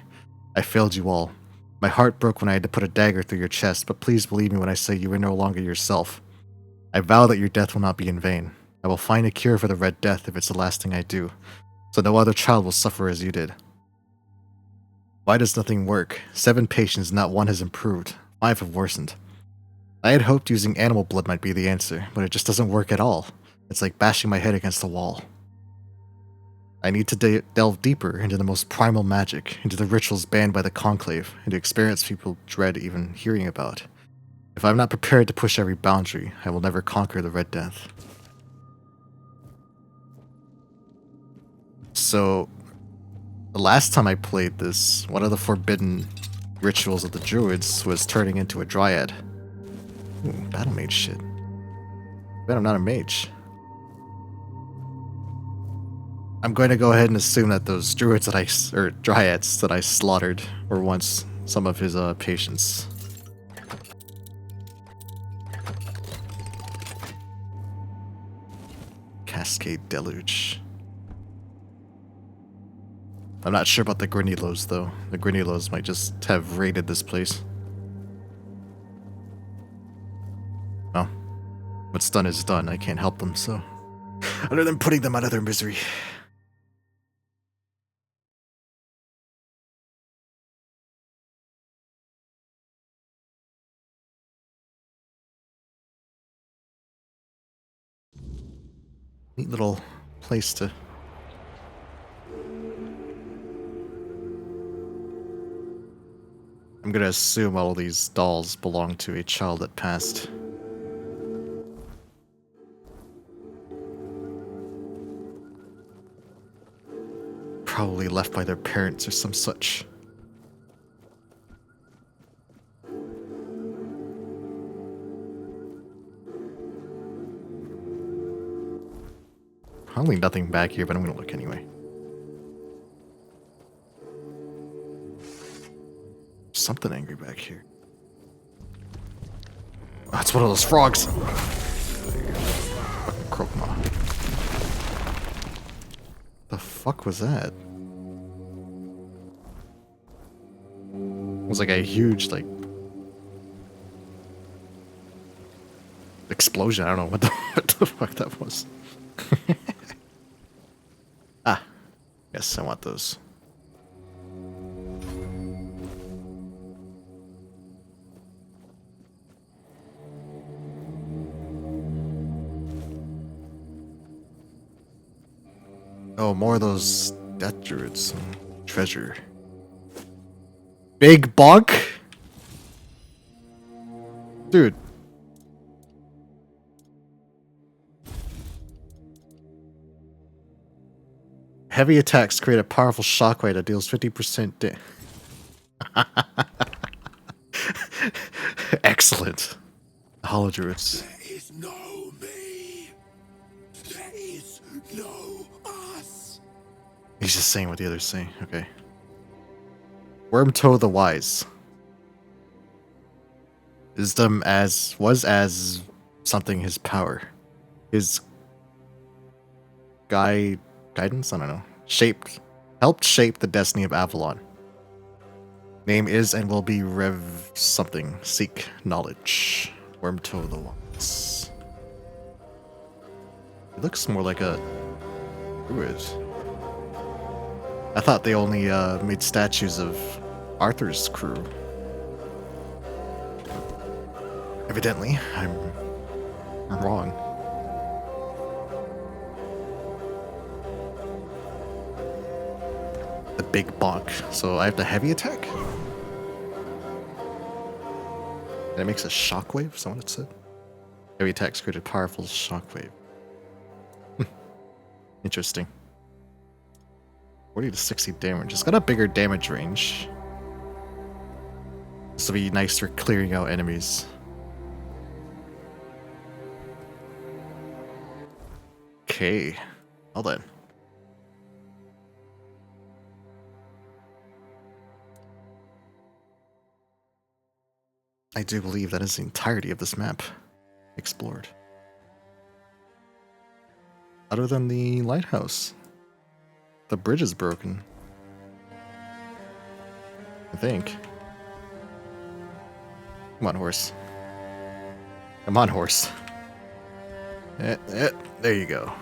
I failed you all. My heart broke when I had to put a dagger through your chest, but please believe me when I say you are no longer yourself. I vow that your death will not be in vain. I will find a cure for the Red Death if it's the last thing I do, so no other child will suffer as you did. Why does nothing work? 7 patients, not one has improved. 5 have worsened. I had hoped using animal blood might be the answer, but it just doesn't work at all. It's like bashing my head against the wall. I need to delve deeper into the most primal magic, into the rituals banned by the Conclave, into experience people dread even hearing about. If I'm not prepared to push every boundary, I will never conquer the Red Death. So, the last time I played this, one of the forbidden rituals of the druids was turning into a dryad. Ooh, battle mage shit. Bet I'm not a mage. I'm going to go ahead and assume that those druids or dryads that I slaughtered were once some of his patients. Cascade Deluge. I'm not sure about the Grinilos though. The Grinilos might just have raided this place. Well, what's done is done. I can't help them, so other than putting them out of their misery. Neat little place to... I'm gonna assume all of these dolls belong to a child that passed. Probably left by their parents or some such. Probably nothing back here, but I'm gonna look anyway. Something angry back here. Oh, that's one of those frogs. Fucking Croakmaw. The fuck was that? It was like a huge, like, explosion. I don't know what the fuck that was. Ah, yes, I want those. Oh, more of those death druids. Treasure. Big bug? Dude. Heavy attacks create a powerful shockwave that deals 50% Excellent. Hollow druids. There is no me. There is no us. He's just saying what the others say. Okay. Wormtoe the Wise. Wisdom was as something his power. His guidance? I don't know. Helped shape the destiny of Avalon. Name is and will be Rev something. Seek knowledge. Wormtoe the Wise. It looks more like a druid. I thought they only made statues of Arthur's crew. Evidently, I'm wrong. The big bonk. So I have the heavy attack? And it makes a shockwave? Is that what it said? Heavy attacks create a powerful shockwave. Interesting. 40 to 60 damage. It's got a bigger damage range. This will be nice for clearing out enemies. Okay. Well then. I do believe that is the entirety of this map explored. Other than the lighthouse. The bridge is broken. I think. Come on, horse. Come on, horse. There you go.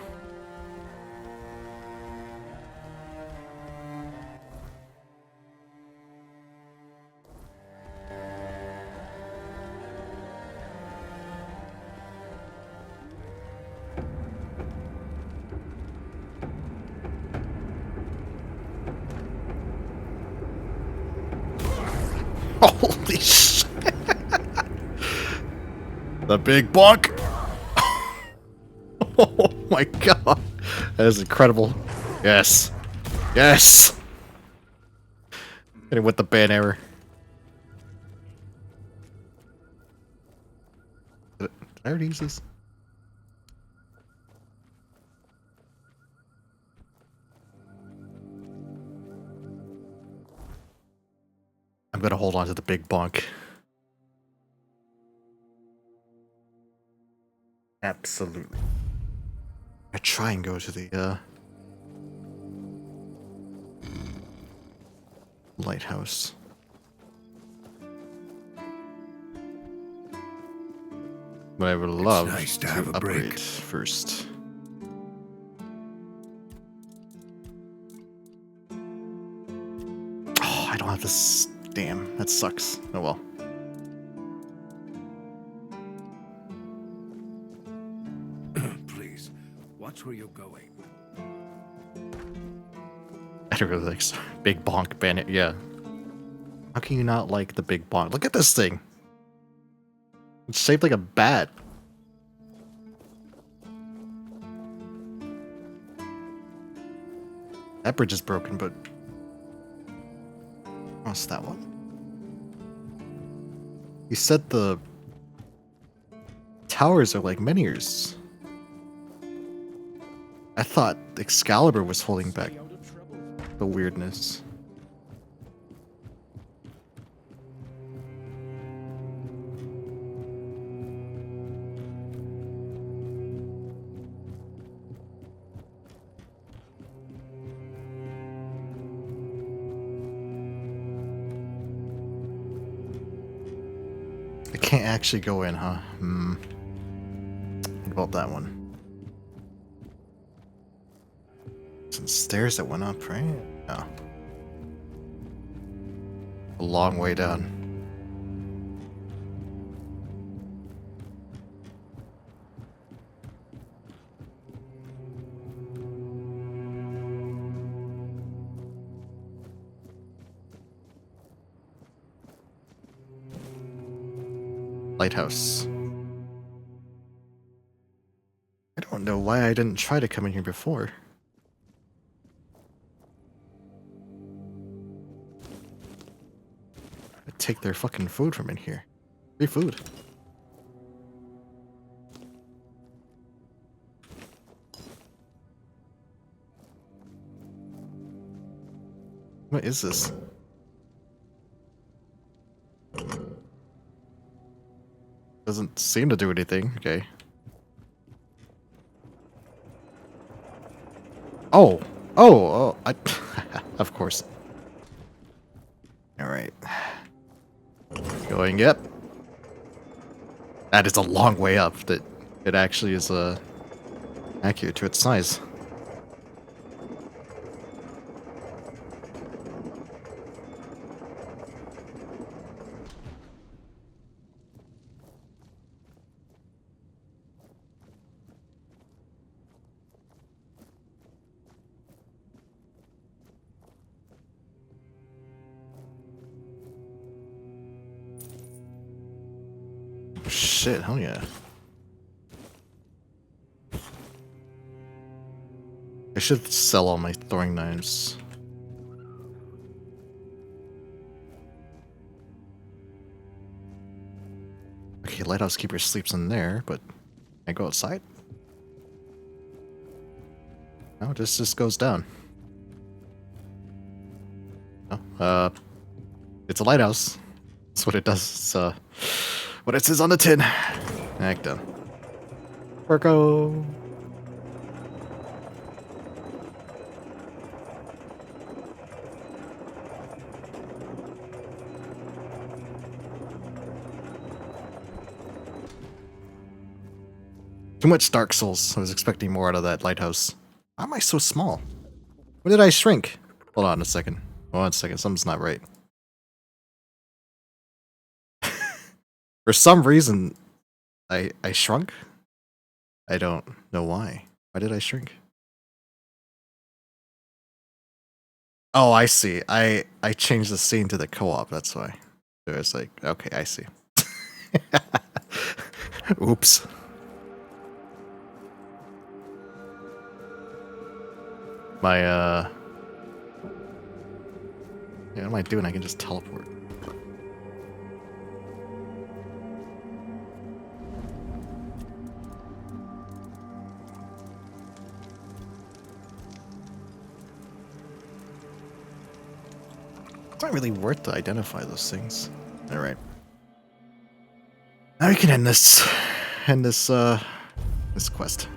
Holy shit! The big bonk! Oh my god! That is incredible. Yes! Yes! Hit him with the ban error. Did I already use this? I'm gonna hold on to the big bonk. Absolutely. I try and go to the lighthouse. But I would love nice to have a break. upgrade first. Oh, I don't have this. Damn, that sucks. Oh well. Please, watch where you're going. I don't really like big bonk bandit. Yeah. How can you not like the big bonk? Look at this thing. It's shaped like a bat. That bridge is broken, but what's that one? You said the towers are like menhirs. I thought Excalibur was holding back the weirdness. I can't actually go in, huh? What about that one? Some stairs that went up, right? No. A long way down. Lighthouse. I don't know why I didn't try to come in here before. Take their fucking food from in here. Free food. What is this? Doesn't seem to do anything. Okay. Oh! Oh! I of course. Alright. Going, yep. That is a long way up. That it actually is accurate to its size. Shit, hell yeah. I should sell all my throwing knives. Okay, Lighthouse Keeper sleeps in there, but can I go outside? No, this just goes down. Oh, it's a lighthouse. That's what it does. It's, what it says on the tin. Act done. Virgo. Too much Dark Souls. I was expecting more out of that lighthouse. Why am I so small? When did I shrink? Hold on a second. Hold on a second. Something's not right. For some reason, I shrunk. I don't know why. Why did I shrink? Oh, I see. I changed the scene to the co-op. That's why. So it's like, okay, I see. Oops. My, yeah, what am I doing? I can just teleport. It's not really worth to identify those things. Alright. Now we can end this quest.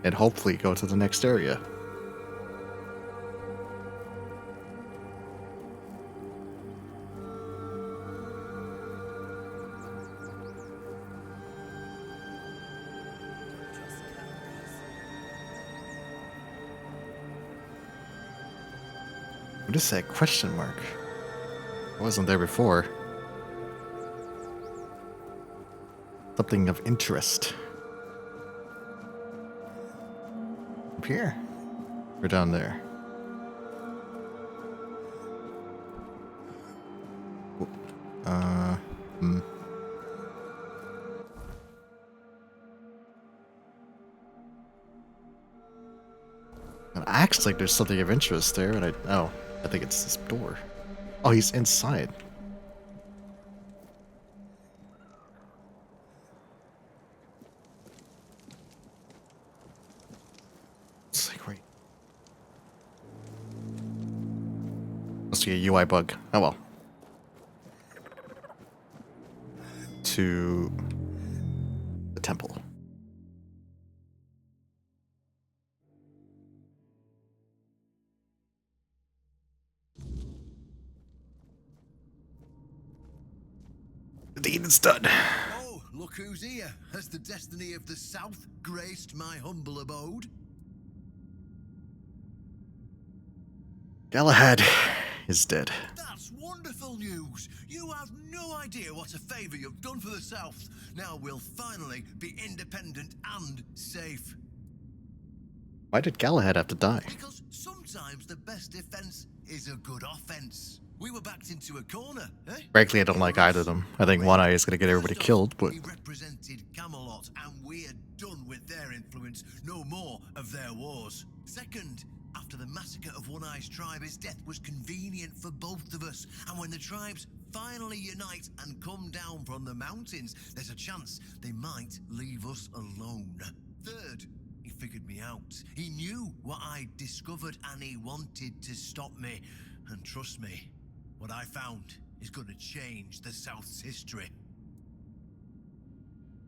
And hopefully go to the next area. What is that question mark? It wasn't there before. Something of interest. Up here? Or down there? It acts like there's something of interest there, and I think it's this door. Oh, he's inside. It's like, wait. Must be a UI bug. Oh well. To the temple. The deed is done. Oh, look who's here. Has the destiny of the South graced my humble abode? Galahad is dead. That's wonderful news. You have no idea what a favor you've done for the South. Now we'll finally be independent and safe. Why did Galahad have to die? Because sometimes the best defense is a good offense. We were backed into a corner, eh? Frankly, I don't like either of them. I think One Eye is going to get everybody killed, but... We represented Camelot, and we're done with their influence. No more of their wars. Second, after the massacre of One Eye's tribe, his death was convenient for both of us. And when the tribes finally unite and come down from the mountains, there's a chance they might leave us alone. Third, he figured me out. He knew what I'd discovered, and he wanted to stop me. And trust me, what I found is going to change the South's history.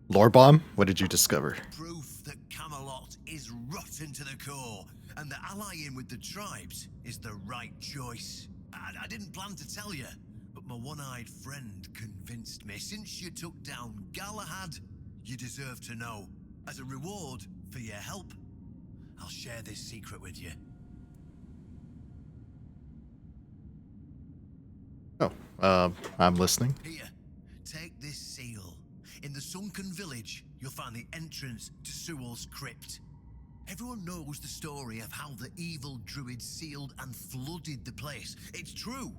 Lore Bomb? What did you discover? Proof that Camelot is rotten to the core, and that allying with the tribes is the right choice. I didn't plan to tell you, but my one-eyed friend convinced me. Since you took down Galahad, you deserve to know. As a reward for your help, I'll share this secret with you. Oh, I'm listening. Here, take this seal. In the sunken village, you'll find the entrance to Sewell's crypt. Everyone knows the story of how the evil druid sealed and flooded the place. It's true.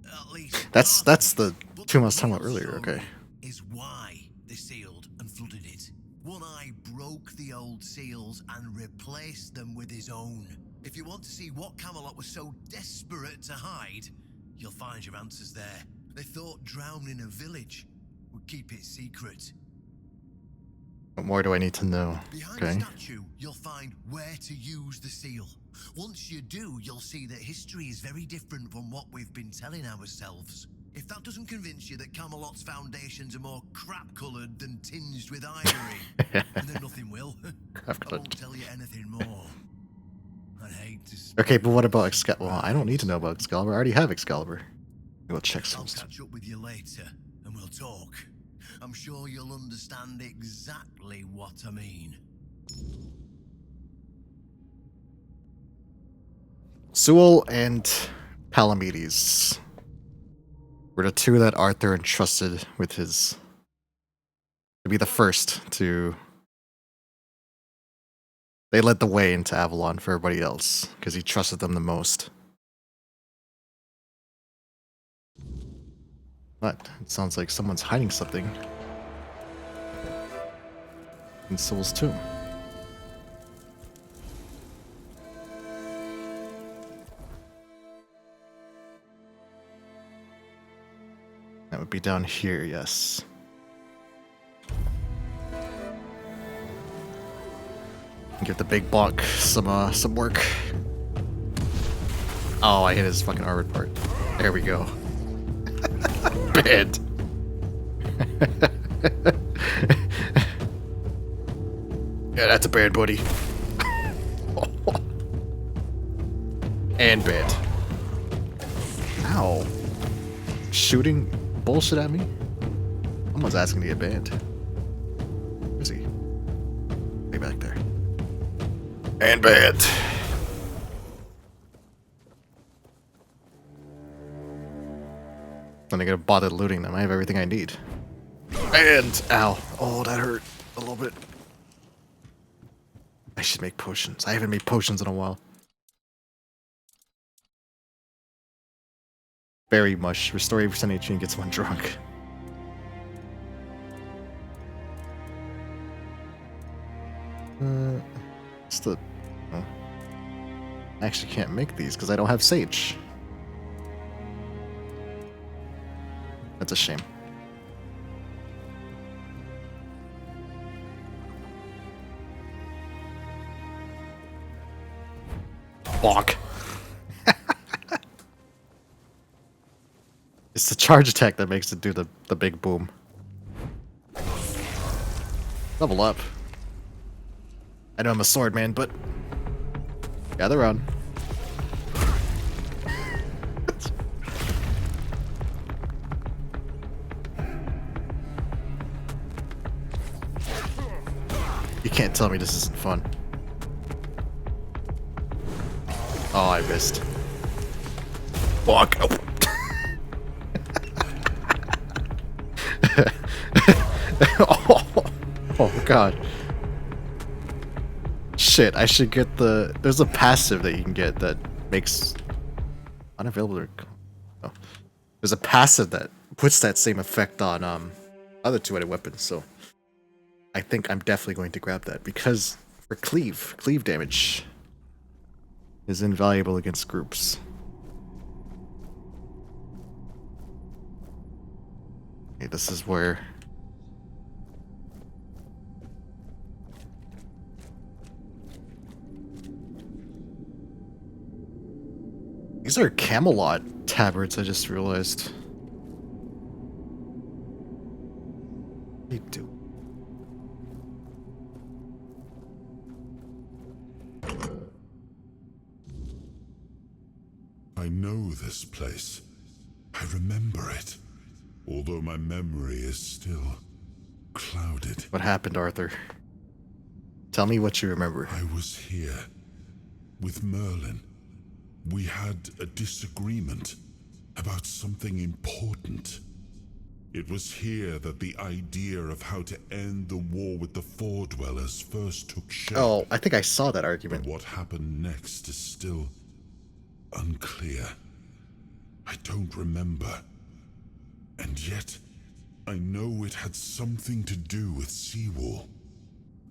At least That's the tomb I was talking about earlier, okay. Is why they sealed and flooded it. One Eye broke the old seals and replaced them with his own. If you want to see what Camelot was so desperate to hide, you'll find your answers there. They thought drowning a village would keep it secret. What more do I need to know? Behind Okay. the statue, you'll find where to use the seal. Once you do, you'll see that history is very different from what we've been telling ourselves. If that doesn't convince you that Camelot's foundations are more crap-coloured than tinged with ivory, then nothing will. I won't tell you anything more. I'd hate to... Okay, but what about Excalibur? Well, I don't need to know about Excalibur. I already have Excalibur. We'll check some I'll stuff. catch up with you later, and we'll talk. I'm sure you'll understand exactly what I mean. Sewell and Palamedes were the two that Arthur entrusted with his... to be the first to... They led the way into Avalon for everybody else, because he trusted them the most. But it sounds like someone's hiding something in Sewell's tomb. That would be down here, yes. Give the big block some work. Oh, I hit his fucking armored part. There we go. Bad. Yeah, that's a bad, buddy. And bad. Ow. Shooting bullshit at me? Someone's asking to get banned. Where's he? Way back there. And bad. I'm not gonna bother looting them. I have everything I need. And ow. Oh, that hurt a little bit. I should make potions. I haven't made potions in a while. Berry mush. Restore 8% HP and gets one drunk. Still. Oh. I actually can't make these because I don't have sage. That's a shame. Bonk. It's the charge attack that makes it do the big boom. Level up. I know I'm a sword man, but gather round. You can't tell me this isn't fun. Oh, I missed. Bonk. Oh. Oh god. Shit, I should get the... There's a passive that you can get that makes... Unavailable or... Oh. There's a passive that puts that same effect on other two-headed weapons, so... I think I'm definitely going to grab that, because for cleave damage is invaluable against groups. Okay, this is where... These are Camelot tabards, I just realized. What do you do? I know this place. I remember it. Although my memory is still clouded. What happened, Arthur? Tell me what you remember. I was here with Merlin. We had a disagreement about something important. It was here that the idea of how to end the war with the Four Dwellers first took shape. Oh, I think I saw that argument. But what happened next is still unclear. I don't remember. And yet, I know it had something to do with Seawall,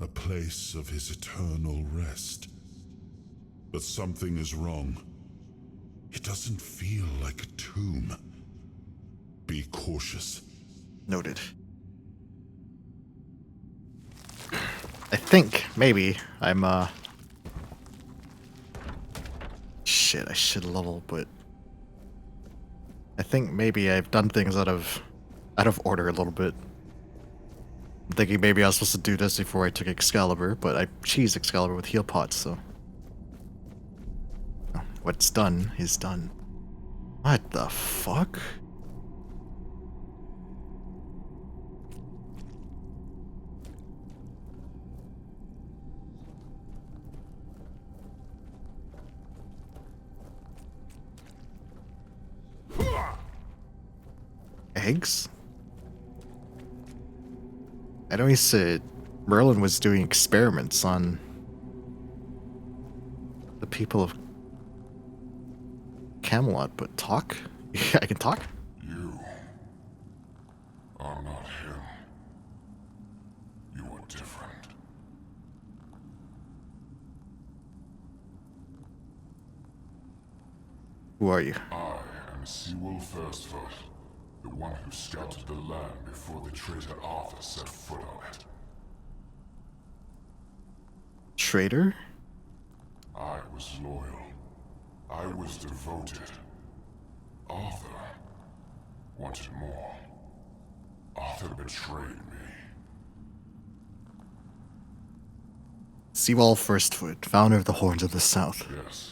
a place of his eternal rest. But something is wrong. It doesn't feel like a tomb. Be cautious. Noted. I think, maybe, I'm, Shit, I should level, but... I think maybe I've done things out of order a little bit. I'm thinking maybe I was supposed to do this before I took Excalibur, but I cheesed Excalibur with heal pots, so... What's done is done. What the fuck? eggs? I know he said Merlin was doing experiments on the people of Camelot, but talk? Yeah, I can talk? You are not him. You are different. Who are you? I am Seawolf Firstfoot, the one who scouted the land before the traitor Arthur set foot on it. Traitor? I was loyal. I was devoted. Arthur wanted more. Arthur betrayed me. Seawall Firstfoot, founder of the Horns of the South. Yes,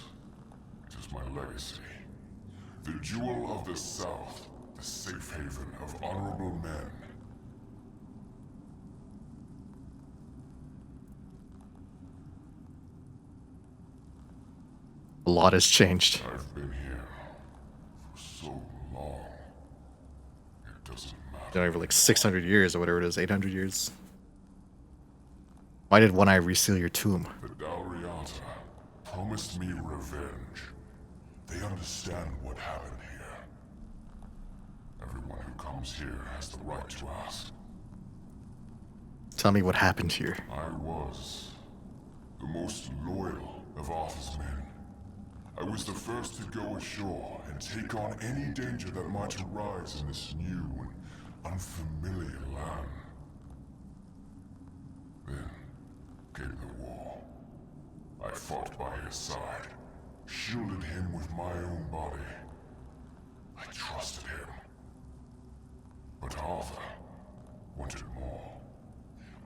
it is my legacy. The jewel of the South, the safe haven of honorable men. A lot has changed. I've been here for so long. It doesn't matter. Been over like 600 years or whatever it is, 800 years. Why did One Eye reseal your tomb? The Dalriata promised me revenge. They understand what happened here. Everyone who comes here has the right to ask. Tell me what happened here. I was the most loyal of Arthur's men. I was the first to go ashore and take on any danger that might arise in this new and unfamiliar land. Then came the war. I fought by his side, shielded him with my own body. I trusted him. But Arthur wanted more.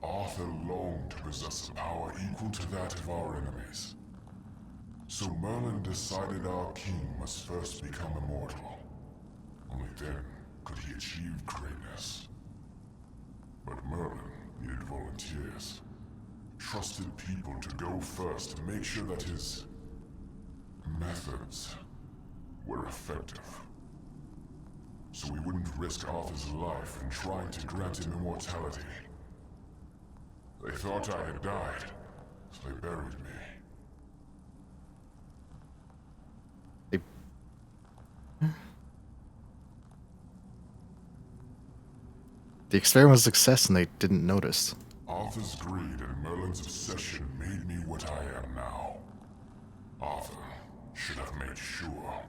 Arthur longed to possess a power equal to that of our enemies. So Merlin decided our king must first become immortal. Only then could he achieve greatness. But Merlin needed volunteers. Trusted people to go first to make sure that his methods were effective. So we wouldn't risk Arthur's life in trying to grant him immortality. They thought I had died, so they buried me. The experiment was a success and they didn't notice. Arthur's greed and Merlin's obsession made me what I am now. Arthur should have made sure.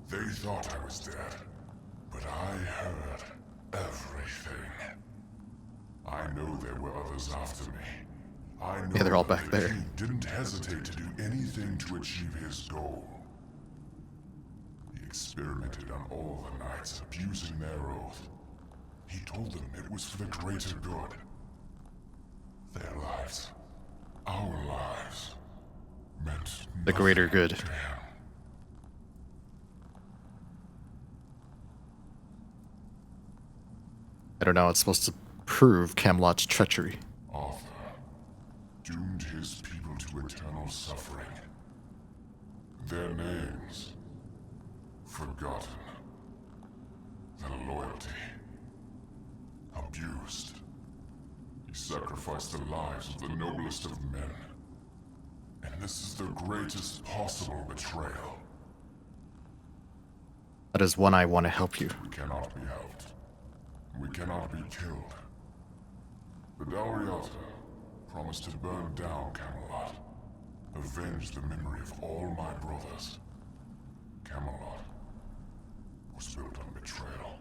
They thought I was dead, but I heard everything. I know there were others after me. I know they're all that back the there. king didn't hesitate to do anything to achieve his goal. He experimented on all the knights, abusing their oath. He told them it was for the greater good. Their lives, our lives, meant The greater good. to him. I don't know how it's supposed to prove Camelot's treachery. Arthur doomed his people to eternal suffering. Their names forgotten. Their loyalty abused. He sacrificed the lives of the noblest of men. And this is the greatest possible betrayal. How does One Eye want to help you? We cannot be helped. We cannot be killed. The Dalriata promised to burn down Camelot. Avenge the memory of all my brothers. Camelot was built on betrayal.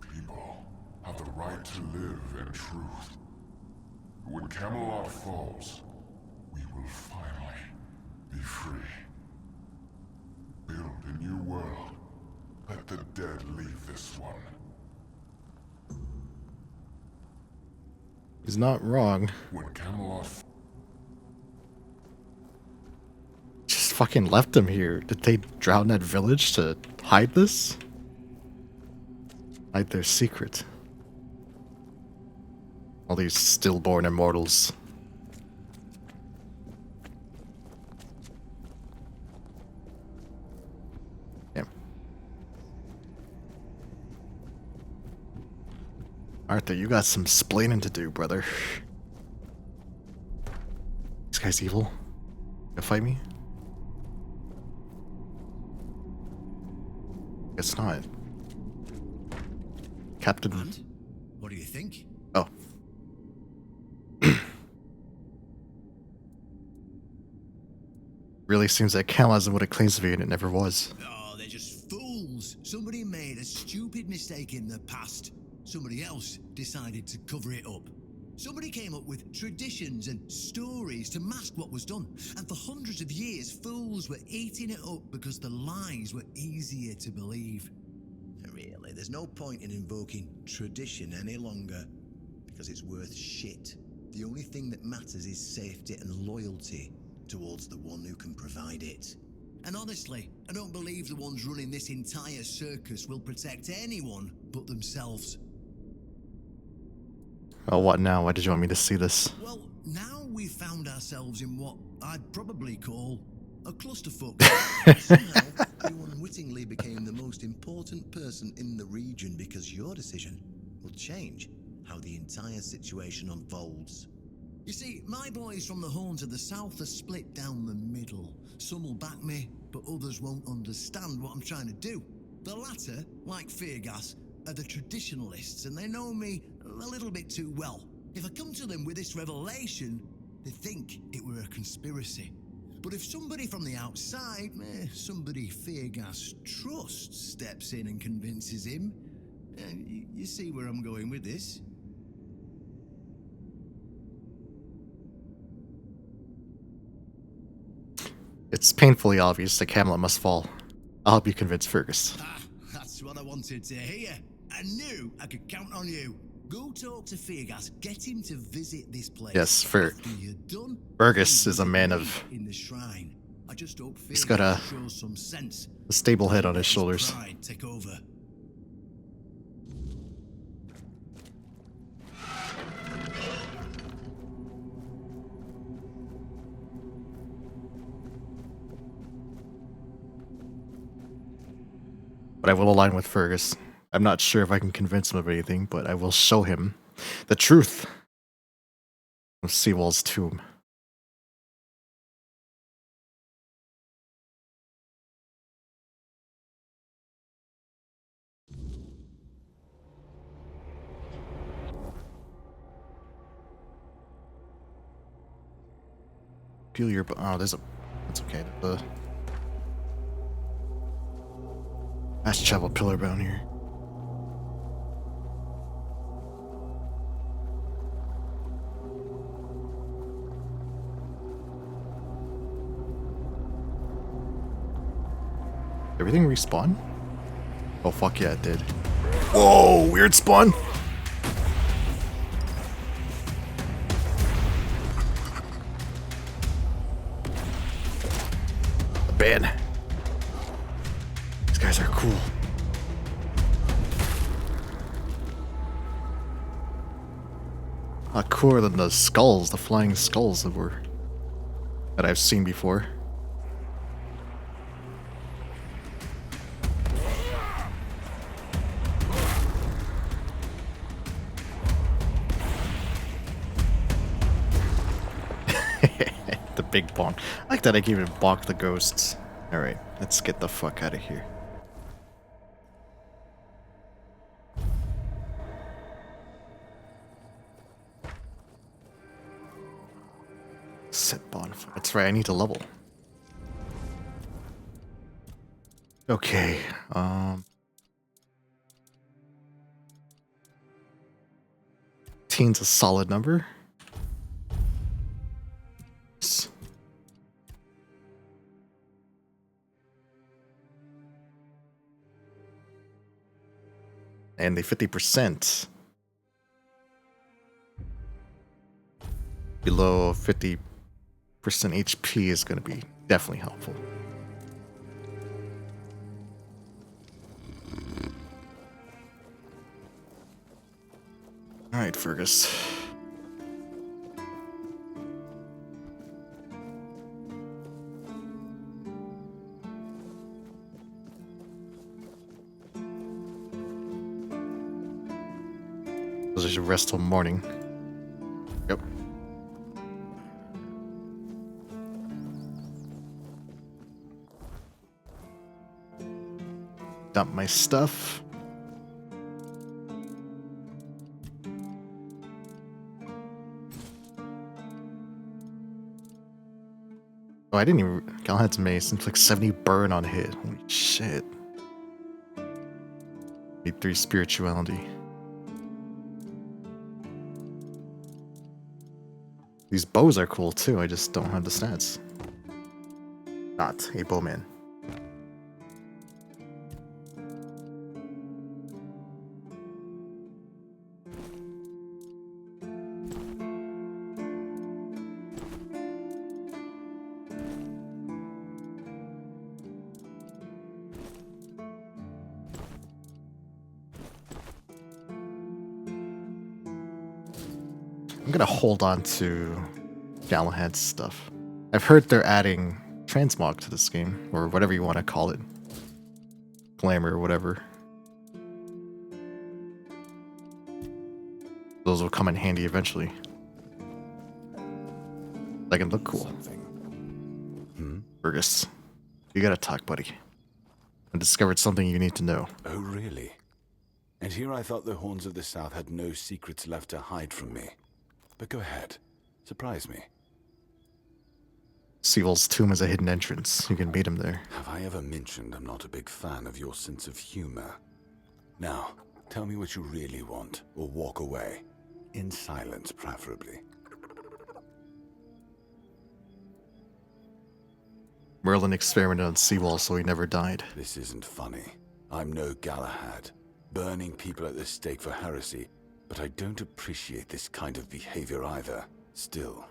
People have the right to live in truth. When Camelot falls, we will finally be free. Build a new world. Let the dead leave this one. He's not wrong. When Camelot Just fucking left him here. Did they drown that village to hide this? Hide their secret. All these stillborn immortals. Yeah. Arthur, you got some splaining to do, brother. This guy's evil. Gonna fight me? Guess not. Captain. And? What do you think? Oh. Really seems like Camelot isn't what it claims to be, and it never was. Oh, they're just fools. Somebody made a stupid mistake in the past. Somebody else decided to cover it up. Somebody came up with traditions and stories to mask what was done. And for hundreds of years, fools were eating it up because the lies were easier to believe. Really, there's no point in invoking tradition any longer because it's worth shit. The only thing that matters is safety and loyalty towards the one who can provide it. And honestly, I don't believe the ones running this entire circus will protect anyone but themselves. Oh, what now? Why did you want me to see this? Well, now we've found ourselves in what I'd probably call a clusterfuck. Somehow, you unwittingly became the most important person in the region because your decision will change how the entire situation unfolds. You see, my boys from the horns of the south are split down the middle. Some will back me, but others won't understand what I'm trying to do. The latter, like Feargas, are the traditionalists, and they know me a little bit too well. If I come to them with this revelation, they think it were a conspiracy. But if somebody from the outside, somebody Feargas trusts, steps in and convinces him, you see where I'm going with this? It's painfully obvious that Camelot must fall. I'll help you convince Fergus. Ah, that's what I wanted to hear. I knew I could count on you. Go talk to Feargas. Get him to visit this place. Yes, After you're done, Fergus is a man of... in the shrine. I just hope He's got a shows some sense. stable head on his shoulders. Pride take over. But I will align with Fergus. I'm not sure if I can convince him of anything, but I will show him the truth of Seawall's tomb. Feel your... Oh, there's a... That's okay. The fast travel pillar down here. Everything respawn? Oh fuck yeah, it did. Whoa, weird spawn! Man. These guys are cool. A lot cooler than the skulls, the flying skulls that I've seen before. The big bonk. I like that I can even bonk the ghosts. Alright, let's get the fuck out of here. Set bonfire. That's right, I need to level. Okay, 18's a solid number. And the 50% below 50% HP is going to be definitely helpful. All right, Fergus. I should rest till morning. Yep. Dump my stuff. Oh, I didn't even... Galahad's mace. It's like 70 burn on hit. Holy shit. Need 3 spirituality. These bows are cool too, I just don't have the stats. Not a bowman. I'm gonna hold on to Galahad's stuff. I've heard they're adding transmog to this game, or whatever you want to call it. Glamour or whatever. Those will come in handy eventually. They can look cool. Fergus, you gotta talk, buddy. I discovered something you need to know. Oh, really? And here I thought the Horns of the South had no secrets left to hide from me. But go ahead. Surprise me. Seawall's tomb is a hidden entrance. You can meet him there. Have I ever mentioned I'm not a big fan of your sense of humor? Now, tell me what you really want, or walk away. In silence, preferably. Merlin experimented on Seawall so he never died. This isn't funny. I'm no Galahad, burning people at the stake for heresy, but I don't appreciate this kind of behavior either. Still,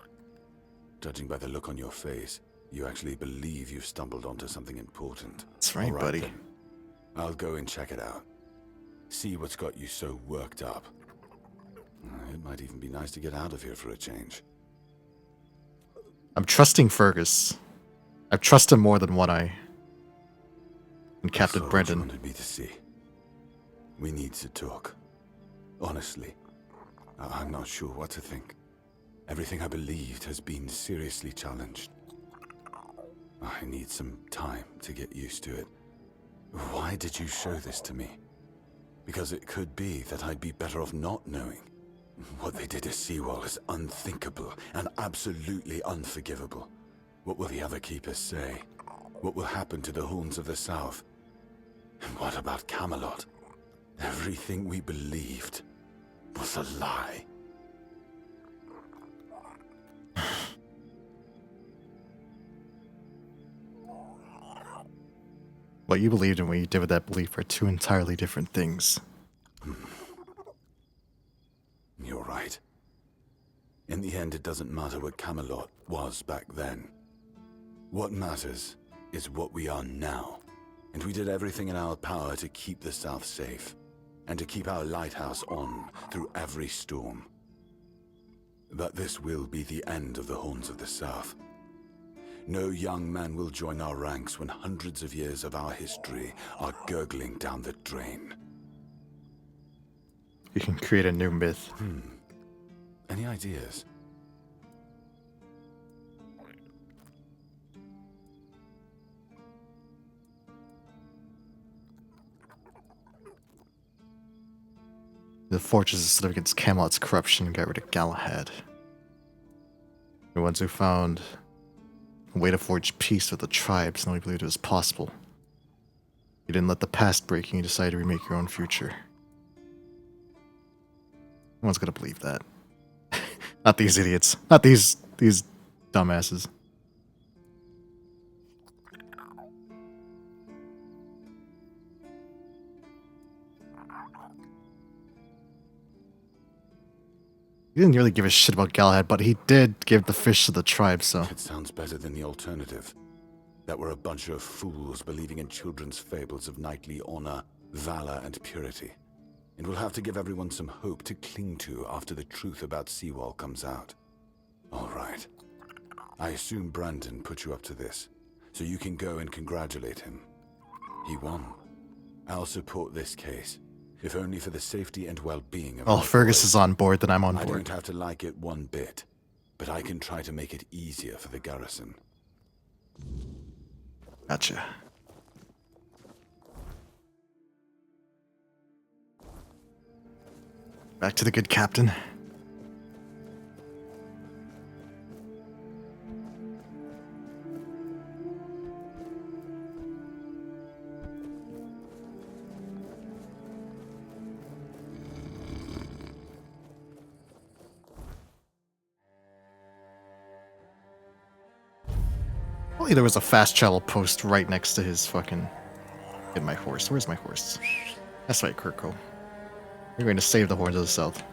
judging by the look on your face, you actually believe you've stumbled onto something important. That's right, buddy. Then. I'll go and check it out. See what's got you so worked up. It might even be nice to get out of here for a change. I'm trusting Fergus. I've trusted him more than One Eye. And Captain Brendan. Wanted me to see. We need to talk. Honestly, I'm not sure what to think. Everything I believed has been seriously challenged. I need some time to get used to it. Why did you show this to me? Because it could be that I'd be better off not knowing. What they did to Seawall is unthinkable and absolutely unforgivable. What will the other keepers say? What will happen to the Horns of the South? And what about Camelot? Everything we believed was a lie. What you believed and what you did with that belief are two entirely different things. You're right. In the end, it doesn't matter what Camelot was back then. What matters is what we are now. And we did everything in our power to keep the South safe. And to keep our lighthouse on through every storm. But this will be the end of the Horns of the South. No young man will join our ranks when hundreds of years of our history are gurgling down the drain. You can create a new myth. Any ideas? The fortress stood up against Camelot's corruption and got rid of Galahad. The ones who found a way to forge peace with the tribes and only believed it was possible. You didn't let the past break and you decided to remake your own future. No one's gonna believe that. Not these idiots. Not these dumbasses. He didn't really give a shit about Galahad, but he did give the fish to the tribe, so... It sounds better than the alternative. That we're a bunch of fools believing in children's fables of knightly honor, valor, and purity. And we'll have to give everyone some hope to cling to after the truth about Seawall comes out. All right. I assume Brandon put you up to this, so you can go and congratulate him. He won. I'll support this case, if only for the safety and well-being of Well, our Fergus boys. is on board, then I'm on I board. don't have to like it one bit, but I can try to make it easier for the garrison. Gotcha. Back to the good captain. Only there was a fast travel post right next to his fucking... Get my horse. Where's my horse? That's right, Kirko. We're going to save the Horns of the South.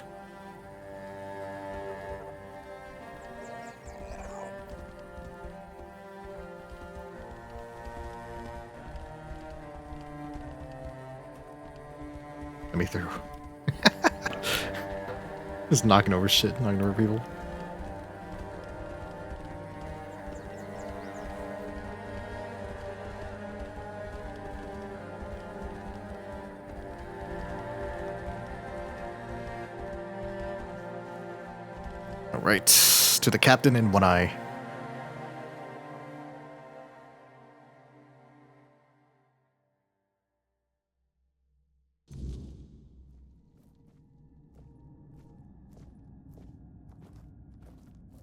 Let me through. Just knocking over shit, knocking over people. Alright, to the captain in one eye.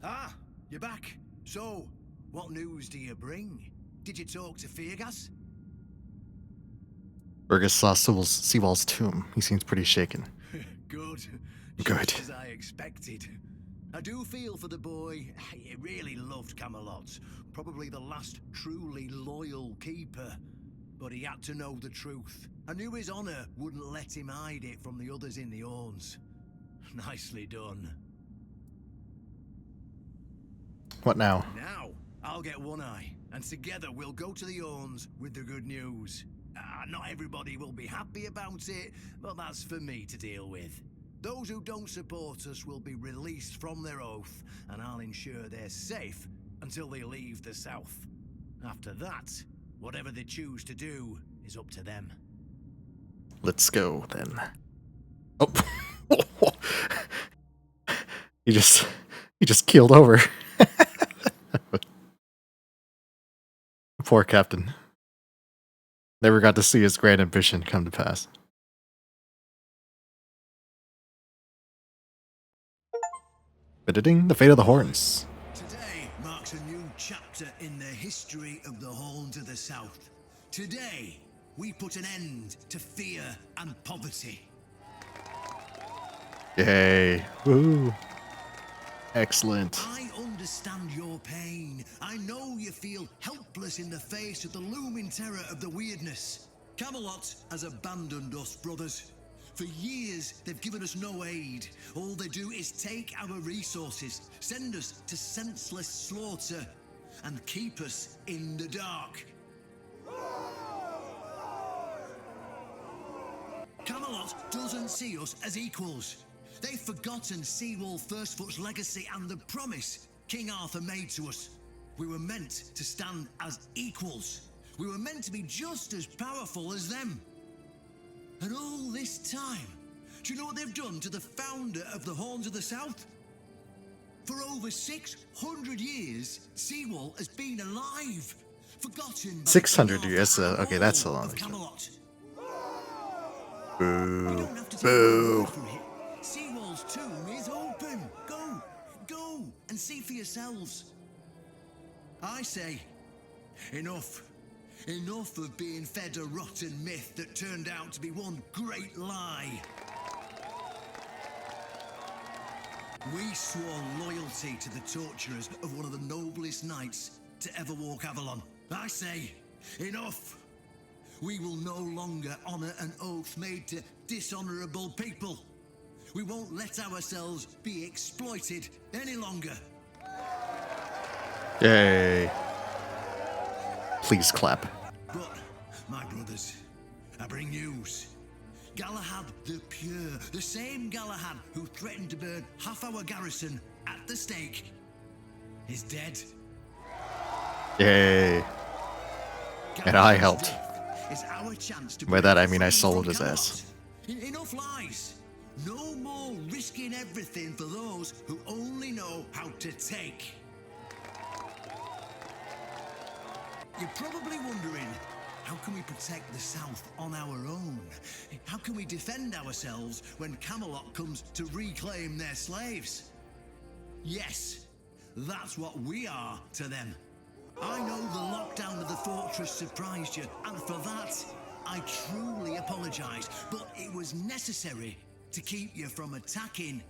Ah, you're back. So, what news do you bring? Did you talk to Fergus? Fergus saw Seawall's tomb. He seems pretty shaken. Good. Good. Just as I expected. I do feel for the boy. He really loved Camelot. Probably the last truly loyal keeper. But he had to know the truth. I knew his honor wouldn't let him hide it from the others in the Orns. Nicely done. What now? Now, I'll get One Eye, and together we'll go to the Orns with the good news. Not everybody will be happy about it, but that's for me to deal with. Those who don't support us will be released from their oath, and I'll ensure they're safe until they leave the south. After that, whatever they choose to do is up to them. Let's go, then. Oh. He just keeled over. Poor captain. Never got to see his grand ambition come to pass. Ba-da-ding, the fate of the Horns. Today marks a new chapter in the history of the Horns of the South. Today, we put an end to fear and poverty. Yay. Woo. Excellent. I understand your pain. I know you feel helpless in the face of the looming terror of the weirdness. Camelot has abandoned us, brothers. For years, they've given us no aid. All they do is take our resources, send us to senseless slaughter, and keep us in the dark. Camelot doesn't see us as equals. They've forgotten Seawall Firstfoot's legacy and the promise King Arthur made to us. We were meant to stand as equals. We were meant to be just as powerful as them. And all this time, do you know what they've done to the founder of the Horns of the South? For over 600 years, Seawall has been alive, forgotten by 600 King years. Arthur and Okay, that's a all long of time. Camelot. Boo. Boo. Boo. Seawall's tomb is open. Go and see for yourselves. I say, enough. Enough of being fed a rotten myth that turned out to be one great lie. We swore loyalty to the torturers of one of the noblest knights to ever walk Avalon. I say, enough. We will no longer honor an oath made to dishonorable people. We won't let ourselves be exploited any longer. Yay. Please clap. But, my brothers, I bring news. Galahad the Pure, the same Galahad who threatened to burn half our garrison at the stake, is dead. Yay. And I helped. Is our chance to By that I mean I break free soloed from his ass. Enough lies. No more risking everything for those who only know how to take. You're probably wondering, how can we protect the South on our own? How can we defend ourselves when Camelot comes to reclaim their slaves? Yes, that's what we are to them. I know the lockdown of the fortress surprised you, and for that, I truly apologize, but it was necessary to keep you from attacking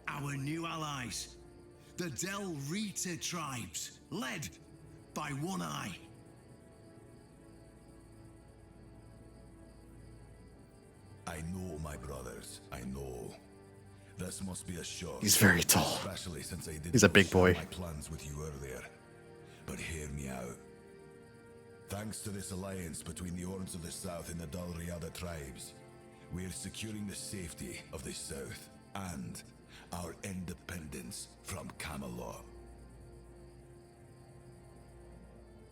our new allies, the Del Rita tribes, led by One Eye. I know, my brothers, I know. This must be a shock. He's very tall. Especially since I didn't He's a big boy. share my plans with you earlier. But hear me out. Thanks to this alliance between the Orcs of the South and the Dalriada tribes, we are securing the safety of the South and our independence from Camelot.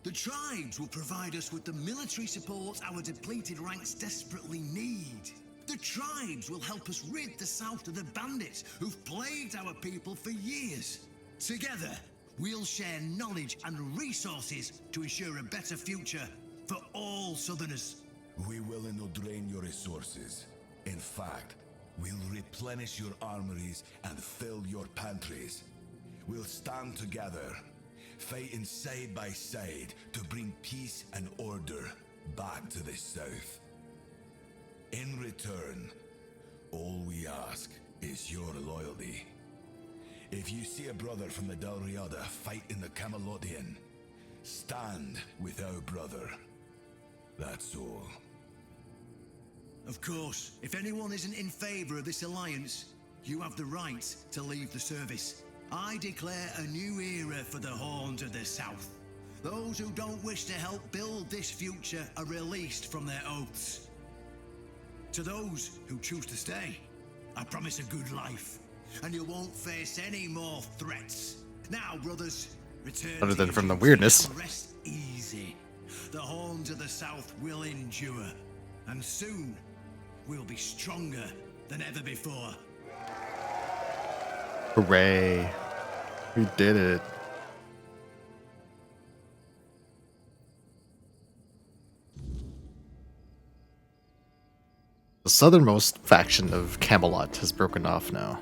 The tribes will provide us with the military support our depleted ranks desperately need. The tribes will help us rid the South of the bandits who've plagued our people for years. Together, we'll share knowledge and resources to ensure a better future for all Southerners. We will not drain your resources. In fact, we'll replenish your armories and fill your pantries. We'll stand together, fighting side by side to bring peace and order back to the South. In return, all we ask is your loyalty. If you see a brother from the Dalriada fight in the Camelotian, stand with our brother. That's all. Of course, if anyone isn't in favor of this alliance, you have the right to leave the service. I declare a new era for the Horns of the South. Those who don't wish to help build this future are released from their oaths. To those who choose to stay, I promise a good life, and you won't face any more threats. Now, brothers, return Other to than your from the duty weirdness. and rest easy. The Horns of the South will endure, and soon we'll be stronger than ever before. Hooray. We did it. The southernmost faction of Camelot has broken off now.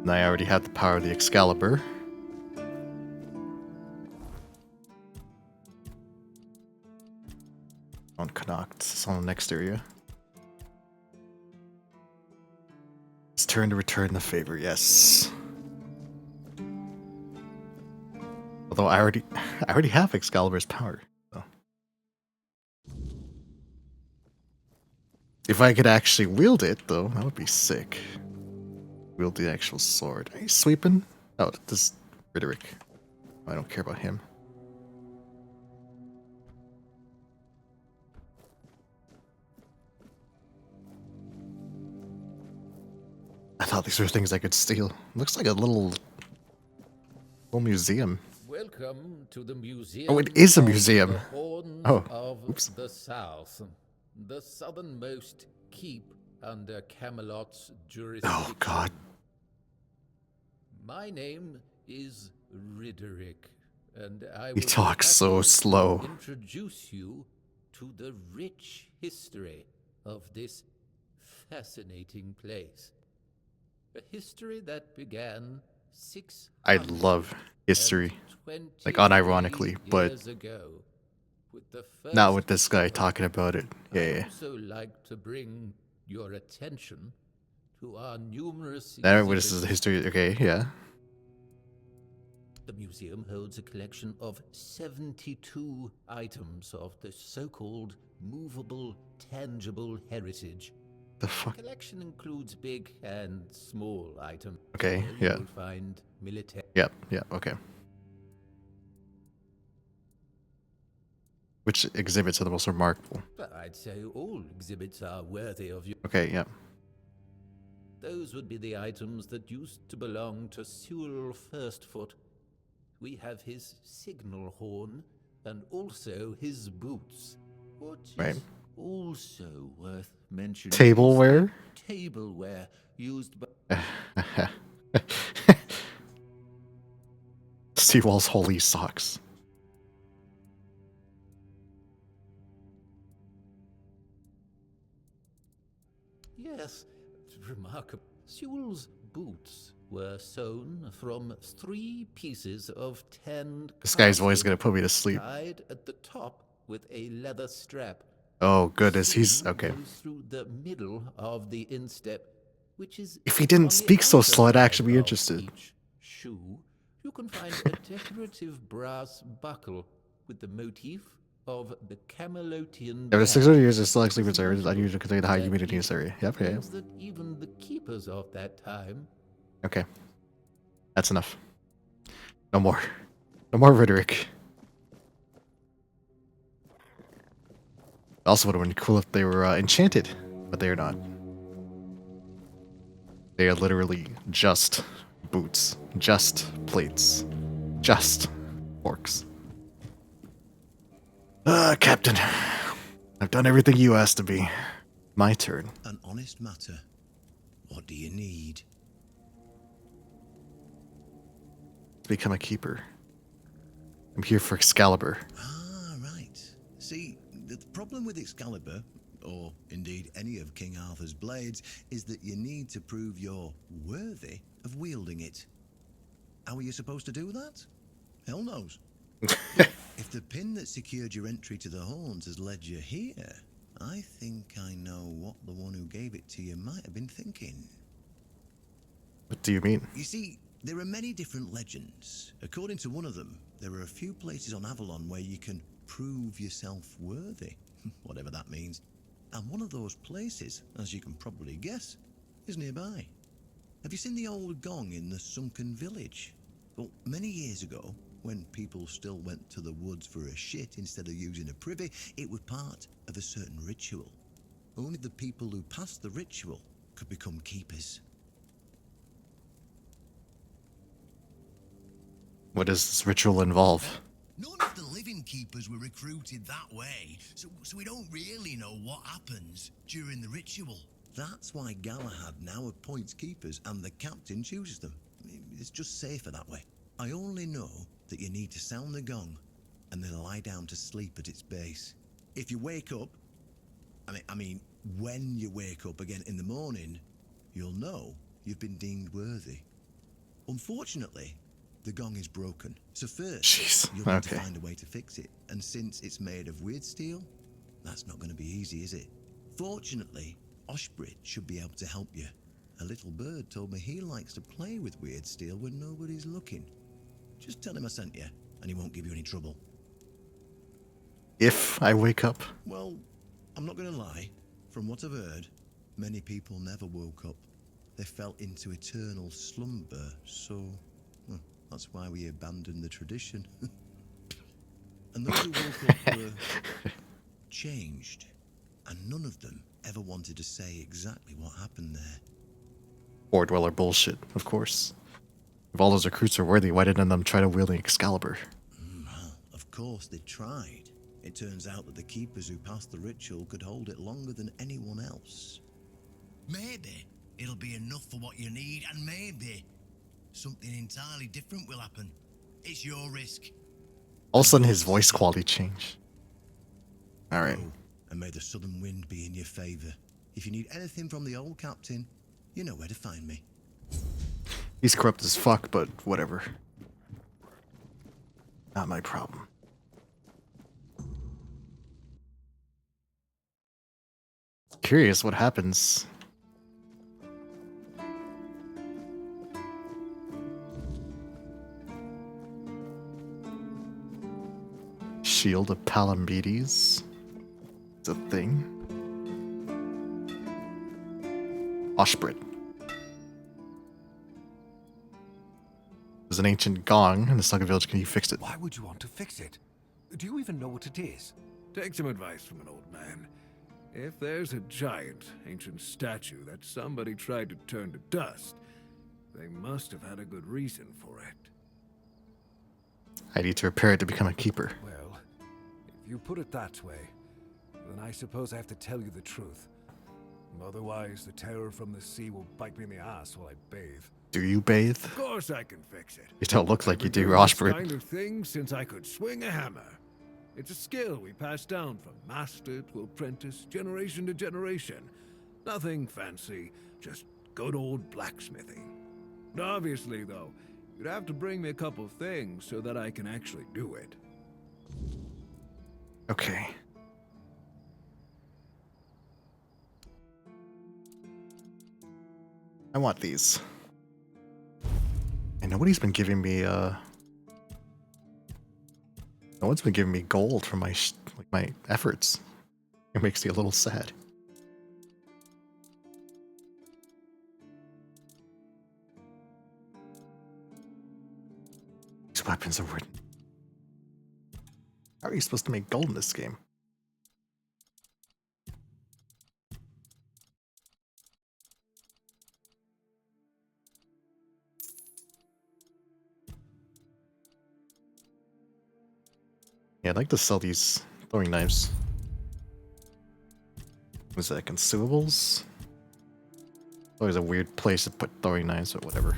And I already have the power of the Excalibur. On Connacht, it's on the next area. It's turn to return the favor, yes. Although I already have Excalibur's power. So. If I could actually wield it, though, that would be sick. Wield the actual sword. Are you sweeping? Oh, this is Riderick. I don't care about him. I thought these were things I could steal. Looks like a little museum. Welcome to the museum. Oh, it is a of museum. the Horns Oh, of oops. the South, the southernmost keep under Camelot's jurisdiction. Oh God. My name is Riderick, and I He will talks so happy to slow. introduce you to the rich history of this fascinating place. A history that began 6 I love history, like unironically, but years ago, with the not with first this guy people. talking about it. Yeah, I'd yeah. also like to bring your attention to our numerous That this is the exhibits. history. Okay, yeah. The museum holds a collection of 72 items of the so-called movable, tangible heritage. The fuck? The collection includes big and small items. Okay, Here yeah. You will find military. Yep, yeah, okay. Which exhibits are the most remarkable? I'd say all exhibits are worthy of you. Okay, yeah. Those would be the items that used to belong to Sewell Firstfoot. We have his signal horn, and also his boots. What Right. is also worth mentioning Tableware? is the tableware used by... Seawall's holy socks. Yes, remarkable. Sewell's boots were sewn from 3 pieces of tanned This guy's voice is cardboard, gonna put me to sleep. tied at the top with a leather strap. Oh, goodness, he's Seam okay. goes through the middle of the instep, which is If he didn't on the speak so outer slow, I'd side actually be of interested. each shoe. You can find a decorative brass buckle with the motif of the Camelotian After bear. 600 years, it still actually preserved. It's Symbol unusual considering the high that humidity in this it area. Yep, yeah. means that even the keepers of that time... Okay. That's enough. No more. No more rhetoric. Also would have been cool if they were enchanted, but they are not. They are literally just boots, just plates, just forks. Captain. I've done everything you asked of me. My turn. An honest matter. What do you need? To become a keeper. I'm here for Excalibur. Ah, right. See, the problem with Excalibur, or indeed any of King Arthur's blades, is that you need to prove you're worthy of wielding it. How are you supposed to do that? Hell knows. If the pin that secured your entry to the horns has led you here, I think I know what the one who gave it to you might have been thinking. What do you mean? You see, there are many different legends. According to one of them, there are a few places on Avalon where you can prove yourself worthy, whatever that means. And one of those places, as you can probably guess, is nearby. Have you seen the old gong in the sunken village? Well, many years ago, when people still went to the woods for a shit instead of using a privy, it was part of a certain ritual. Only the people who passed the ritual could become keepers. What does this ritual involve? None of the living keepers were recruited that way, so we don't really know what happens during the ritual. That's why Galahad now appoints keepers and the captain chooses them. It's just safer that way. I only know that you need to sound the gong and then lie down to sleep at its base. If you wake up, I mean, when you wake up again in the morning, you'll know you've been deemed worthy. Unfortunately, the gong is broken, so first you'll need to find a way to fix it. And since it's made of weird steel, that's not going to be easy, is it? Fortunately, Oshbrit should be able to help you. A little bird told me he likes to play with weird steel when nobody's looking. Just tell him I sent you, and he won't give you any trouble. If I wake up? Well, I'm not going to lie. From what I've heard, many people never woke up. They fell into eternal slumber, so... Well, that's why we abandoned the tradition. And those who woke up were changed, and none of them ever wanted to say exactly what happened there. Or Dweller bullshit, of course. If all those recruits are worthy, why didn't them try to wield an Excalibur? Well, of course they tried. It turns out that the keepers who passed the ritual could hold it longer than anyone else. Maybe it'll be enough for what you need, and maybe something entirely different will happen. It's your risk. All of a sudden, his voice quality changed. Alright. And may the southern wind be in your favor. If you need anything from the old captain, you know where to find me. He's corrupt as fuck, but whatever. Not my problem. Curious what happens. Shield of Palambetes. It's a thing. Oshbrit. There's an ancient gong in the Slugger Village. Can you fix it? Why would you want to fix it? Do you even know what it is? Take some advice from an old man. If there's a giant, ancient statue that somebody tried to turn to dust, they must have had a good reason for it. I need to repair it to become a keeper. Well, if you put it that way, then I suppose I have to tell you the truth. Otherwise, the terror from the sea will bite me in the ass while I bathe. Do you bathe? Of course I can fix it. You don't look like you I've been do, doing this Osprey. kind of thing since I could swing a hammer. It's a skill we pass down from master to apprentice, generation to generation. Nothing fancy, just good old blacksmithing. Obviously, though, you'd have to bring me a couple things so that I can actually do it. Okay. I want these. And nobody's been giving me, no one's been giving me gold for my, my efforts. It makes me a little sad. These weapons are written. How are you supposed to make gold in this game? Yeah, I'd like to sell these throwing knives. Was that consumables? Always a weird place to put throwing knives, but whatever.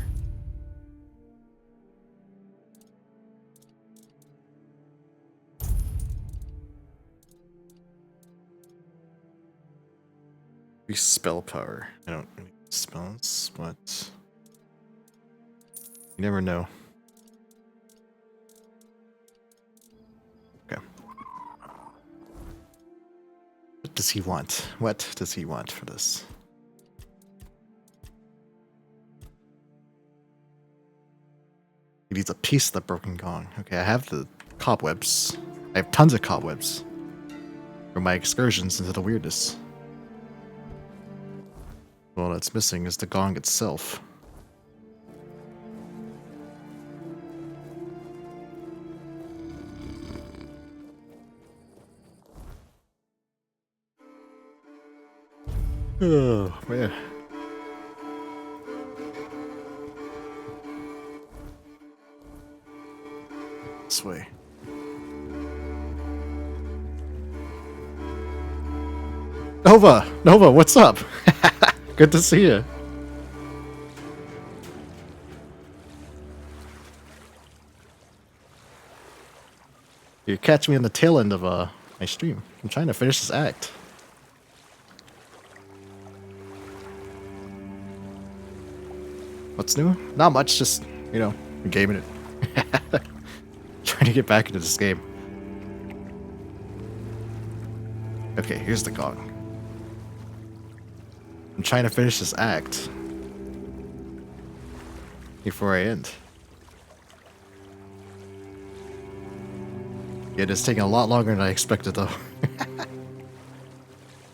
Spell power. I don't really spells, but you never know. Okay. What does he want? What does he want for this? He needs a piece of the broken gong. Okay, I have the cobwebs. I have tons of cobwebs for my excursions into the weirdness. Well, that's missing is the gong itself. Oh, man. This way. Nova! Nova, what's up? Good to see you. You catch me on the tail end of my stream. I'm trying to finish this act. What's new? Not much, just, you know, gaming it. Trying to get back into this game. Okay, here's the gong. I'm trying to finish this act before I end. Yeah, it's taking a lot longer than I expected, though.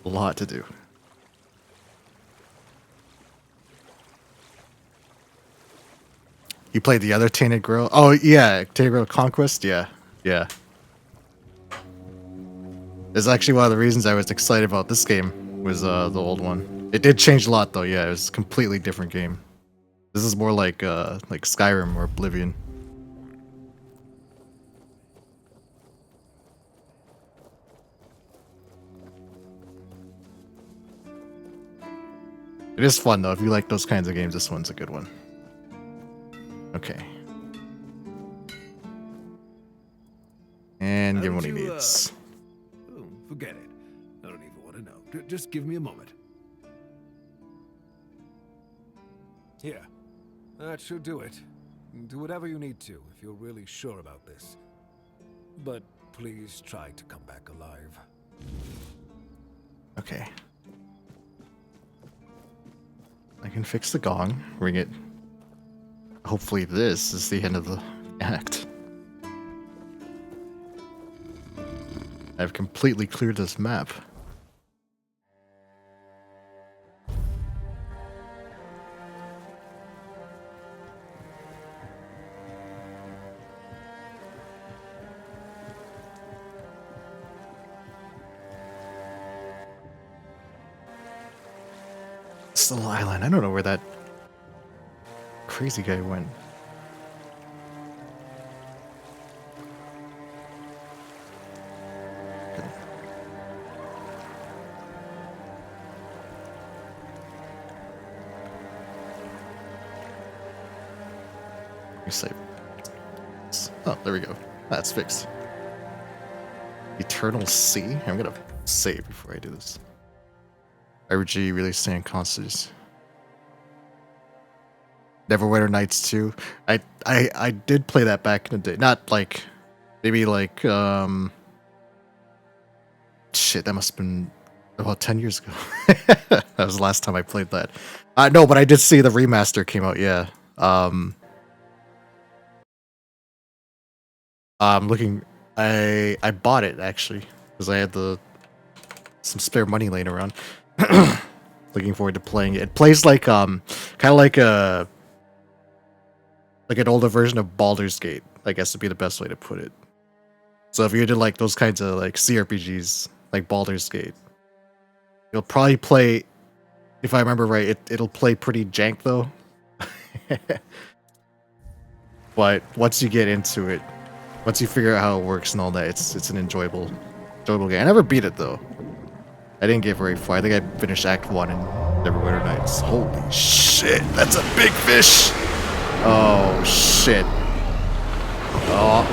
A lot to do. You played the other Tainted Grail? Oh, yeah, Tainted Grail Conquest? Yeah, yeah. It's actually one of the reasons I was excited about this game, was the old one. It did change a lot, though, yeah, it was a completely different game. This is more like Skyrim or Oblivion. It is fun, though. If you like those kinds of games, this one's a good one. Okay. And give him what he needs. Oh, forget it. I don't even want to know. Just give me a moment. Here. That should do it. Do whatever you need to if you're really sure about this. But please try to come back alive. Okay. I can fix the gong, ring it. Hopefully this is the end of the act. I've completely cleared this map. It's the little island. I don't know where that crazy guy went. Okay. Let me save. Oh, there we go. That's fixed. Eternal Sea? I'm gonna save before I do this. RG really staying constant. Neverwinter Nights 2. I did play that back in the day. Not like maybe like shit, that must have been about 10 years ago. That was the last time I played that. No, but I did see the remaster came out, yeah. I'm looking I bought it actually because I had some spare money laying around. Looking forward to playing it. It plays like kind of like an older version of Baldur's Gate, I guess would be the best way to put it. So if you did like those kinds of like CRPGs like Baldur's Gate, you'll probably play, if I remember right, it'll play pretty jank though. But once you get into it, once you figure out how it works and all that, it's an enjoyable game. I never beat it though. I didn't get very far. I think I finished Act 1 in Neverwinter Nights. Holy shit, that's a big fish! Oh shit. Oh.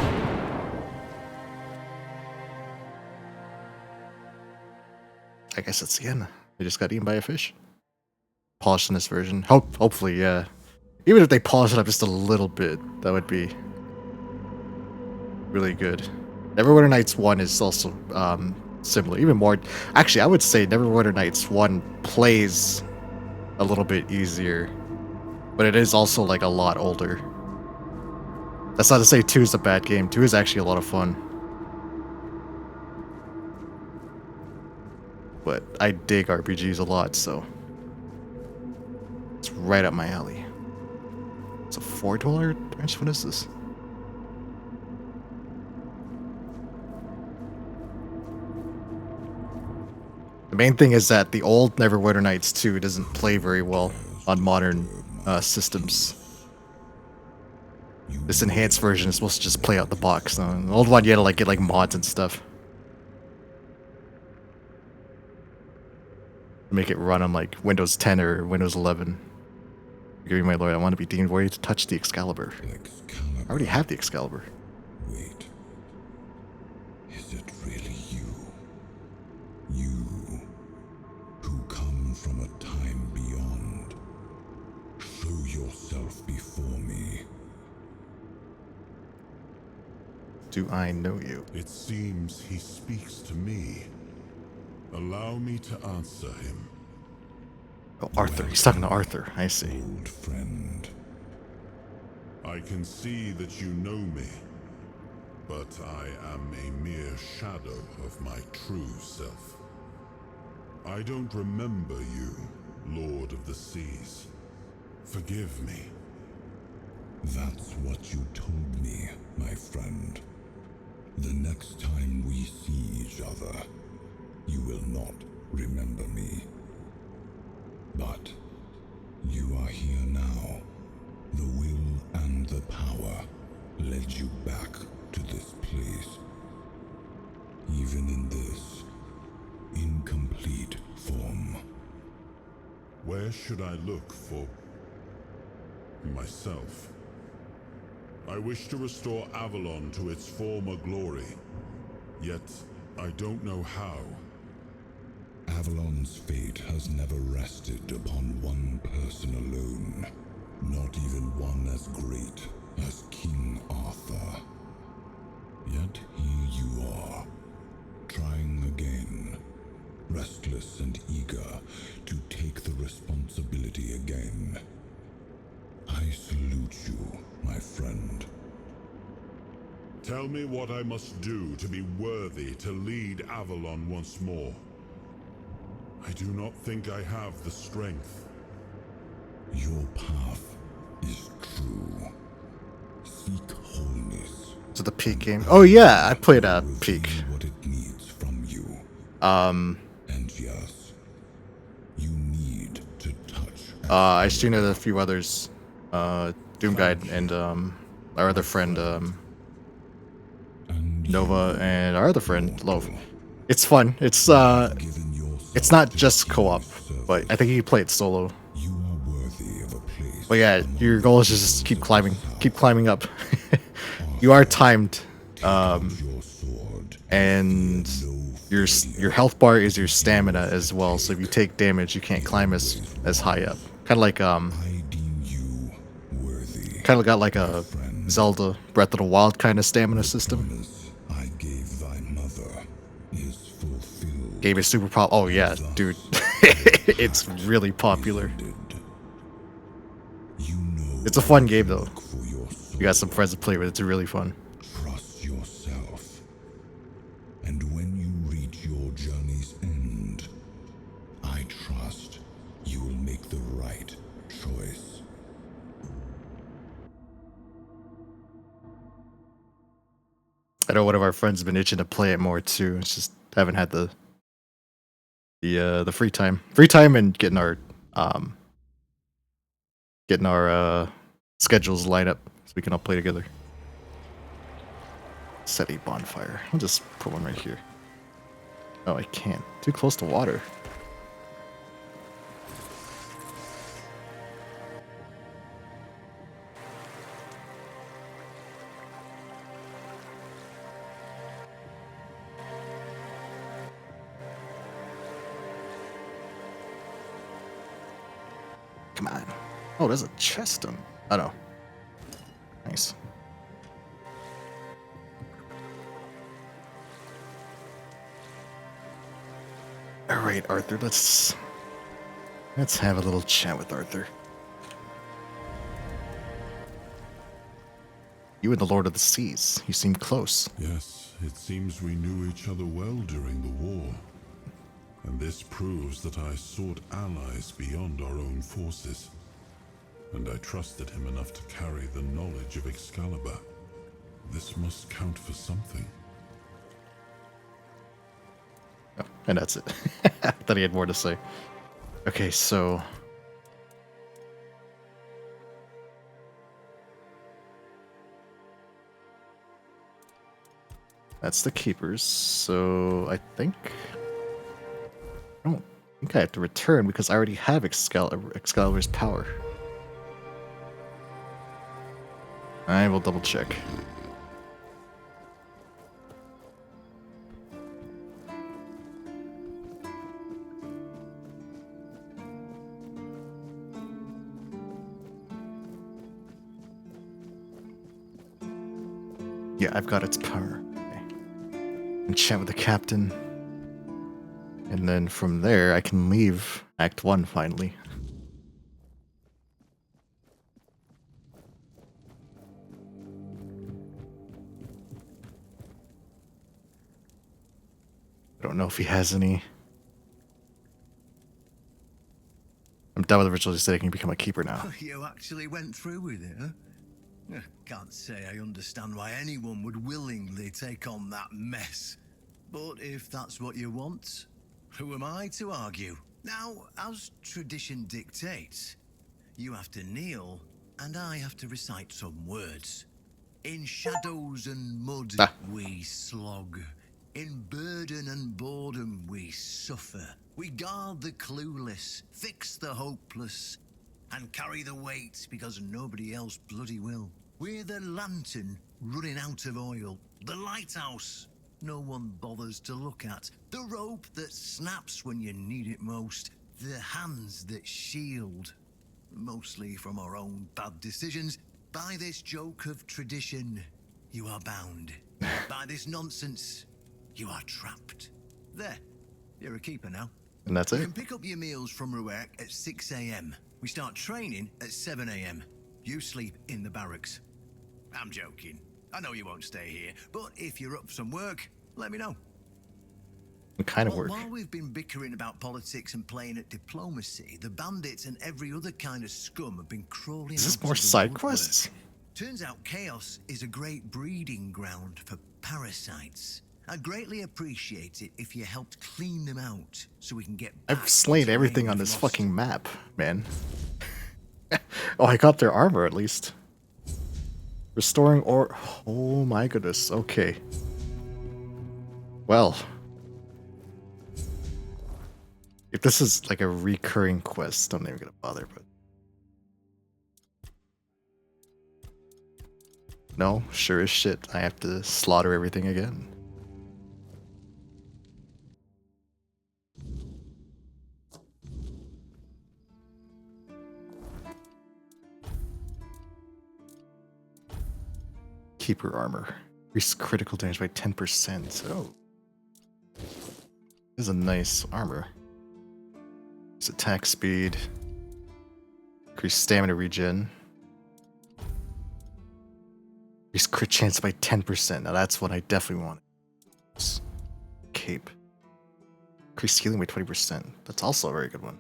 I guess that's the end. They just got eaten by a fish. Polished in this version. Hopefully, yeah. Even if they polish it up just a little bit, that would be really good. Neverwinter Nights 1 is also similar, even more. Actually, I would say Neverwinter Nights 1 plays a little bit easier, but it is also like a lot older. That's not to say 2 is a bad game. 2 is actually a lot of fun. But I dig RPGs a lot, so it's right up my alley. It's a $4 ranch. What is this? The main thing is that the old Neverwinter Nights 2 doesn't play very well on modern systems. This enhanced version is supposed to just play out the box. The old one you had to like get like mods and stuff. Make it run on like Windows 10 or Windows 11. Give me my lord, I want to be deemed worthy to touch the Excalibur. I already have the Excalibur. Wait. Is it really you? You, who come from a time beyond. Show yourself before me. Do I know you? It seems he speaks to me. Allow me to answer him. Oh, Arthur. He's talking to Arthur. I see. Old friend. I can see that you know me, but I am a mere shadow of my true self. I don't remember you, Lord of the Seas. Forgive me. That's what you told me, my friend. The next time we see each other, you will not remember me. But you are here now. The will and the power led you back to this place. Even in this incomplete form. Where should I look for myself? I wish to restore Avalon to its former glory, yet I don't know how. Avalon's fate has never rested upon one person alone, not even one as great as King Arthur. Yet here you are, trying again, restless and eager to take the responsibility again. I salute you, my friend. Tell me what I must do to be worthy to lead Avalon once more. I do not think I have the strength. Your path is true. Seek wholeness. Is it the Peak game? Oh yeah, I played Peak. What it needs from you. And yes, you need to I streamed with a few others, Doom Guide and our other friend Nova and our other friend Love. It's fun. It's not just co-op, but I think you can play it solo. But yeah, your goal is just keep climbing up. You are timed, and your health bar is your stamina as well. So if you take damage, you can't climb as high up. Kind of got like a Zelda Breath of the Wild kind of stamina system. Game is super pop. Oh yeah, dude, it's really popular. It's a fun game though. You got some friends to play with. It's really fun. Trust yourself. And when you reach your journey's end, I trust you will make the right choice. I know one of our friends has been itching to play it more too. It's just haven't had the free time and getting our schedules lined up so we can all play together. Set a bonfire. I'll just put one right here. Oh, I can't. Too close to water. Come on. Oh, there's a chest on. Oh no. Nice. All right, Arthur. Let's have a little chat with Arthur. You and the Lord of the Seas. You seem close. Yes, it seems we knew each other well during the war. And this proves that I sought allies beyond our own forces. And I trusted him enough to carry the knowledge of Excalibur. This must count for something. Oh, and that's it. I thought he had more to say. Okay, so... that's the keepers, so I don't think I have to return because I already have Excalibur's power. I will double check. Yeah, I've got its power. Okay. And chat with the captain. And then from there, I can leave Act 1 finally. I don't know if he has any. I'm done with the ritual. Just said I can become a keeper now. You actually went through with it, huh? Can't say I understand why anyone would willingly take on that mess. But if that's what you want, who am I to argue? Now, as tradition dictates, you have to kneel, and I have to recite some words. In shadows and mud we slog. In burden and boredom we suffer. We guard the clueless, fix the hopeless, and carry the weight because nobody else bloody will. We're the lantern running out of oil, the lighthouse no one bothers to look at, the rope that snaps when you need it most, the hands that shield, mostly from our own bad decisions. By this joke of tradition, you are bound. By this nonsense, you are trapped. There, you're a keeper now. And that's You it? can pick up your meals from Ruark at 6 a.m. We start training at 7 a.m. You sleep in the barracks. I'm joking. I know you won't stay here, but if you're up for some work, let me know. What kind of work? While we've been bickering about politics and playing at diplomacy, the bandits and every other kind of scum have been crawling. Is this out more of the side woodwork. quests? Turns out chaos is a great breeding ground for parasites. I'd greatly appreciate it if you helped clean them out so we can get back I've slain to everything where on we've this lost. fucking map, man. Oh, I got their armor at least. Restoring or... Oh my goodness, okay. Well. If this is like a recurring quest, I'm not even gonna bother, but... No, sure as shit, I have to slaughter everything again. Keeper armor. Increase critical damage by 10%. Oh. This is a nice armor. It's attack speed. Increase stamina regen. Increase crit chance by 10%. Now that's what I definitely want. Cape. Increase healing by 20%. That's also a very good one.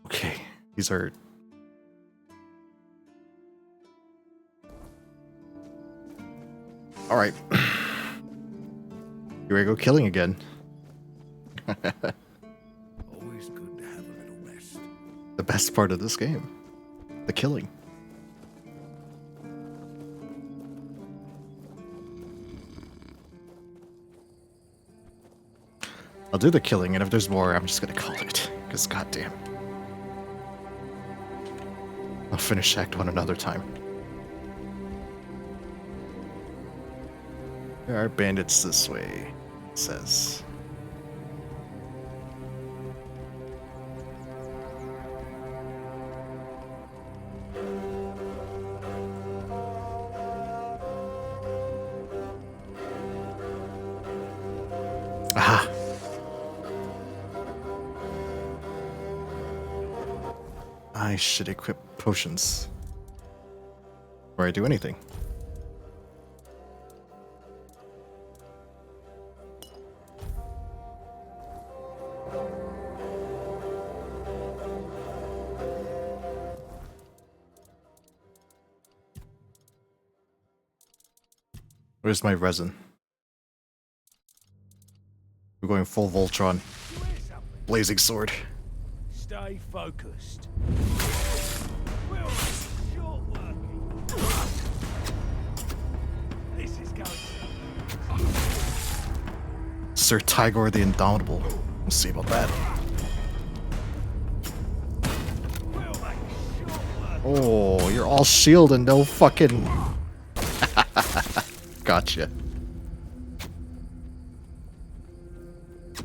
Okay, these are... Alright. Here we go killing again. Always good to have a little rest. The best part of this game. The killing. I'll do the killing, and if there's more, I'm just gonna call it. Because goddamn. I'll finish Act 1 another time. There are bandits this way, it says. Aha! I should equip potions before I do anything. Where's my resin? We're going full Voltron. Blazing sword. Stay focused. This is going. Sir Tigor the Indomitable. We'll see about that. Oh, you're all shield and no fucking... Gotcha.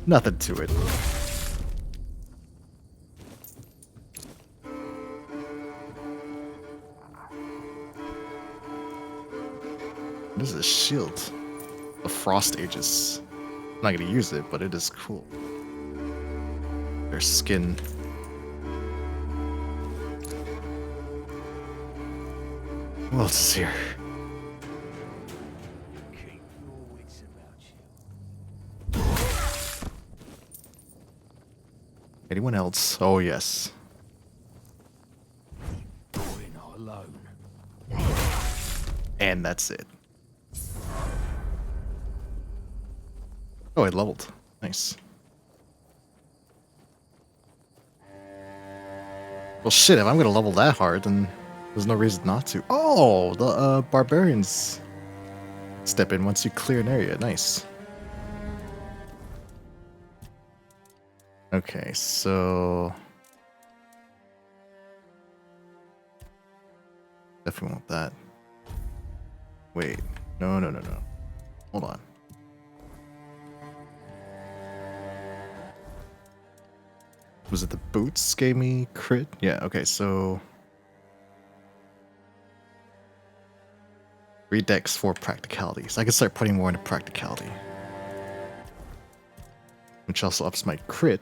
Nothing to it. This is a shield. The Frost Aegis. I'm not gonna use it, but it is cool. Their skin. Who else is here? Keep your wits about you. Anyone else? Oh, yes. We're not alone. And that's it. Oh, it leveled. Nice. Well, shit, if I'm gonna level that hard, then there's no reason not to. Oh, the barbarians step in once you clear an area. Nice. Okay, so... Definitely want that. Wait. No. Hold on. Was it the boots gave me crit? Yeah, okay, so... Redex for practicalities. I can start putting more into practicality. Which also ups my crit.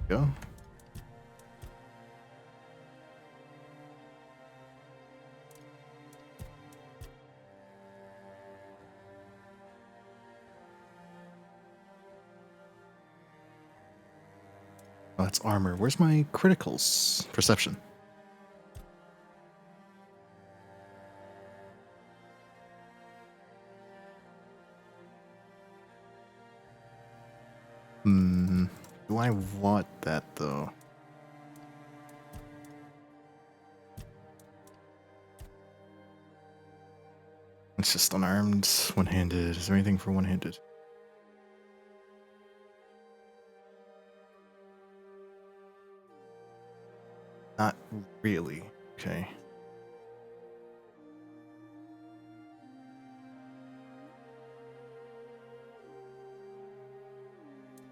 Go. Oh, that's armor. Where's my criticals? Perception. Do I want that though? It's just unarmed, one-handed. Is there anything for one-handed? Not really. Okay.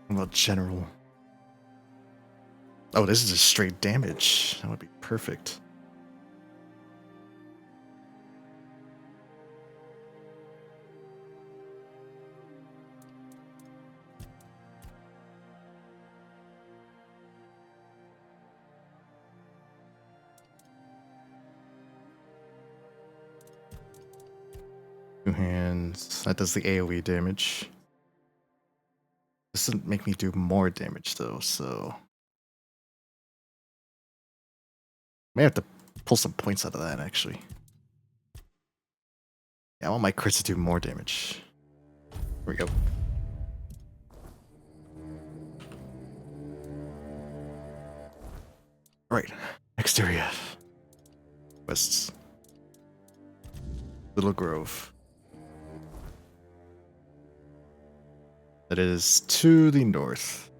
What about general? Oh, this is just straight damage. That would be perfect. Two hands. That does the AoE damage. This doesn't make me do more damage though, so may have to pull some points out of that actually. Yeah, I want my crits to do more damage. Here we go. Right. Exterior. Quests. Little Grove. That is to the north.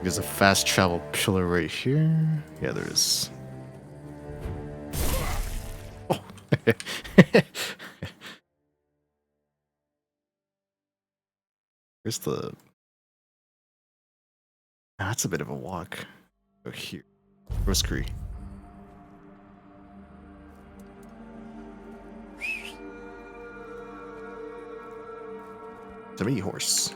There's a fast travel pillar right here. Yeah, there is. Oh. Where's the... That's a bit of a walk. Go here. Roscree. To me, horse.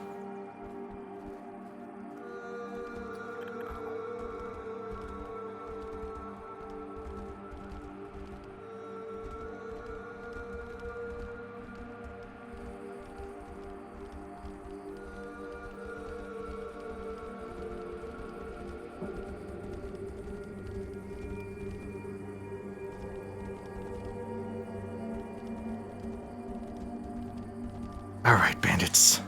Alright, bandits.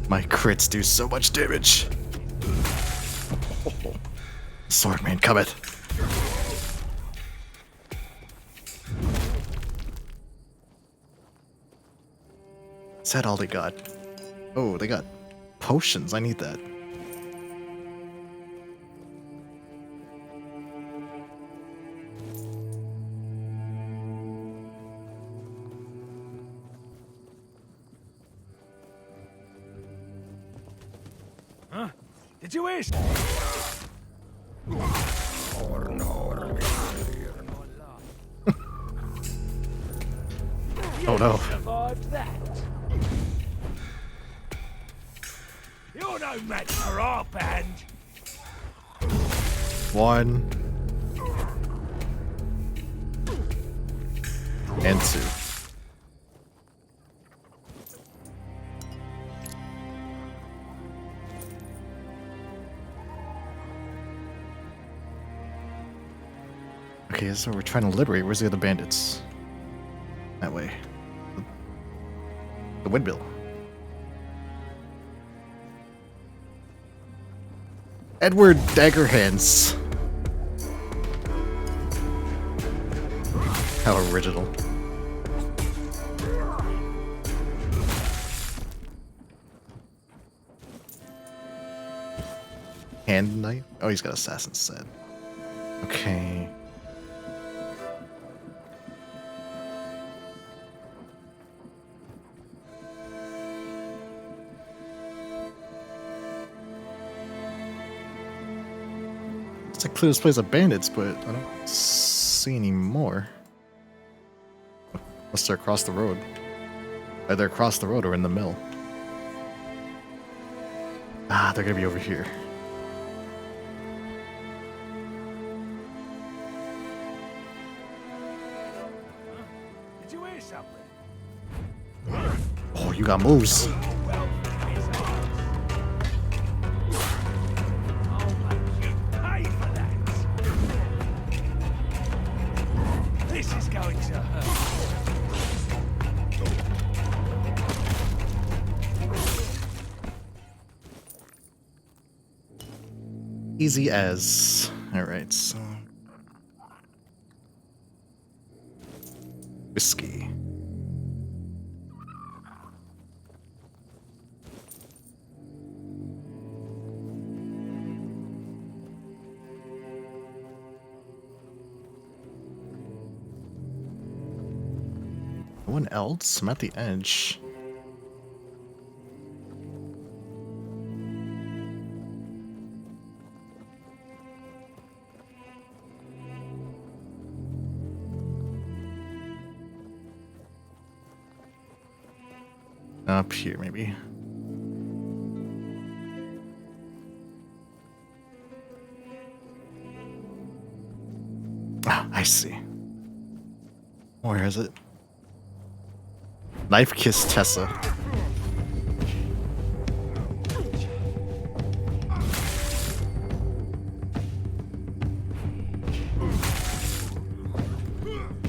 My crits do so much damage. Swordman cometh. Is that all they got? Oh, they got potions. I need that. Huh? Did you hear? Oh no. Survived that. You're no match for our band. One. And two. Okay, so we're trying to liberate. Where's the other bandits? That way. The windmill. Edward Daggerhands. How original. Hand knife? Oh, he's got assassin's set. Okay. It's like clear this place of bandits, but I don't see any more. Unless they're across the road. Either across the road or in the mill. Ah, they're gonna be over here. Did you hear something? Oh, you got moves. Easy as. Alright, so. Whiskey. No one else? I'm at the edge. Up here, maybe. Ah, I see. Where is it? Knife Kiss Tessa.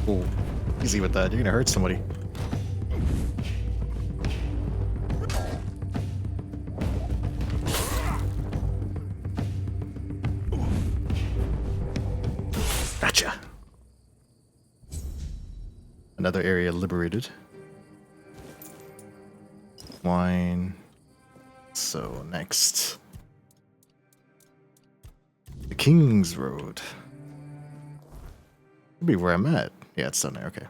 Oh, easy with that. You're gonna hurt somebody. Gotcha. Another area liberated. Wine. So next. The King's Road. Could be where I'm at. Yeah, it's down there, okay.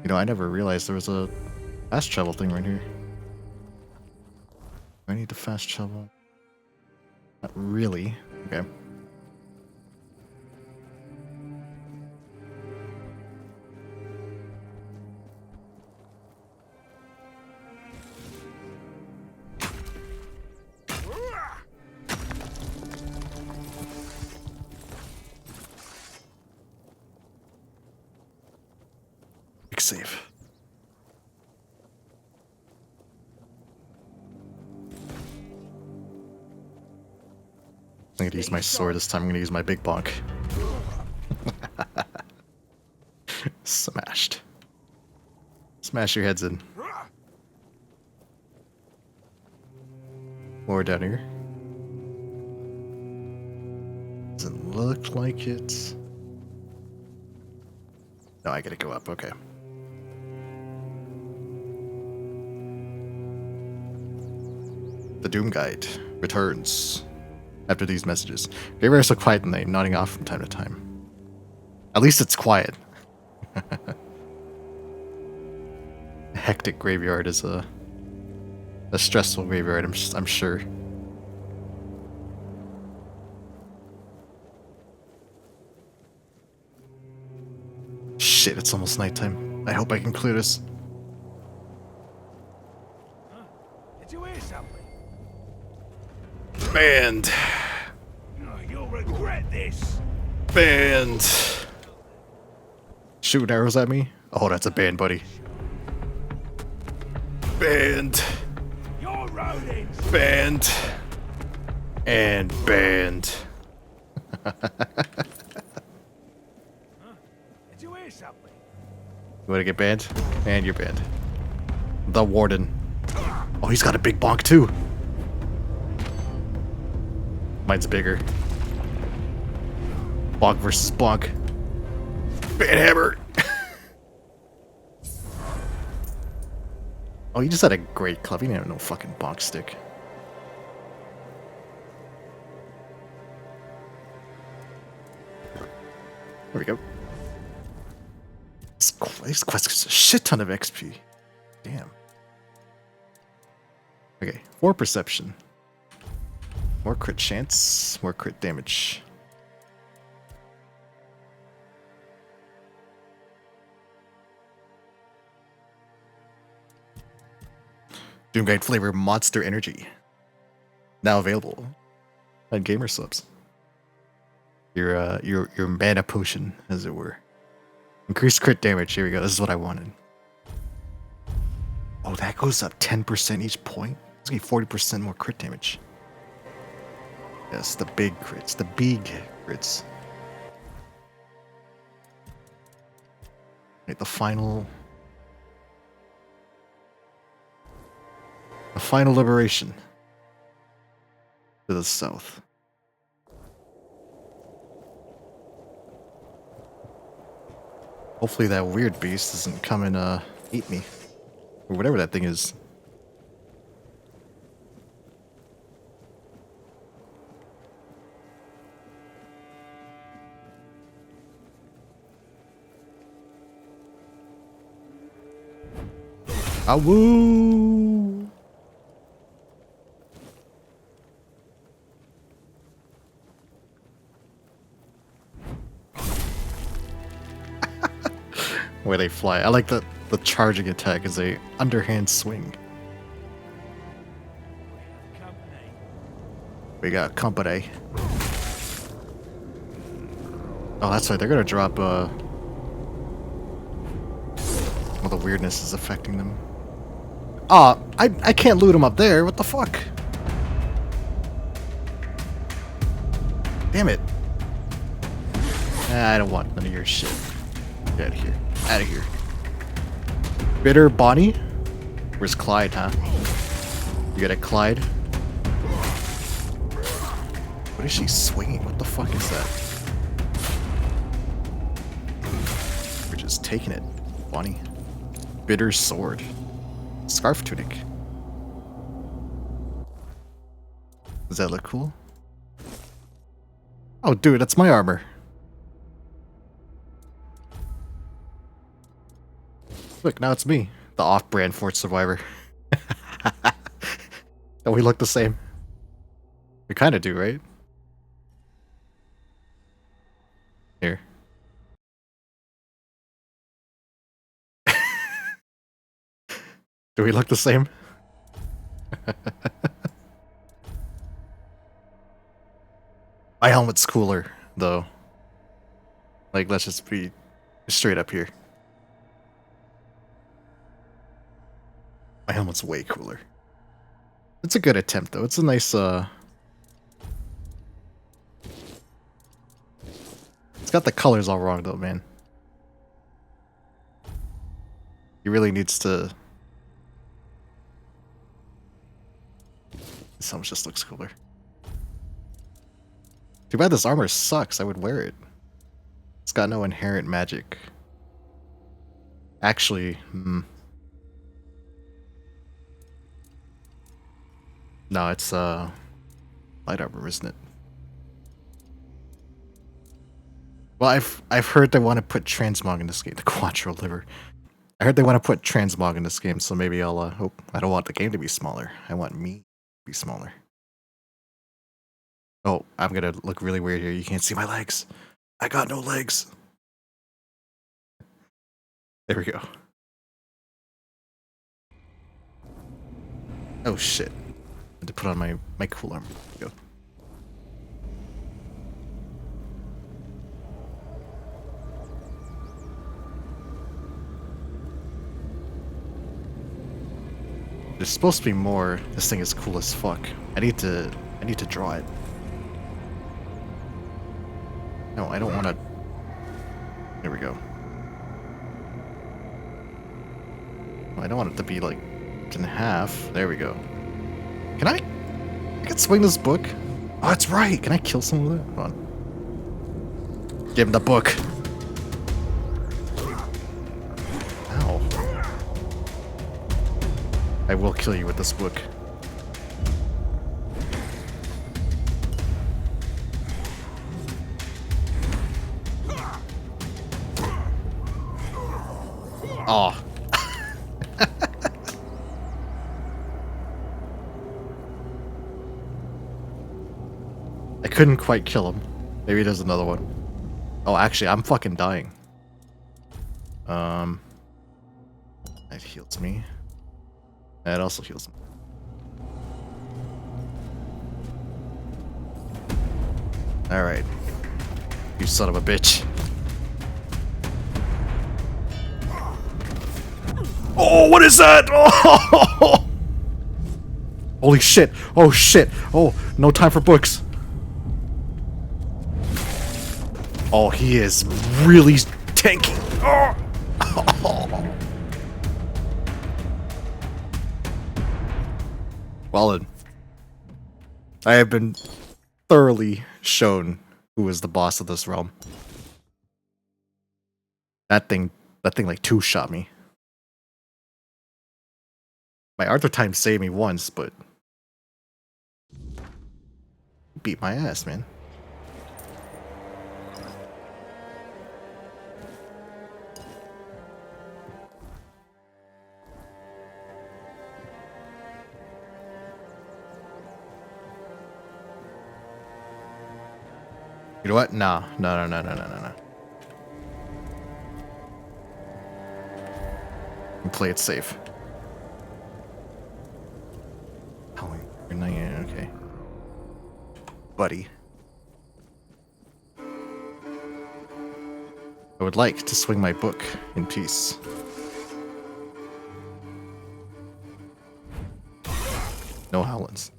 You know, I never realized there was a fast travel thing right here. Do I need to fast travel? Not really. Okay. Big save. I'm gonna use my sword this time. I'm gonna use my big bonk. Smashed. Smash your heads in. More down here. Doesn't look like it. No, I gotta go up. Okay. The Doom Guide returns after these messages. Graveyard is so quiet and they nodding off from time to time. At least it's quiet. A hectic graveyard is a stressful graveyard, I'm sure. Shit, it's almost nighttime. I hope I can clear this. Did you hear something? Banned. Oh, you'll regret this. Banned. Shooting arrows at me? Oh, that's a ban, buddy. Banned. You're rodents. Banned. And banned. Did you hear something? You wanna get banned? And you're banned. The Warden. Oh, he's got a big bonk too. Mine's bigger. Bonk versus bonk. Ban hammer. Oh, you just had a great club. You didn't have no fucking bonk stick. There we go. This quest gets a shit ton of XP. Damn. Okay, 4 perception. More crit chance, more crit damage. Doomguide flavor Monster Energy. Now available on Gamer Subs. Your mana potion, as it were. Increased crit damage. Here we go. This is what I wanted. Oh, that goes up 10% each point. It's gonna be 40% more crit damage. Yes, the big crits. The big crits. Right, the final final liberation. To the south. Hopefully that weird beast doesn't come and eat me. Or whatever that thing is. Awoo! Where they fly. I like the charging attack is a underhand swing. We got company. Oh, that's right. They're gonna drop all the weirdness is affecting them. Oh, I can't loot them up there. What the fuck? Damn it. I don't want none of your shit. Get out of here. Out of here. Bitter Bonnie? Where's Clyde, huh? You got a Clyde? What is she swinging? What the fuck is that? We're just taking it, Bonnie. Bitter Sword. Scarf Tunic. Does that look cool? Oh, dude, that's my armor. Look, now it's me, the off-brand Fort Survivor. Don't we look the same? We kind of do, right? Here. Do we look the same? My helmet's cooler, though. Like, let's just be straight up here. My helmet's way cooler. It's a good attempt, though. It's a nice, It's got the colors all wrong, though, man. He really needs to... This helmet just looks cooler. Too bad this armor sucks. I would wear it. It's got no inherent magic. Actually, no, it's light armor, isn't it? Well, I've heard they want to put transmog in this game, the Quattro liver. I heard they want to put transmog in this game, so maybe I'll hope. I don't want the game to be smaller. I want me to be smaller. Oh, I'm gonna look really weird here. You can't see my legs. I got no legs. There we go. Oh shit. I had to put on my cool armor. There we go. There's supposed to be more. This thing is cool as fuck. I need to draw it. No, I don't want to. There we go. I don't want it to be like in half. There we go. Can I can swing this book? Oh, that's right. Can I kill someone with it? Hold on. Give him the book. Ow. I will kill you with this book. Oh. I couldn't quite kill him. Maybe there's another one. Oh, actually, I'm fucking dying. That heals me. That also heals me. Alright. You son of a bitch. Oh, what is that? Oh! Holy shit. Oh, shit. Oh, no time for books. Oh, he is really tanky. Oh. Wallen. I have been thoroughly shown who is the boss of this realm. That thing like two-shot me. My Arthur time saved me once, but beat my ass, man. You know what? No. And play it safe. Oh, you're not okay. Buddy. I would like to swing my book in peace. No howlings.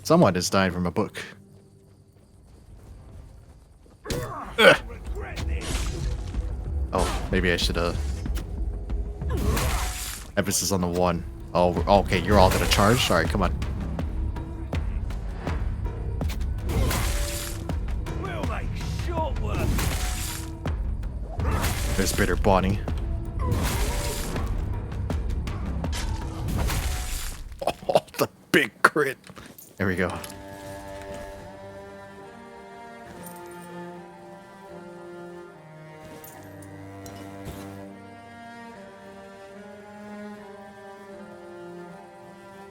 Someone has died from a book. Ugh. Oh, maybe I should emphasis on the one. Oh, okay, you're all gonna charge? Alright, come on. We'll make short work. There's Bitter Bonnie. Oh, the big crit. There we go.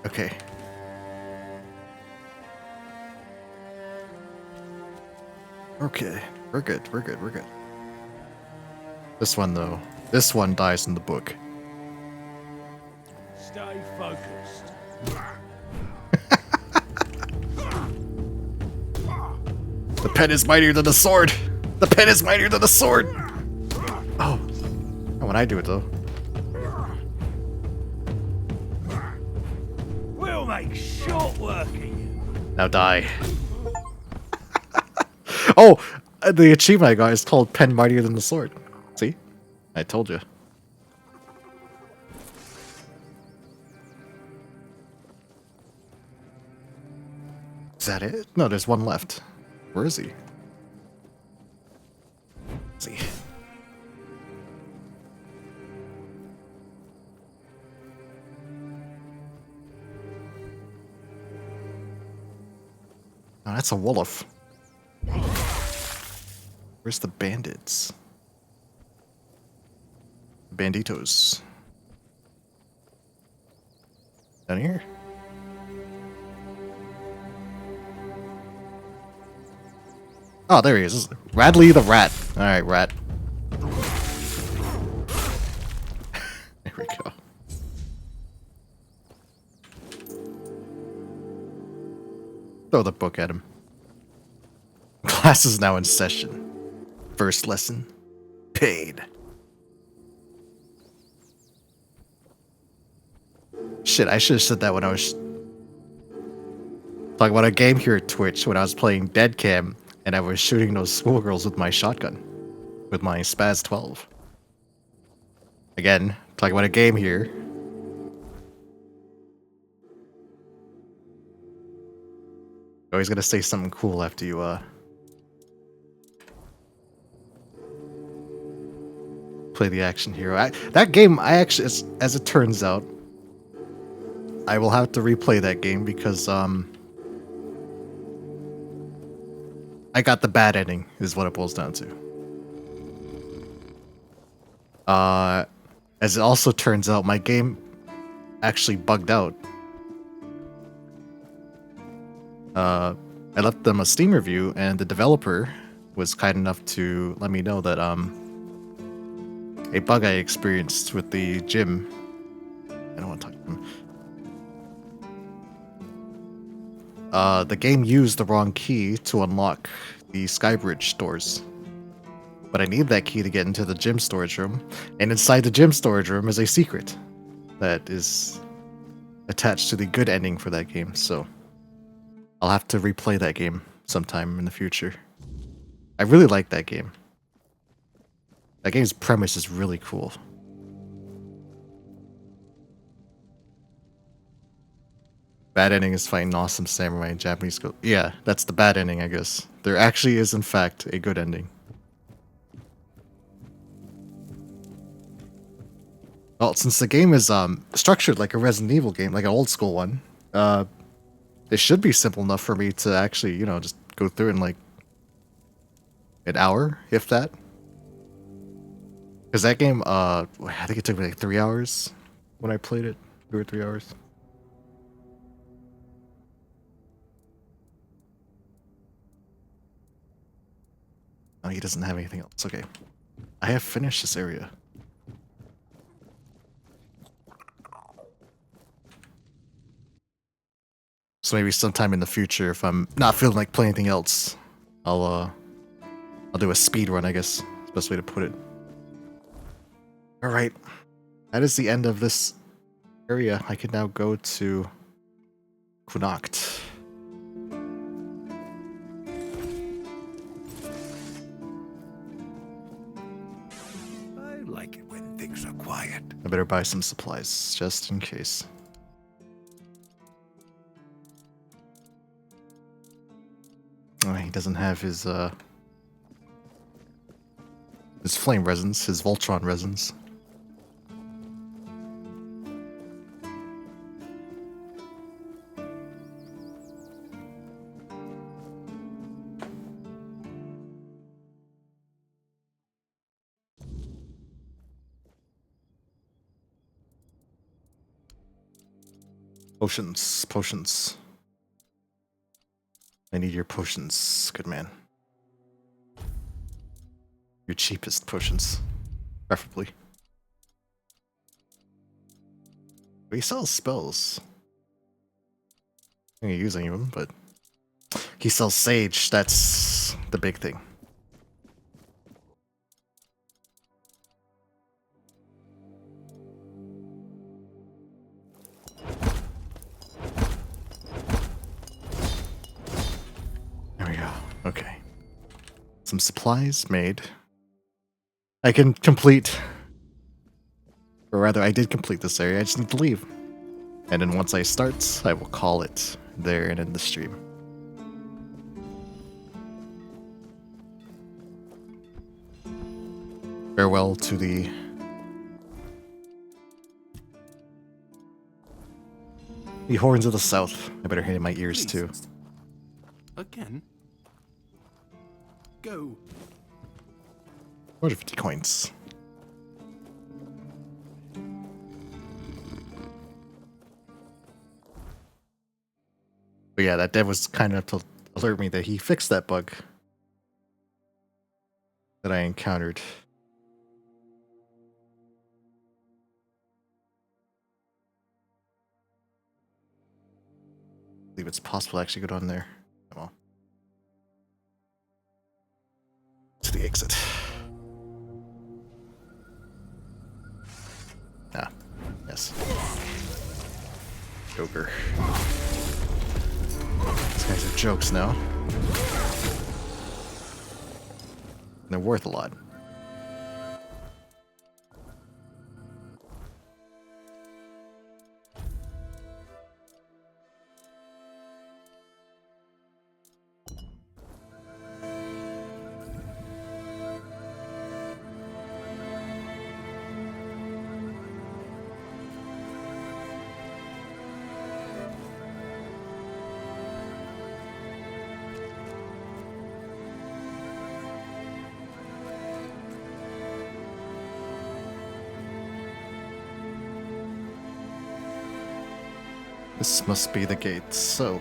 Okay. Okay. We're good. This one, though. This one dies in the book. Stay focused. The pen is mightier than the sword! The pen is mightier than the sword! Oh. Not when I do it, though. We'll make short work of you. Now die. Oh! The achievement I got is called Pen Mightier Than the Sword. See? I told you. Is that it? No, there's one left. Where is he? Let's see. Oh, that's a Wolof. Where's the bandits? Banditos. Down here? Oh, there he is. Radley the Rat. Alright, Rat. There we go. Throw the book at him. Class is now in session. First lesson. Paid. Shit, I should have said that when I was talking about a game here at Twitch when I was playing Dead Cam and I was shooting those schoolgirls with my shotgun. With my Spaz 12. Again, talking about a game here. Always gotta say something cool after you, play the action hero. That game, I actually, as it turns out, I will have to replay that game because, I got the bad ending, is what it boils down to. As it also turns out, my game actually bugged out. I left them a Steam review, and the developer was kind enough to let me know that, a bug I experienced with the gym. I don't want to talk to him. The game used the wrong key to unlock the Skybridge doors. But I need that key to get into the gym storage room, and inside the gym storage room is a secret that is attached to the good ending for that game, so I'll have to replay that game sometime in the future. I really like that game. That game's premise is really cool. Bad ending is fighting awesome samurai in Japanese school. Yeah, that's the bad ending, I guess. There actually is, in fact, a good ending. Well, since the game is structured like a Resident Evil game, like an old school one, it should be simple enough for me to actually, you know, just go through in like an hour, if that. Because that game, I think it took me like 3 hours when I played it. 2 or 3 hours. Oh, he doesn't have anything else. Okay. I have finished this area. So maybe sometime in the future, if I'm not feeling like playing anything else, I'll do a speed run, I guess. That's the best way to put it. Alright. That is the end of this area. I can now go to Connacht. I like it when things are quiet. I better buy some supplies, just in case. Oh, he doesn't have his flame resins, his Voltron resins. Potions, potions. I need your potions, good man. Your cheapest potions, preferably. But he sells spells. I don't use any of them, but he sells sage. That's the big thing. There we go. Okay. Some supplies made. I can complete, or rather I did complete this area, I just need to leave. And then once I start, I will call it there and end the stream. Farewell to the horns of the south. I better hit in my ears too. Again? Go. 250 coins. But yeah, that dev was kind enough to alert me that he fixed that bug that I encountered. I believe it's possible to actually go down there. Well, to the exit. Ah, yes. Joker. These guys are jokes now. They're worth a lot. This must be the gate, so...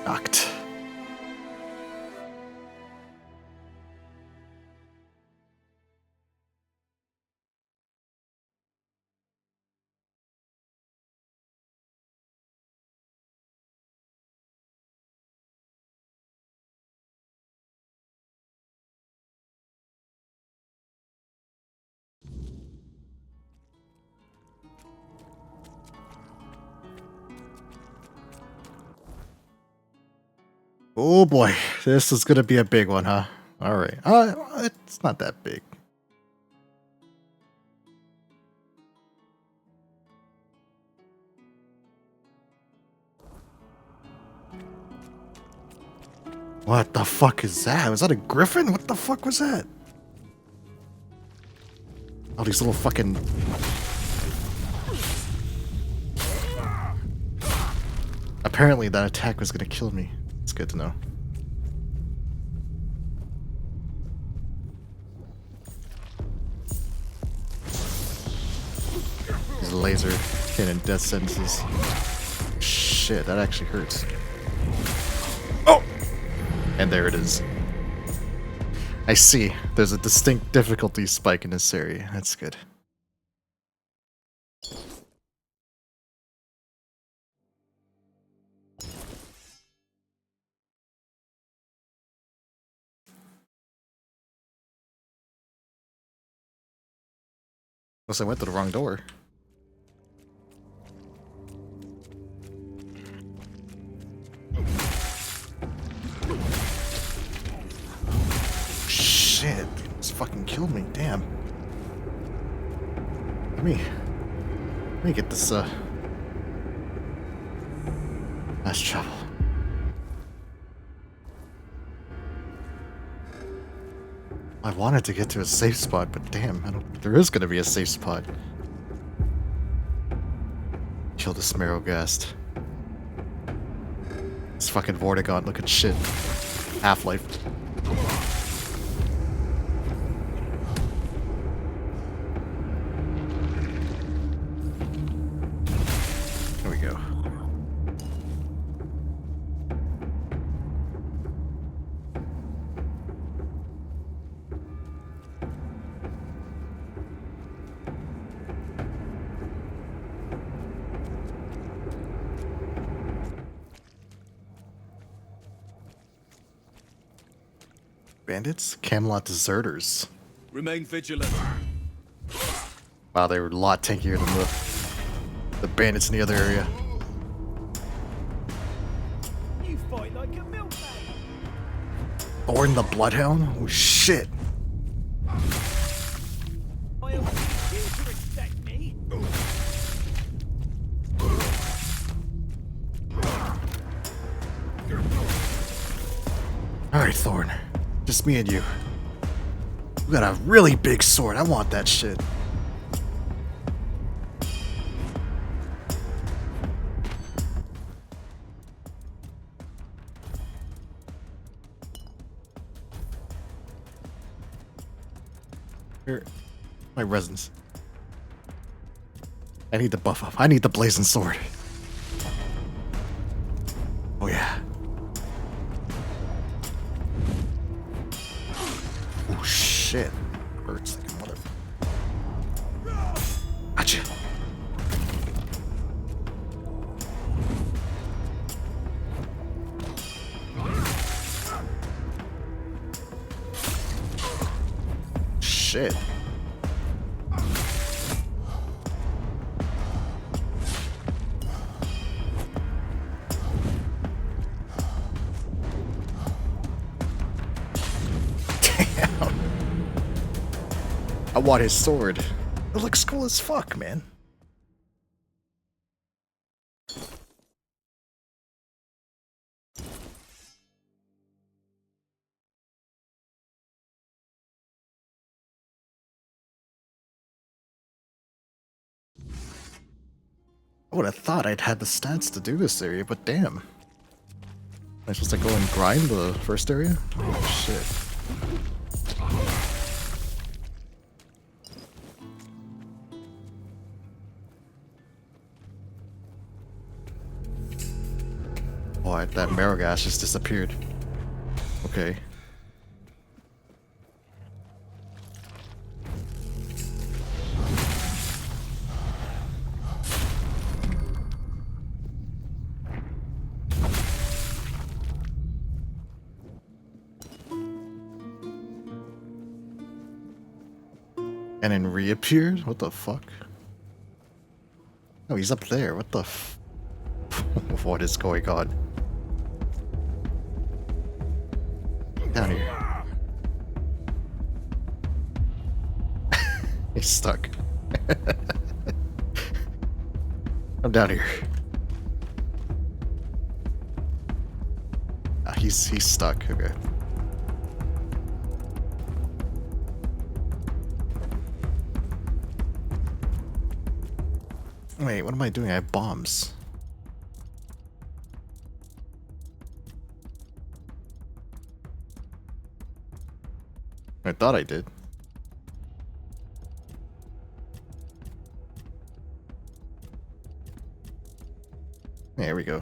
Locked. Oh boy, this is gonna be a big one, huh? Alright. It's not that big. What the fuck is that? Was that a griffin? What the fuck was that? All these little fucking... Apparently that attack was gonna kill me. It's good to know. These laser cannon death sentences. Shit, that actually hurts. Oh! And there it is. I see. There's a distinct difficulty spike in this area. That's good. Unless I went to the wrong door. Shit, this fucking killed me. Damn. Let me get this fast travel. I wanted to get to a safe spot, but damn, I don't think there is gonna be a safe spot. Kill the Smarrowghast. This fucking Vortigaunt looking shit. Half-Life. There we go. Bandits? Camelot deserters. Remain vigilant. Wow, they were a lot tankier than the bandits in the other area. You fight like a milkman. Thorn the Bloodhound? Oh shit. I don't need you to respect me. Alright, Thorn. Just me and you. You got a really big sword. I want that shit. Here. My resins. I need to buff up. I need the blazing sword. Oh yeah. Oh shit. Hurts like a mother. Gotcha. Shit. I want his sword. It looks cool as fuck, man. I would have thought I'd had the stats to do this area, but damn. Am I supposed to go and grind the first area? Oh shit. Boy, that Marrow-gas just disappeared. Okay. And then reappeared? What the fuck? Oh, he's up there. What the f... What is going on? Down here. He's stuck. I'm down here. he's stuck. Okay. Wait, what am I doing? I have bombs. I thought I did. There we go.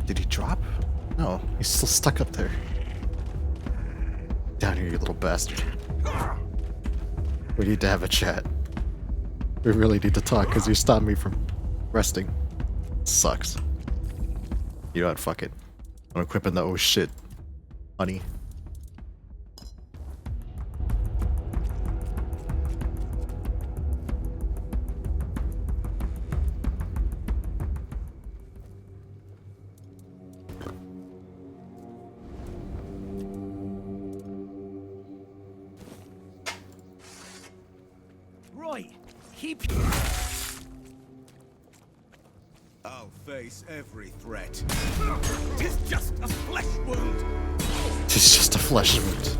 Did he drop? No, he's still stuck up there. Down here, you little bastard. We need to have a chat. We really need to talk because you stopped me from resting. Sucks. You know what? Fuck it. I'm equipping the oh shit honey. Right. Keep. I'll face every threat. Tis just a flesh wound. It's just a flesh wound.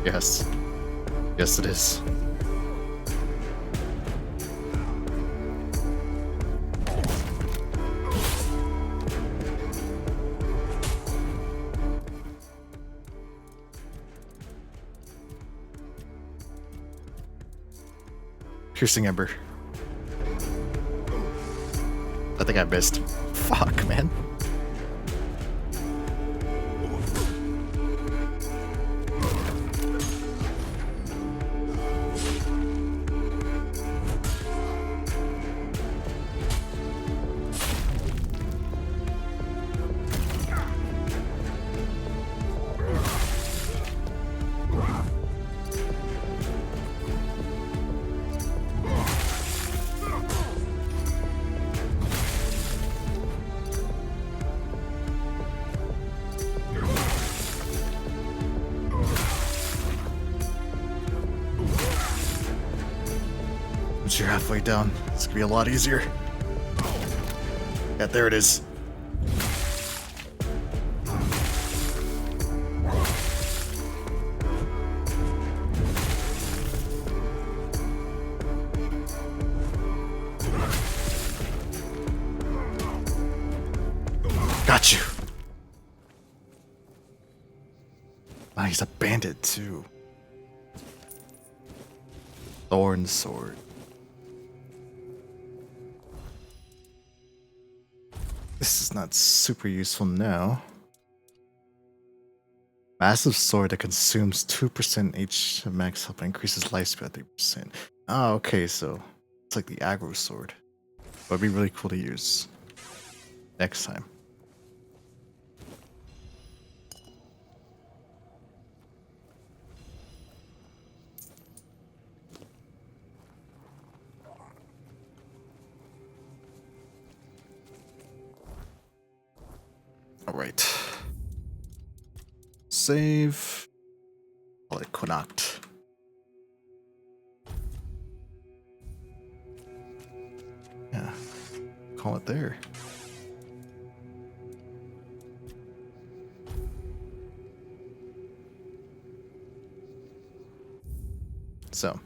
Yes. Yes, it is. Piercing Ember. I think I missed. Fuck, man. Once you're halfway down, it's gonna be a lot easier. Yeah, there it is. Got you. Ah, he's a bandit too. Thorn sword. This is not super useful now. Massive sword that consumes 2% H max health and increases lifespan by 3%. Ah, okay, so it's like the aggro sword. But it'd be really cool to use next time. Alright. Save. Call it Connacht. Yeah. Call it there. So.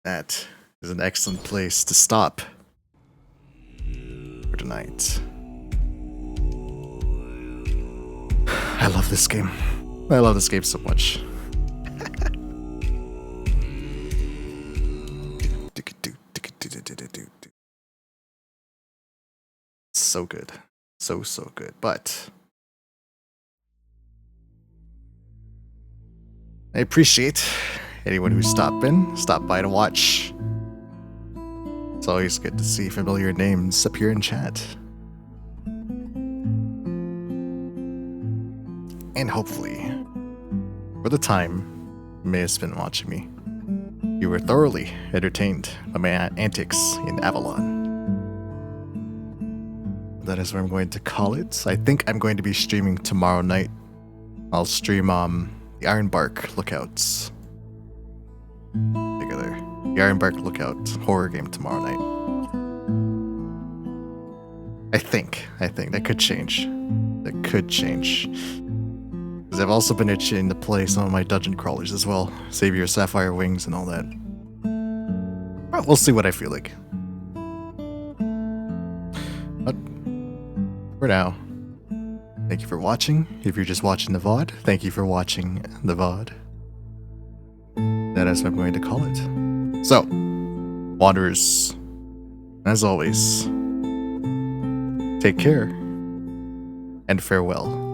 That is an excellent place to stop for tonight. I love this game. I love this game so much. So good. So good. But I appreciate anyone who stopped by to watch. It's always good to see familiar names appear in chat. And hopefully, for the time you may have spent watching me, you were thoroughly entertained by my antics in Avalon. That is what I'm going to call it. I think I'm going to be streaming tomorrow night. I'll stream the Ironbark Lookouts. Together. The Ironbark Lookout horror game tomorrow night. I think that could change. That could change. Because I've also been itching to play some of my dungeon crawlers as well. Save Your Sapphire Wings and all that. But we'll see what I feel like. But for now, thank you for watching. If you're just watching the VOD, thank you for watching the VOD. That is what I'm going to call it. So, Wanderers, as always, take care and farewell.